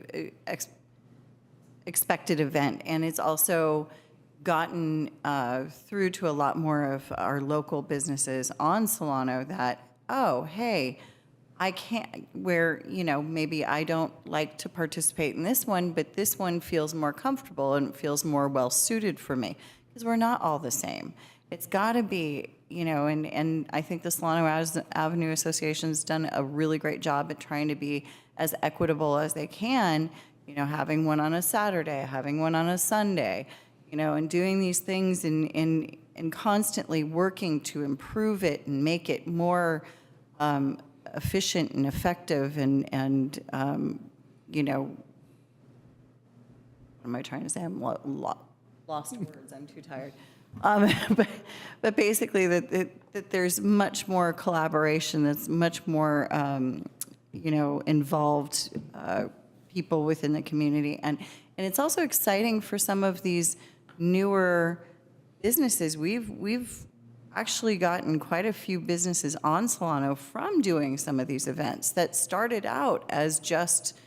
event, and it's also gotten through to a lot more of our local businesses on Solano that, oh, hey, I can't, where, maybe I don't like to participate in this one, but this one feels more comfortable and feels more well-suited for me, because we're not all the same. It's got to be, and I think the Solano Avenue Association's done a really great job at trying to be as equitable as they can, having one on a Saturday, having one on a Sunday, and doing these things and constantly working to improve it and make it more efficient and effective and what am I trying to say? I'm lost words. I'm too tired. But basically that there's much more collaboration, that's much more involved people within the community, and it's also exciting for some of these newer businesses. We've actually gotten quite a few businesses on Solano from doing some of these events that started out as just,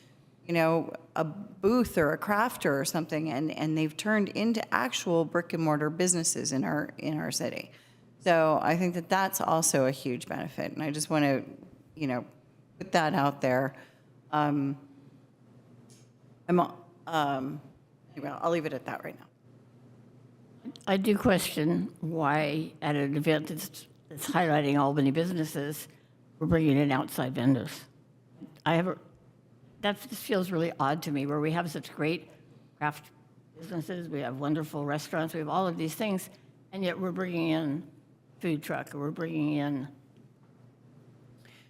a booth or a crafter or something, and they've turned into actual brick and mortar businesses in our city. So I think that that's also a huge benefit, and I just want to, put that out there. Anyway, I'll leave it at that right now. I do question why at an event that's highlighting Albany businesses, we're bringing in outside vendors. That just feels really odd to me, where we have such great craft businesses, we have wonderful restaurants, we have all of these things, and yet we're bringing in food truck, or we're bringing in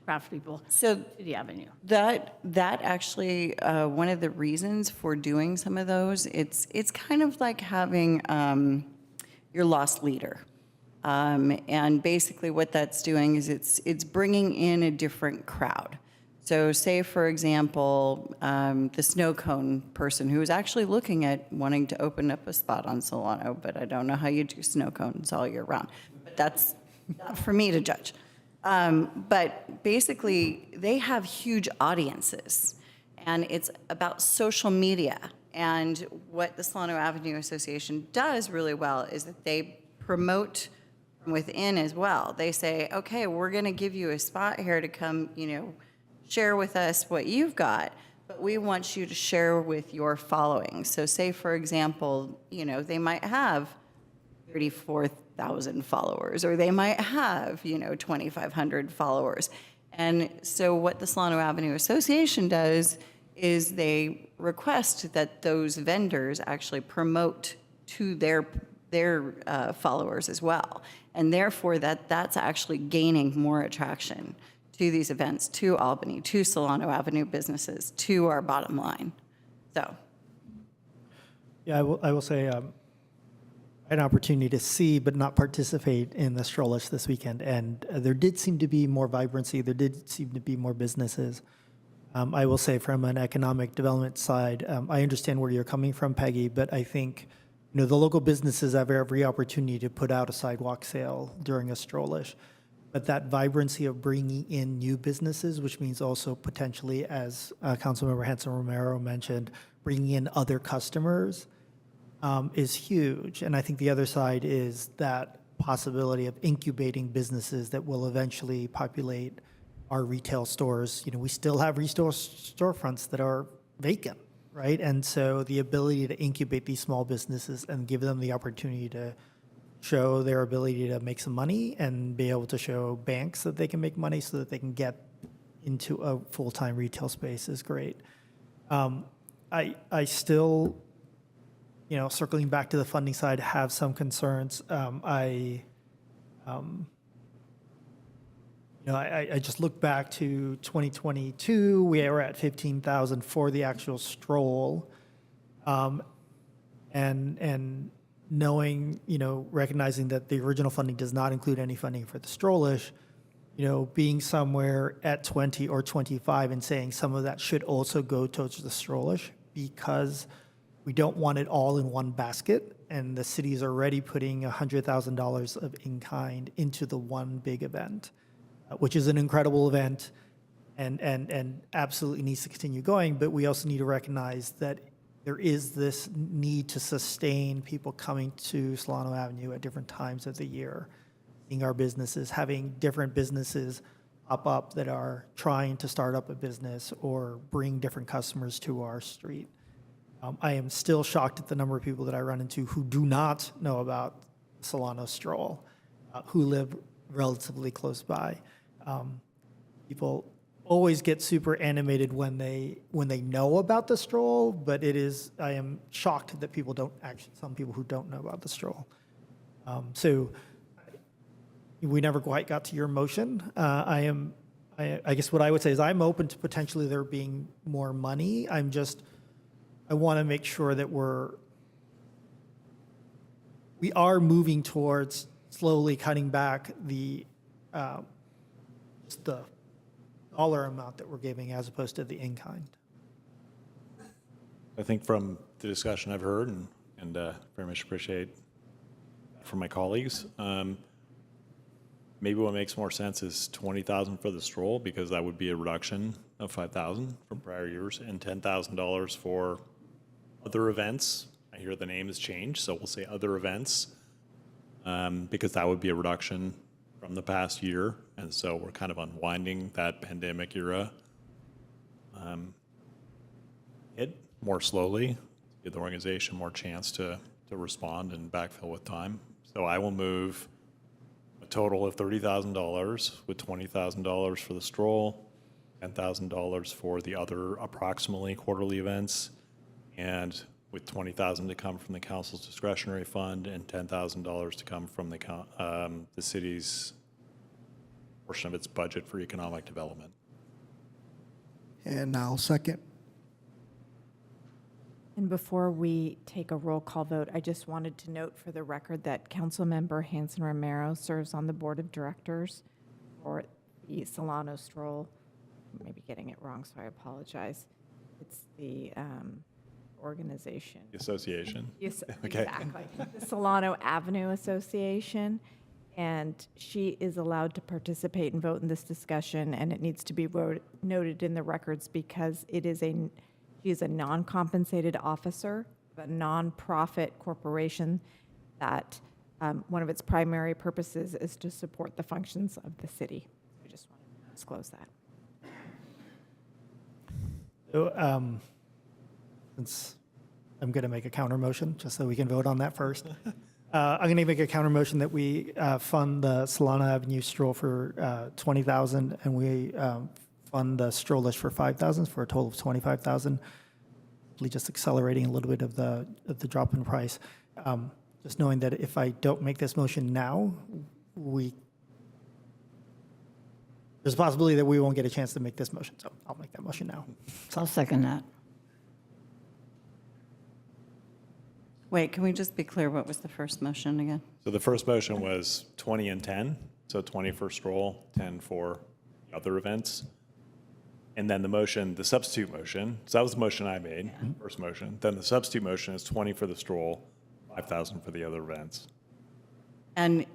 craft people to the avenue. That actually, one of the reasons for doing some of those, it's kind of like having your lost leader. And basically what that's doing is it's bringing in a different crowd. So say, for example, the snow cone person who is actually looking at wanting to open up a spot on Solano, but I don't know how you do snow cones all year round. But that's not for me to judge. But basically, they have huge audiences, and it's about social media. And what the Solano Avenue Association does really well is that they promote from within as well. They say, okay, we're going to give you a spot here to come, share with us what you've got, but we want you to share with your following. So say, for example, they might have 34,000 followers, or they might have, 2,500 followers. And so what the Solano Avenue Association does is they request that those vendors actually promote to their followers as well. And therefore that's actually gaining more attraction to these events, to Albany, to Solano Avenue businesses, to our bottom line. So. Yeah, I will say I had an opportunity to see but not participate in the Strollish this weekend, and there did seem to be more vibrancy. There did seem to be more businesses. I will say from an economic development side, I understand where you're coming from, Peggy, but I think the local businesses have every opportunity to put out a sidewalk sale during a strollish. But that vibrancy of bringing in new businesses, which means also potentially, as Councilmember Hanson Romero mentioned, bringing in other customers is huge. And I think the other side is that possibility of incubating businesses that will eventually populate our retail stores. We still have retail storefronts that are vacant, right? And so the ability to incubate these small businesses and give them the opportunity to show their ability to make some money and be able to show banks that they can make money so that they can get into a full-time retail space is great. I still, circling back to the funding side, have some concerns. I just look back to 2022, we were at 15,000 for the actual stroll. And knowing, recognizing that the original funding does not include any funding for the strollish, being somewhere at 20 or 25 and saying some of that should also go towards the strollish because we don't want it all in one basket. And the city is already putting $100,000 of in-kind into the one big event, which is an incredible event and absolutely needs to continue going. But we also need to recognize that there is this need to sustain people coming to Solano Avenue at different times of the year, seeing our businesses, having different businesses pop up that are trying to start up a business or bring different customers to our street. I am still shocked at the number of people that I run into who do not know about Solano Stroll, who live relatively close by. People always get super animated when they know about the stroll, but I am shocked that some people who don't know about the stroll. So we never quite got to your motion. I guess what I would say is I'm open to potentially there being more money. I want to make sure that we are moving towards slowly cutting back the dollar amount that we're giving as opposed to the in-kind. I think from the discussion I've heard, and very much appreciate from my colleagues, maybe what makes more sense is $20,000 for the stroll, because that would be a reduction of $5,000 from prior years, and $10,000 for other events. I hear the name has changed, so we'll say other events, because that would be a reduction from the past year, and so we're kind of unwinding that pandemic era. It more slowly, give the organization more chance to respond and backfill with time. So I will move a total of $30,000 with $20,000 for the stroll, $10,000 for the other approximately quarterly events, and with $20,000 to come from the council's discretionary fund and $10,000 to come from the city's portion of its budget for economic development. And I'll second. And before we take a roll call vote, I just wanted to note for the record that Councilmember Hanson Romero serves on the board of directors for the Solano Stroll. I may be getting it wrong, so I apologize. It's the organization. The association. Yes, Okay. exactly. The Solano Avenue Association. And she is allowed to participate and vote in this discussion, and it needs to be noted in the records because she is a non-compensated officer of a nonprofit corporation that one of its primary purposes is to support the functions of the city. I just wanted to disclose that. So, since I'm going to make a counter motion, just so we can vote on that first. I'm going to make a counter motion that we fund the Solano Avenue stroll for $20,000, and we fund the strollish for $5,000 for a total of $25,000. Just accelerating a little bit of the drop in price. Just knowing that if I don't make this motion now, there's a possibility that we won't get a chance to make this motion. So I'll make that motion now. I'll second that. Wait, can we just be clear what was the first motion again? So the first motion was 20 and 10, so 20 for stroll, 10 for other events. And then the motion, the substitute motion, so that was the motion I made, first motion. Then the substitute motion is 20 for the stroll, 5,000 for the other events. And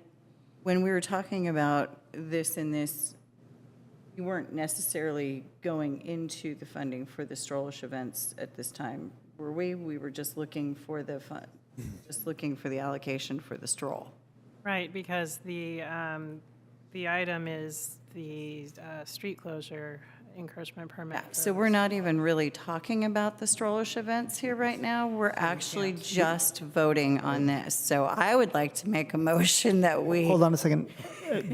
when we were talking about this and this, you weren't necessarily going into the funding for the strollish events at this time, were we? We were just looking for the fund, just looking for the allocation for the stroll. Right, because the item is the street closure encroachment permit. Yeah, so we're not even really talking about the strollish events here right now. We're actually just voting on this. So I would like to make a motion that we. Hold on a second,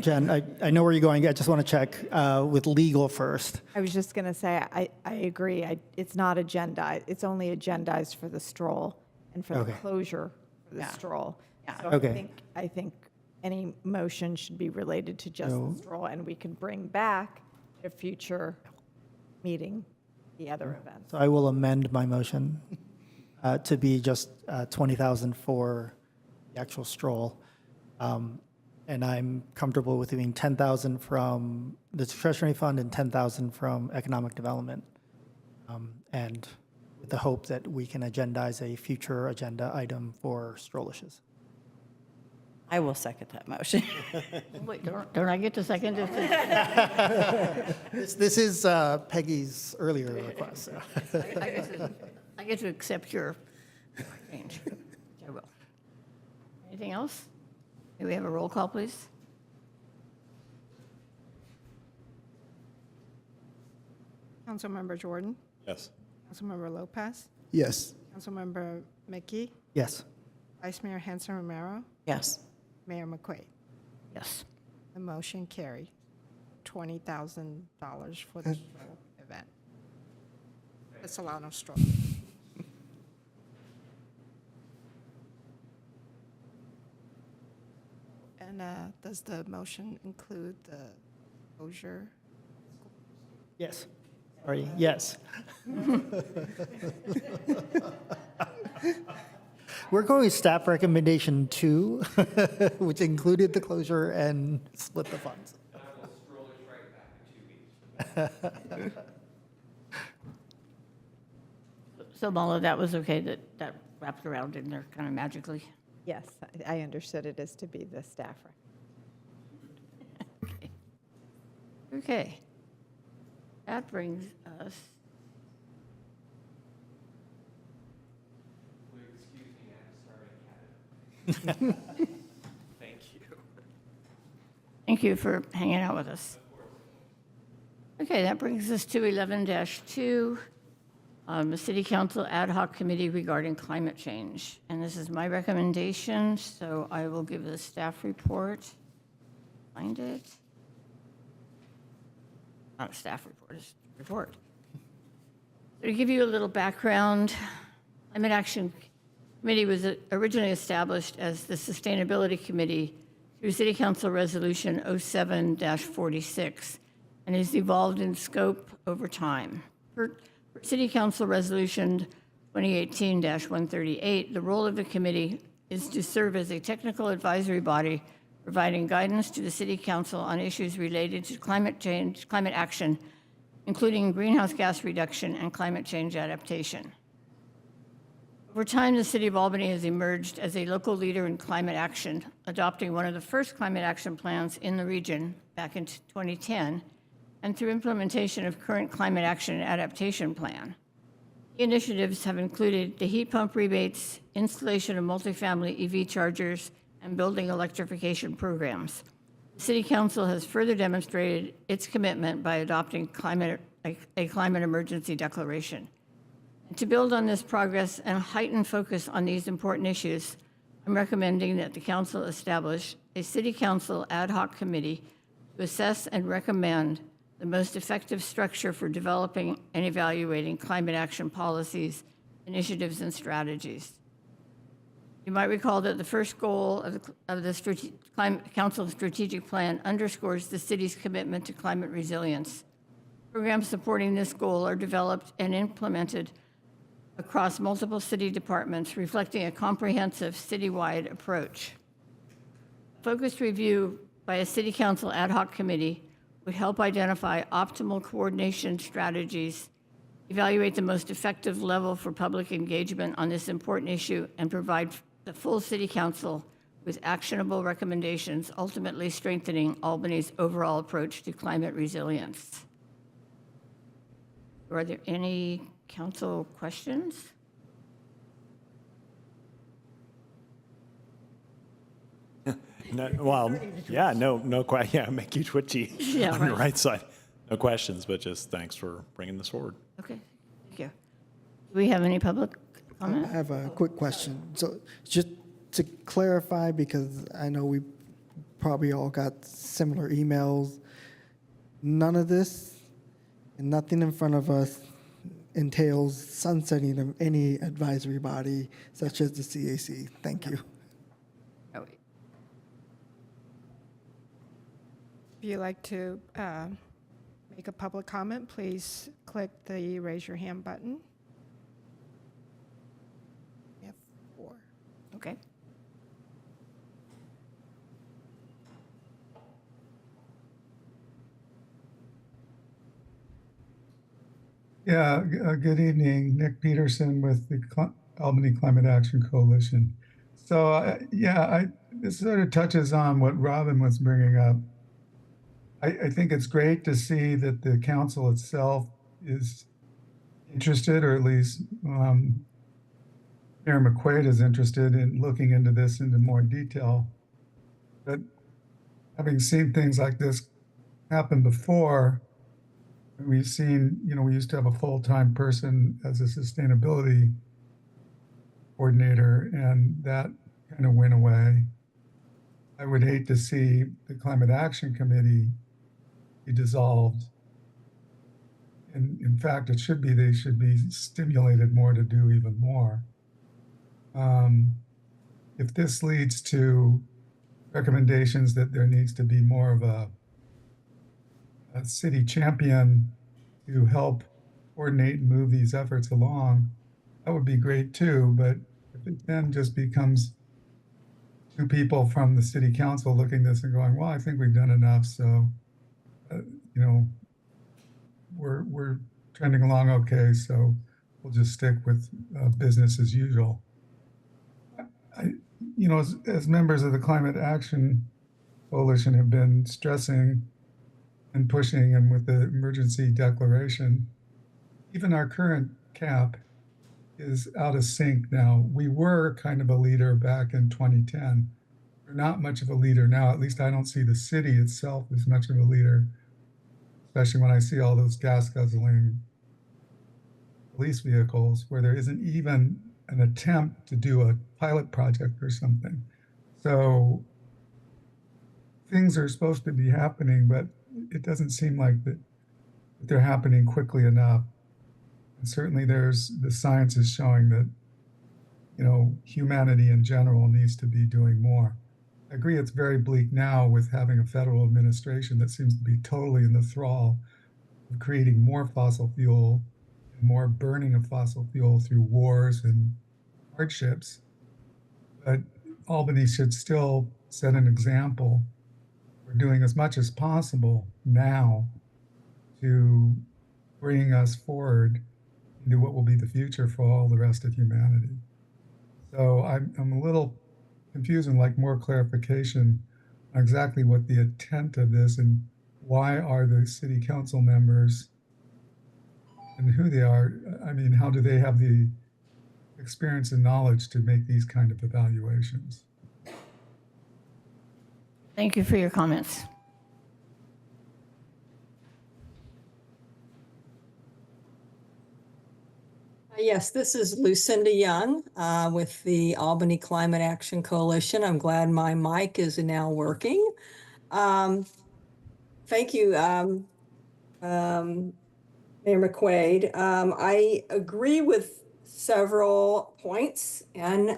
Jen, I know where you're going. I just want to check with legal first. I was just going to say, I agree. It's not agenda. It's only agendized for the stroll and for the Okay. closure for the stroll. So Okay. I think any motion should be related to just the stroll, and we can bring back at a future meeting the other events. So I will amend my motion to be just 20,000 for the actual stroll. And I'm comfortable with doing 10,000 from the discretionary fund and 10,000 from economic development. And with the hope that we can agendize a future agenda item for strollishes. I will second that motion. Wait, don't I get to second it? This is Peggy's earlier request. So. I get to accept your change. I will. Anything else? May we have a roll call, please? Councilmember Jordan, Yes. Councilmember Lopez, Yes. Councilmember Mickey, Yes. Vice Mayor Hanson Romero, Yes. Mayor McQuaid. Yes. The motion carried. $20,000 for the stroll event. The Solano stroll. And does the motion include the closure? Yes. Sorry, yes. We're going with staff recommendation 2, which included the closure and split the funds. I will stroll it right back in 2 weeks. So Mala, that was okay, that wrapped around in there kind of magically? Yes, I understood it as to be the staff. Okay. That brings us, Will you excuse me, I have to start in Canada. Thank you. thank you for hanging out with us. Okay, that brings us to 11-2, the City Council Ad Hoc Committee regarding climate change. And this is my recommendation, so I will give the staff report. Find it. Not a staff report, it's a report. So to give you a little background, Climate Action Committee was originally established as the Sustainability Committee through City Council Resolution 07-46 and has evolved in scope over time. For City Council Resolution 2018-138, the role of the committee is to serve as a technical advisory body providing guidance to the City Council on issues related to climate change, climate action, including greenhouse gas reduction and climate change adaptation. Over time, the City of Albany has emerged as a local leader in climate action, adopting one of the first climate action plans in the region back in 2010, and through implementation of current climate action and adaptation plan. The initiatives have included the heat pump rebates, installation of multifamily EV chargers, and building electrification programs. The City Council has further demonstrated its commitment by adopting a climate emergency declaration. And to build on this progress and heighten focus on these important issues, I'm recommending that the Council establish a City Council ad hoc committee to assess and recommend the most effective structure for developing and evaluating climate action policies, initiatives, and strategies. You might recall that the first goal of the Council Strategic Plan underscores the city's commitment to climate resilience. Programs supporting this goal are developed and implemented across multiple city departments, reflecting a comprehensive citywide approach. Focused review by a City Council ad hoc committee would help identify optimal coordination strategies, evaluate the most effective level for public engagement on this important issue, and provide the full City Council with actionable recommendations, ultimately strengthening Albany's overall approach to climate resilience. Are there any council questions? No, well, yeah, yeah, make you twitchy Yeah, on the right. right side. No questions, but just thanks for bringing this forward. Okay, thank you. Do we have any public I comment? have a quick question. So just to clarify, because I know we probably all got similar emails, none of this and nothing in front of us entails sunsetting of any advisory body such as the CAC. Thank you. If you'd like to make a public comment, please click the raise your hand button. We have 4. Okay. Yeah, good evening. Nick Peterson with the Albany Climate Action Coalition. So, this sort of touches on what Robin was bringing up. I think it's great to see that the council itself is interested, or at least Mayor McQuaid is interested in looking into this into more detail. But having seen things like this happen before, we've seen, we used to have a full-time person as a sustainability coordinator, and that kind of went away. I would hate to see the Climate Action Committee be dissolved. And in fact, they should be stimulated more to do even more. If this leads to recommendations that there needs to be more of a city champion to help coordinate and move these efforts along, that would be great too. But if it then just becomes 2 people from the city council looking at this and going, well, I think we've done enough, so we're trending along okay, so we'll just stick with business as usual. As members of the Climate Action Coalition have been stressing and pushing, and with the emergency declaration, even our current cap is out of sync now. We were kind of a leader back in 2010. We're not much of a leader now. At least I don't see the city itself as much of a leader, especially when I see all those gas guzzling police vehicles where there isn't even an attempt to do a pilot project or something. So things are supposed to be happening, but it doesn't seem like that they're happening quickly enough. And certainly the science is showing that, humanity in general needs to be doing more. I agree it's very bleak now with having a federal administration that seems to be totally in the thrall of creating more fossil fuel and more burning of fossil fuel through wars and hardships. But Albany should still set an example for doing as much as possible now to bring us forward into what will be the future for all the rest of humanity. So I'm a little confused and like more clarification on exactly what the intent of this and why are the city council members and who they are. I mean, how do they have the experience and knowledge to make these kind of evaluations? Thank you for your comments. Yes, this is Lucinda Young with the Albany Climate Action Coalition. I'm glad my mic is now working. Thank you, Mayor McQuaid. I agree with several points, and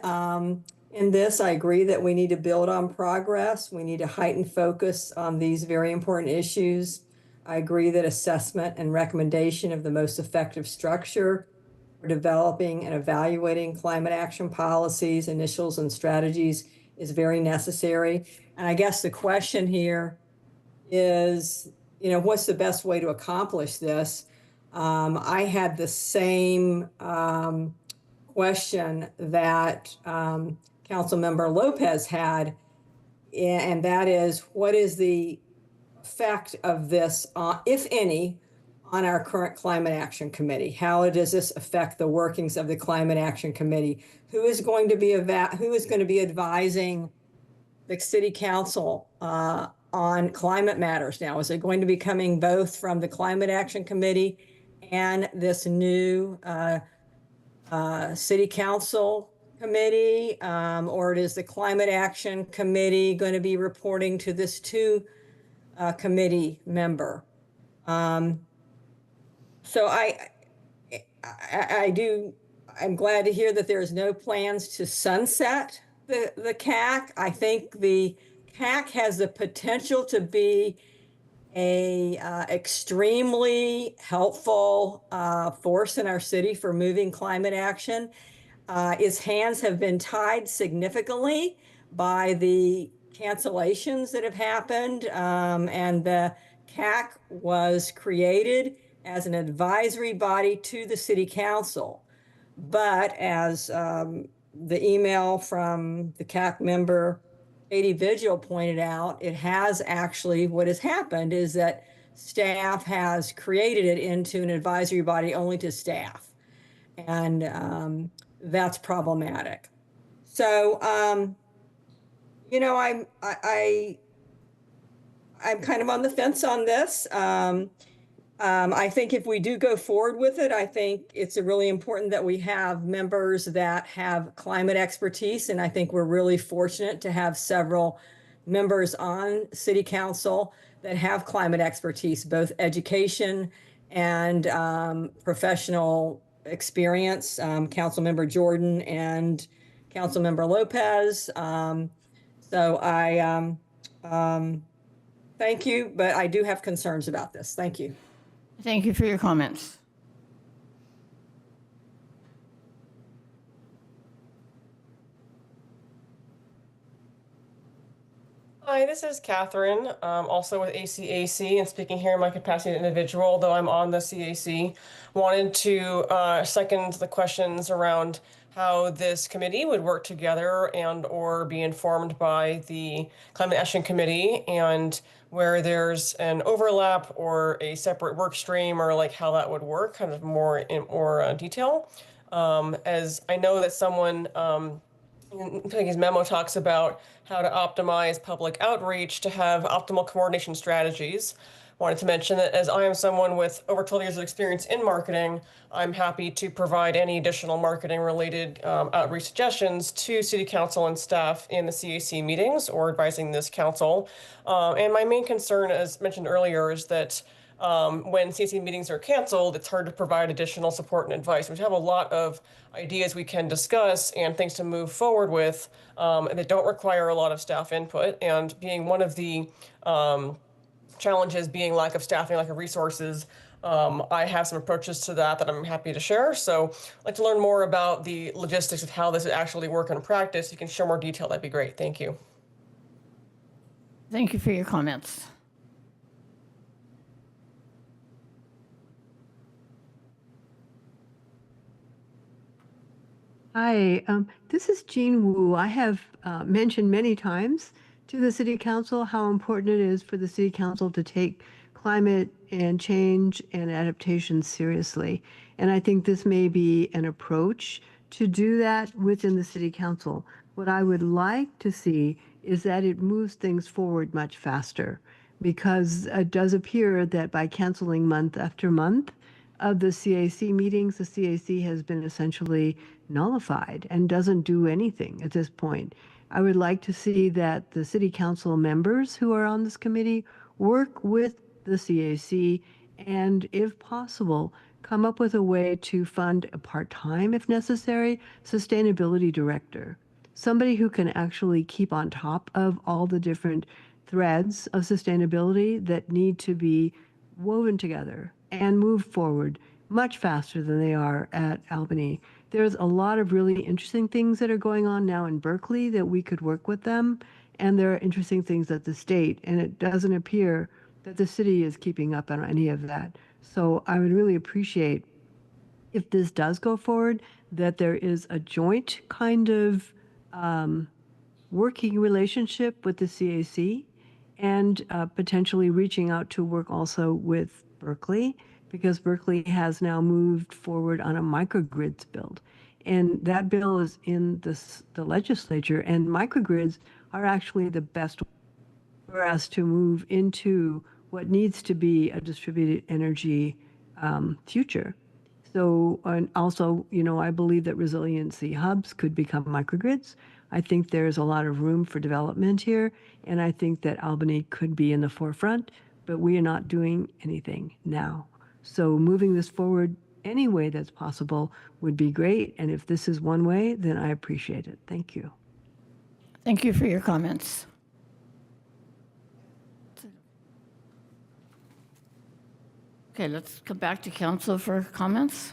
in this, I agree that we need to build on progress. We need to heighten focus on these very important issues. I agree that assessment and recommendation of the most effective structure for developing and evaluating climate action policies, initials, and strategies is very necessary. And I guess the question here is, what's the best way to accomplish this? I had the same question that Councilmember Lopez had, and that is, what is the effect of this, if any, on our current Climate Action Committee? How does this affect the workings of the Climate Action Committee? Who is going to be advising the City Council on climate matters now? Is it going to be coming both from the Climate Action Committee and this new City Council Committee, or is the Climate Action Committee going to be reporting to this two committee member? So I'm glad to hear that there's no plans to sunset the CAC. I think the CAC has the potential to be a extremely helpful force in our city for moving climate action. Its hands have been tied significantly by the cancellations that have happened, and the CAC was created as an advisory body to the City Council. But as the email from the CAC member, Katie Vigil, pointed out, it has actually, what has happened is that staff has created it into an advisory body only to staff. And that's problematic. So, I'm kind of on the fence on this. I think if we do go forward with it, I think it's really important that we have members that have climate expertise. And I think we're really fortunate to have several members on City Council that have climate expertise, both education and professional experience. Councilmember Jordan and Councilmember Lopez. So I thank you, but I do have concerns about this. Thank you. Thank you for your comments. Hi, this is Catherine, also with ACAC, and speaking here in my capacity as an individual, though I'm on the CAC. Wanted to second the questions around how this committee would work together and or be informed by the Climate Action Committee, and where there's an overlap or a separate work stream, or like how that would work, kind of more in more detail. As I know that someone, I think his memo talks about how to optimize public outreach to have optimal coordination strategies. Wanted to mention that as I am someone with over 12 years of experience in marketing, I'm happy to provide any additional marketing related outreach suggestions to City Council and staff in the CAC meetings or advising this council. And my main concern, as mentioned earlier, is that when CAC meetings are canceled, it's hard to provide additional support and advice. We have a lot of ideas we can discuss and things to move forward with that don't require a lot of staff input. And being one of the challenges being lack of staffing, lack of resources, I have some approaches to that I'm happy to share. So I'd like to learn more about the logistics of how this would actually work in practice. If you can share more detail, that'd be great. Thank you. Thank you for your comments. Hi, this is Jean Wu. I have mentioned many times to the City Council how important it is for the City Council to take climate and change and adaptation seriously. And I think this may be an approach to do that within the City Council. What I would like to see is that it moves things forward much faster, because it does appear that by canceling month after month of the CAC meetings, the CAC has been essentially nullified and doesn't do anything at this point. I would like to see that the City Council members who are on this committee work with the CAC and, if possible, come up with a way to fund a part-time, if necessary, sustainability director. Somebody who can actually keep on top of all the different threads of sustainability that need to be woven together and move forward much faster than they are at Albany. There's a lot of really interesting things that are going on now in Berkeley that we could work with them, and there are interesting things at the state, and it doesn't appear that the city is keeping up on any of that. So I would really appreciate if this does go forward, that there is a joint kind of working relationship with the CAC and potentially reaching out to work also with Berkeley, because Berkeley has now moved forward on a microgrids build. And that bill is in the legislature, and microgrids are actually the best for us to move into what needs to be a distributed energy future. So, and also, I believe that resiliency hubs could become microgrids. I think there's a lot of room for development here, and I think that Albany could be in the forefront, but we are not doing anything now. So moving this forward any way that's possible would be great, and if this is one way, then I appreciate it. Thank you. Thank you for your comments. Okay, let's come back to council for comments.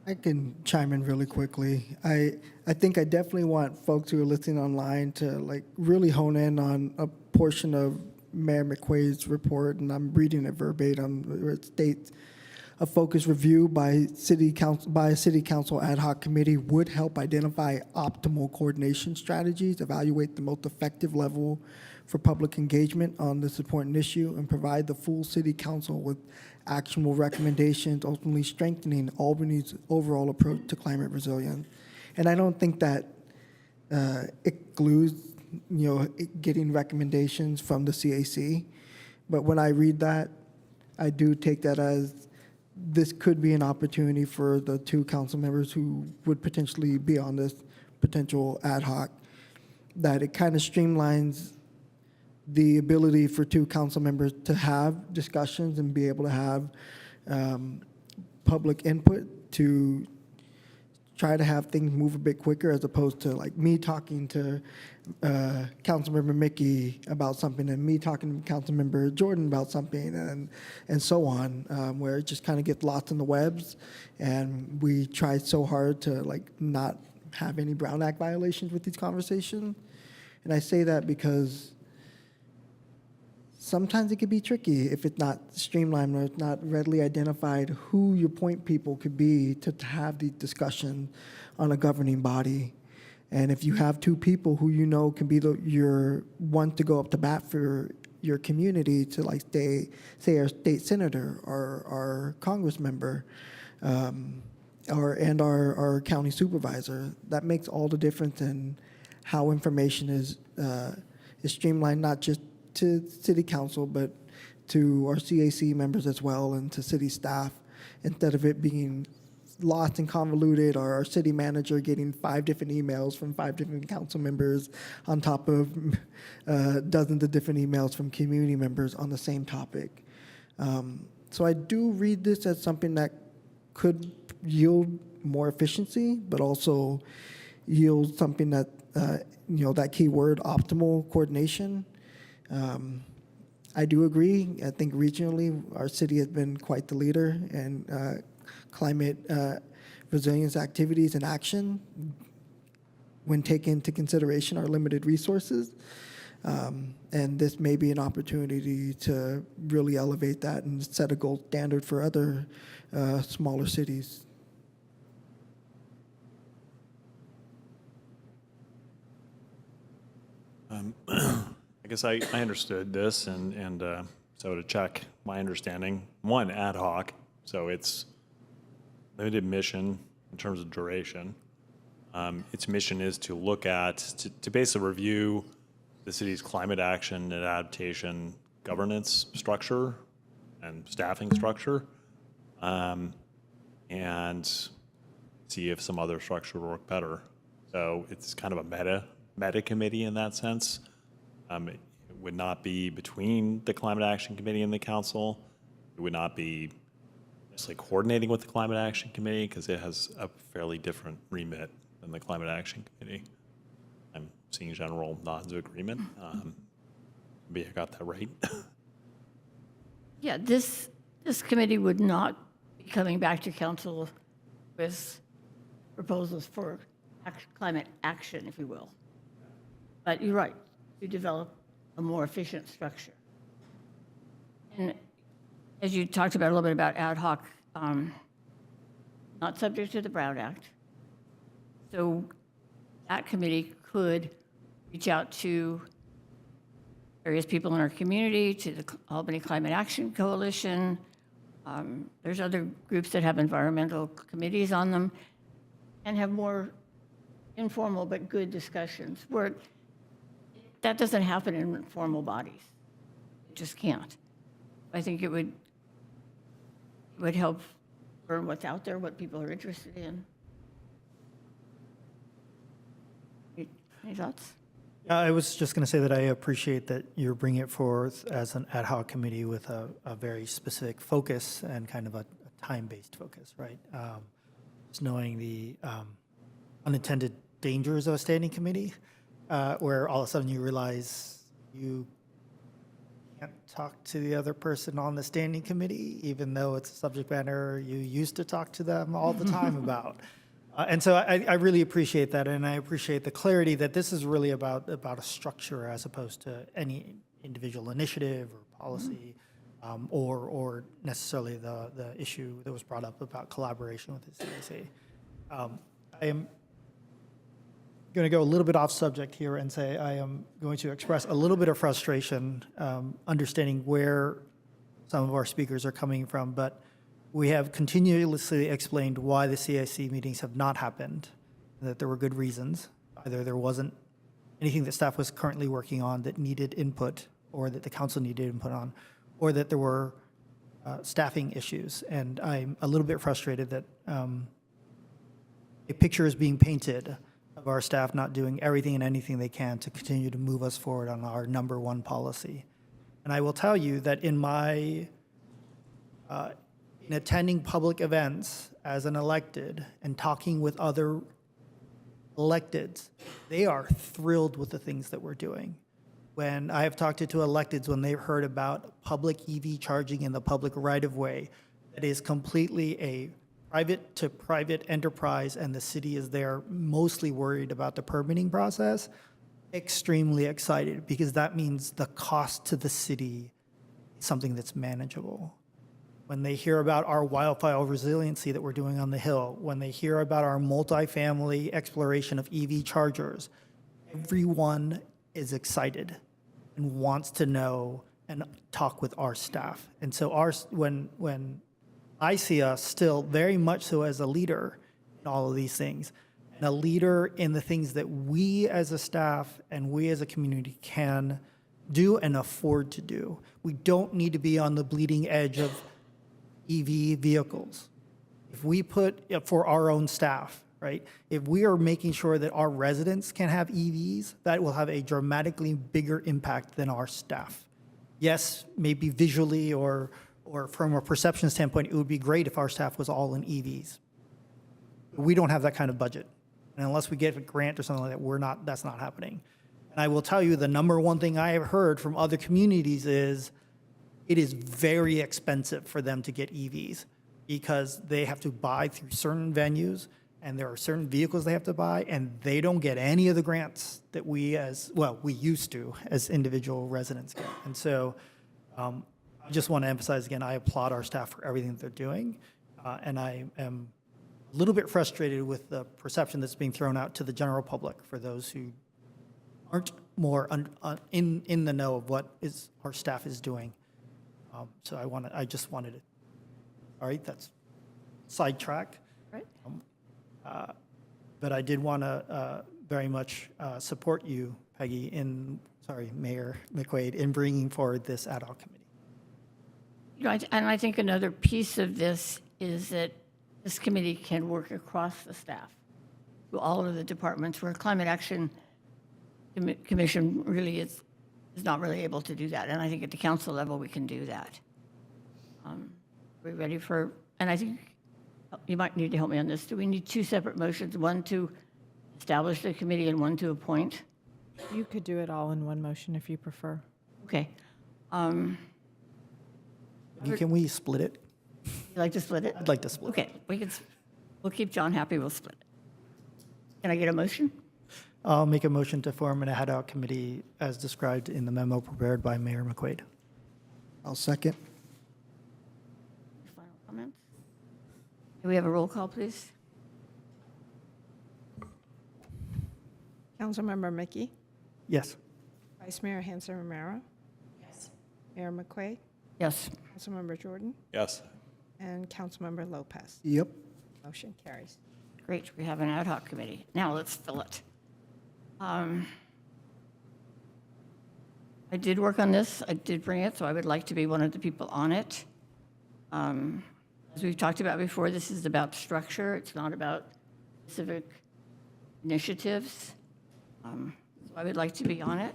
I can chime in really quickly. I think I definitely want folks who are listening online to like really hone in on a portion of Mayor McQuaid's report, and I'm reading it verbatim, where it states a focused review by a city council ad hoc committee would help identify optimal coordination strategies, evaluate the most effective level for public engagement on this important issue, and provide the full city council with actionable recommendations, ultimately strengthening Albany's overall approach to climate resilience. And I don't think that excludes, getting recommendations from the CAC. But when I read that, I do take that as this could be an opportunity for the two council members who would potentially be on this potential ad hoc, that it kind of streamlines the ability for two council members to have discussions and be able to have public input to try to have things move a bit quicker, as opposed to like me talking to Councilmember Mickey about something and me talking to Councilmember Jordan about something and so on, where it just kind of gets lost in the webs. And we try so hard to like not have any Brown Act violations with these conversations. And I say that because sometimes it could be tricky if it's not streamlined or it's not readily identified who your point people could be to have these discussions on a governing body. And if you have two people who can be your one to go up to bat for your community, to like say our state senator or our congress member, and our county supervisor, that makes all the difference in how information is streamlined, not just to city council, but to our CAC members as well, and to city staff, instead of it being lost and convoluted, or our city manager getting 5 different emails from 5 different council members on top of dozens of different emails from community members on the same topic. So I do read this as something that could yield more efficiency, but also yield something that, that key word, optimal coordination. I do agree. I think regionally, our city has been quite the leader in climate resilience activities and action when taken into consideration our limited resources. And this may be an opportunity to really elevate that and set a gold standard for other smaller cities. I guess I understood this, and so to check my understanding, one, ad hoc, so it's limited mission in terms of duration. Its mission is to look at, to basically review the city's climate action and adaptation governance structure and staffing structure, and see if some other structure will work better. So it's kind of a meta committee in that sense. It would not be between the Climate Action Committee and the council. It would not be necessarily coordinating with the Climate Action Committee, because it has a fairly different remit than the Climate Action Committee. I'm seeing general nods of agreement. Maybe I got that right. Yeah, this committee would not be coming back to council with proposals for climate action, if you will. But you're right, to develop a more efficient structure. And as you talked about a little bit about ad hoc, not subject to the Brown Act. So that committee could reach out to various people in our community, to the Albany Climate Action Coalition. There's other groups that have environmental committees on them, and have more informal but good discussions where that doesn't happen in formal bodies. It just can't. I think it would help learn what's out there, what people are interested in. Any thoughts? I was just going to say that I appreciate that you're bringing it forth as an ad hoc committee with a very specific focus and kind of a time-based focus, right? Just knowing the unintended dangers of a standing committee, where all of a sudden you realize you can't talk to the other person on the standing committee, even though it's a subject matter you used to talk to them all the time about. And so I really appreciate that, and I appreciate the clarity that this is really about a structure as opposed to any individual initiative or policy, or necessarily the issue that was brought up about collaboration with the CAC. I am going to go a little bit off subject here and say I am going to express a little bit of frustration, understanding where some of our speakers are coming from, but we have continuously explained why the CIC meetings have not happened, and that there were good reasons. Either there wasn't anything that staff was currently working on that needed input, or that the council needed input on, or that there were staffing issues. And I'm a little bit frustrated that a picture is being painted of our staff not doing everything and anything they can to continue to move us forward on our number one policy. And I will tell you that in my in attending public events as an elected and talking with other electeds, they are thrilled with the things that we're doing. When I have talked to electeds, when they've heard about public EV charging in the public right-of-way, that is completely a private to private enterprise, and the city is there mostly worried about the permitting process, extremely excited, because that means the cost to the city is something that's manageable. When they hear about our wildfire resiliency that we're doing on the Hill, when they hear about our multifamily exploration of EV chargers, everyone is excited and wants to know and talk with our staff. And so when I see us still very much so as a leader in all of these things, and a leader in the things that we as a staff and we as a community can do and afford to do. We don't need to be on the bleeding edge of EV vehicles. If we put for our own staff, right? If we are making sure that our residents can have EVs, that will have a dramatically bigger impact than our staff. Yes, maybe visually or from a perception standpoint, it would be great if our staff was all in EVs. We don't have that kind of budget. And unless we get a grant or something like that, that's not happening. And I will tell you, the number one thing I have heard from other communities is it is very expensive for them to get EVs because they have to buy through certain venues, and there are certain vehicles they have to buy, and they don't get any of the grants that we used to as individual residents get. And so I just want to emphasize again, I applaud our staff for everything that they're doing, and I am a little bit frustrated with the perception that's being thrown out to the general public for those who aren't more in the know of what our staff is doing. So I just wanted to, all right, that's sidetrack. Right. But I did want to very much support you, Peggy, Mayor McQuaid, in bringing forward this ad hoc committee. You know, and I think another piece of this is that this committee can work across the staff to all of the departments, where Climate Action Commission really is not really able to do that. And I think at the council level, we can do that. We're ready for, and I think you might need to help me on this. Do we need two separate motions, one to establish the committee and one to appoint? You could do it all in one motion if you prefer. Okay. Can we split it? You like to split it? I'd like to split it. Okay, we'll keep John happy, we'll split it. Can I get a motion? I'll make a motion to form an ad hoc committee as described in the memo prepared by Mayor McQuaid. I'll second. Final comments? Can we have a roll call, please? Councilmember Mickey, Yes. Vice Mayor Hanson Romero. Yes. Mayor McQuaid, Yes. Councilmember Jordan, Yes. and Councilmember Lopez. Yep. Motion carries. Great, we have an ad hoc committee. Now let's fill it. I did work on this, I did bring it, so I would like to be one of the people on it. As we've talked about before, this is about structure, it's not about specific initiatives. So I would like to be on it.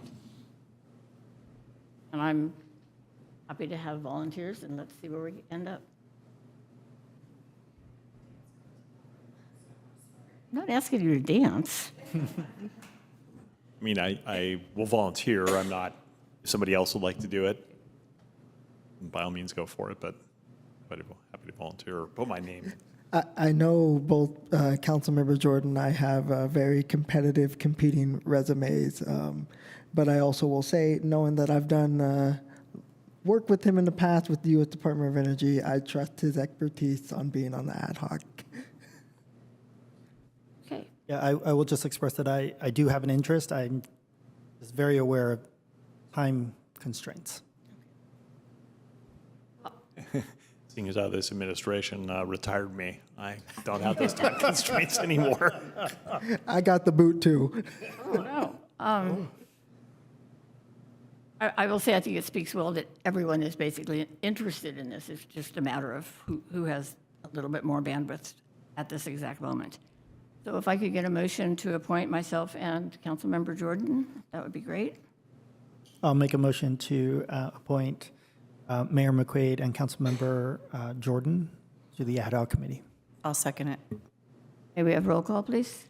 And I'm happy to have volunteers, and let's see where we end up. I'm not asking you to dance. I mean, I will volunteer. I'm not, if somebody else would like to do it, by all means, go for it, but happy to volunteer or put my name. I know both Councilmember Jordan and I have very competitive, competing resumes, but I also will say, knowing that I've done work with him in the past with the U.S. Department of Energy, I trust his expertise on being on the ad hoc. Okay. Yeah, I will just express that I do have an interest. I'm just very aware of time constraints. Seeing as how this administration retired me, I don't have those time constraints anymore. I got the boot too. Oh, no. I will say I think it speaks well that everyone is basically interested in this. It's just a matter of who has a little bit more bandwidth at this exact moment. So if I could get a motion to appoint myself and Councilmember Jordan, that would be great. I'll make a motion to appoint Mayor McQuaid and Councilmember Jordan to the ad hoc committee. I'll second it. May we have roll call, please?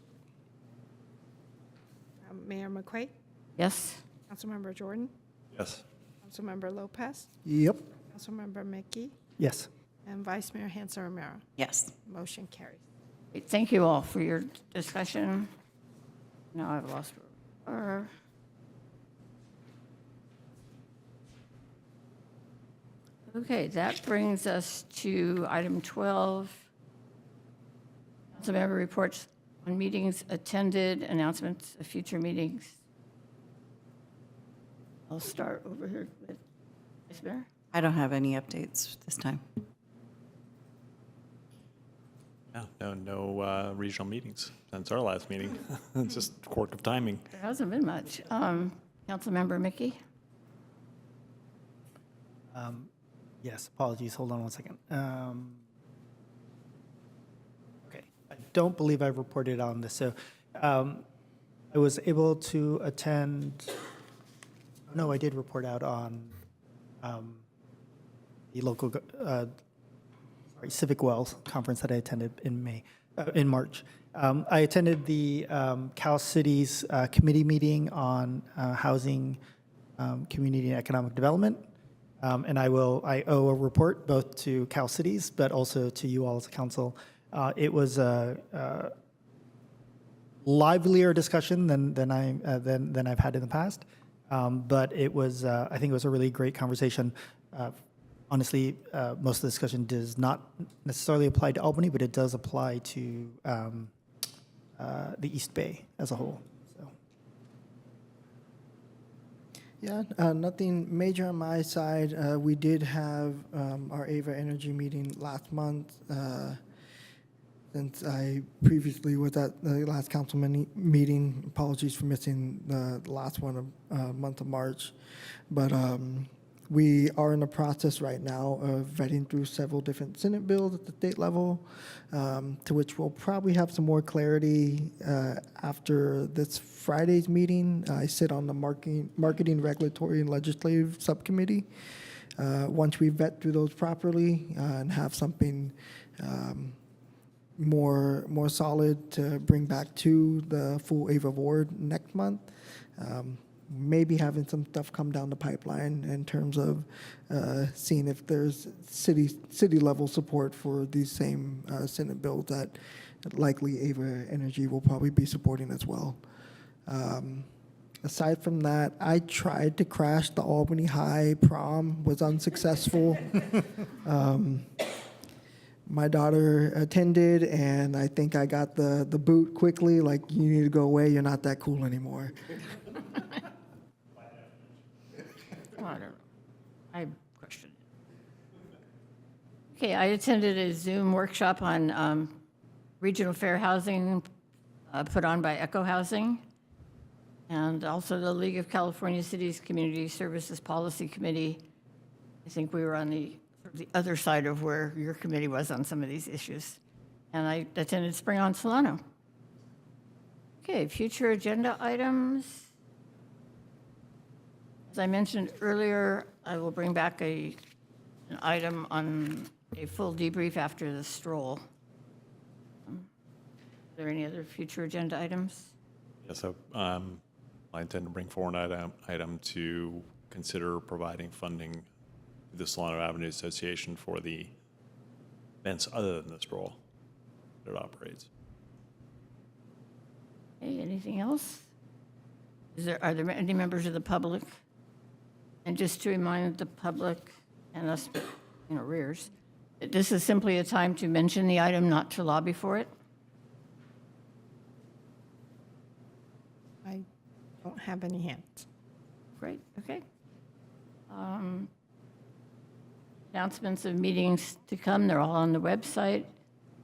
Mayor McQuaid, Yes? Councilmember Jordan, Yes. Councilmember Lopez, Yep. Councilmember Mickey, Yes. and Vice Mayor Hanson Romero. Yes. Motion carries. Great. Thank you all for your discussion. Now I've lost our. Okay, that brings us to item 12. Councilmember reports on meetings attended, announcements of future meetings. I'll start over here with Vice Mayor. I don't have any updates this time. Yeah, no regional meetings since our last meeting. It's just quirk of timing. There hasn't been much. Councilmember Mickey? Yes, apologies. Hold on one second. Okay, I don't believe I've reported on this. So I was able to attend, no, I did report out on the local, Civic Wells conference that I attended in March. I attended the Cal City's committee meeting on housing, community, and economic development. And I owe a report both to Cal Cities, but also to you all as a council. It was a livelier discussion than I've had in the past, but it was I think it was a really great conversation. Honestly, most of the discussion does not necessarily apply to Albany, but it does apply to the East Bay as a whole. Yeah, nothing major on my side. We did have our Ava Energy meeting last month. Since I previously was at the last council meeting, apologies for missing the last one of month of March. But we are in the process right now of vetting through several different Senate bills at the state level, to which we'll probably have some more clarity after this Friday's meeting. I sit on the marketing, regulatory, and legislative subcommittee. Once we vet through those properly and have something more solid to bring back to the full Ava board next month, maybe having some stuff come down the pipeline in terms of seeing if there's city level support for these same Senate bills that likely Ava Energy will probably be supporting as well. Aside from that, I tried to crash the Albany High prom, was unsuccessful. My daughter attended, and I think I got the boot quickly, like, you need to go away, you're not that cool anymore. Well, I don't know. I questioned it. Okay, I attended a Zoom workshop on regional fair housing put on by Echo Housing, and also the League of California Cities Community Services Policy Committee. I think we were on the other side of where your committee was on some of these issues. And I attended Spring on Solano. Okay, future agenda items. As I mentioned earlier, I will bring back an item on a full debrief after the stroll. Are there any other future agenda items? Yes, so I intend to bring forward an item to consider providing funding to the Solano Avenue Association for the events other than the stroll that it operates. Okay, anything else? Are there any members of the public? And just to remind the public and us in arrears, that this is simply a time to mention the item, not to lobby for it. I don't have any hands. Great, okay. Announcements of meetings to come, they're all on the website.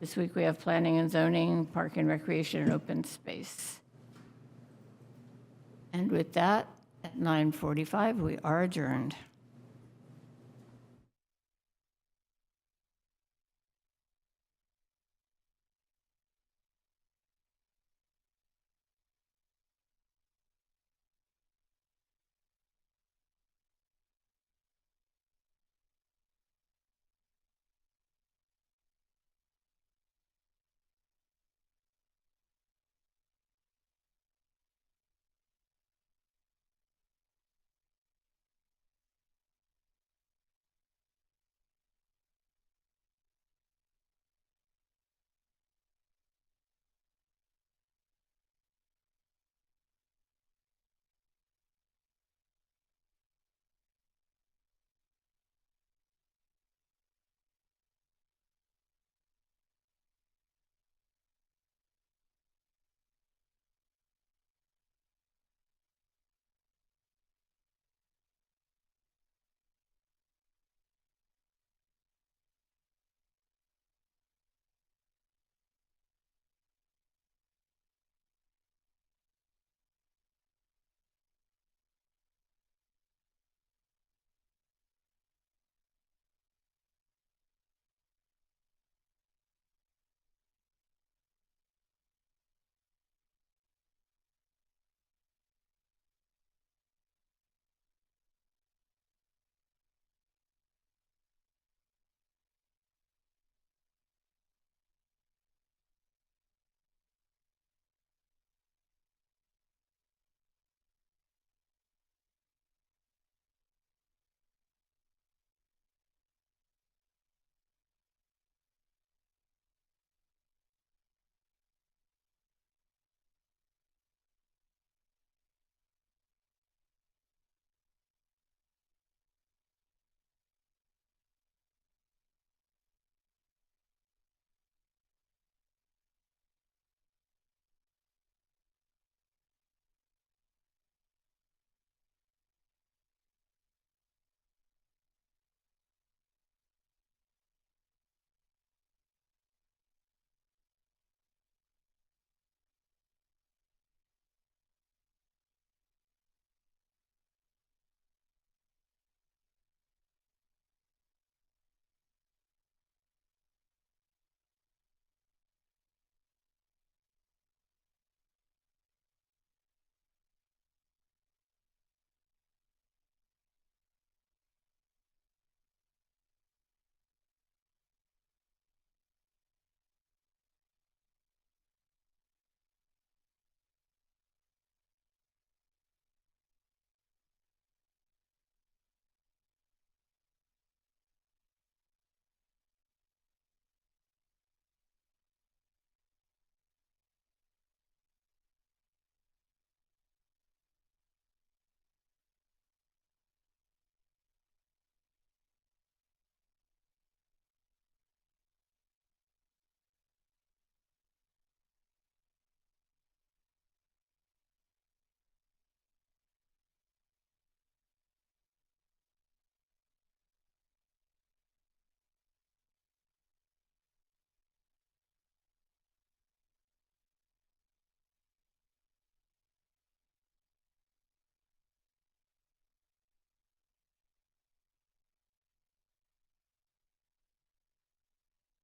This week we have planning and zoning, park and recreation, and open space. And with that, at 9:45, we are adjourned.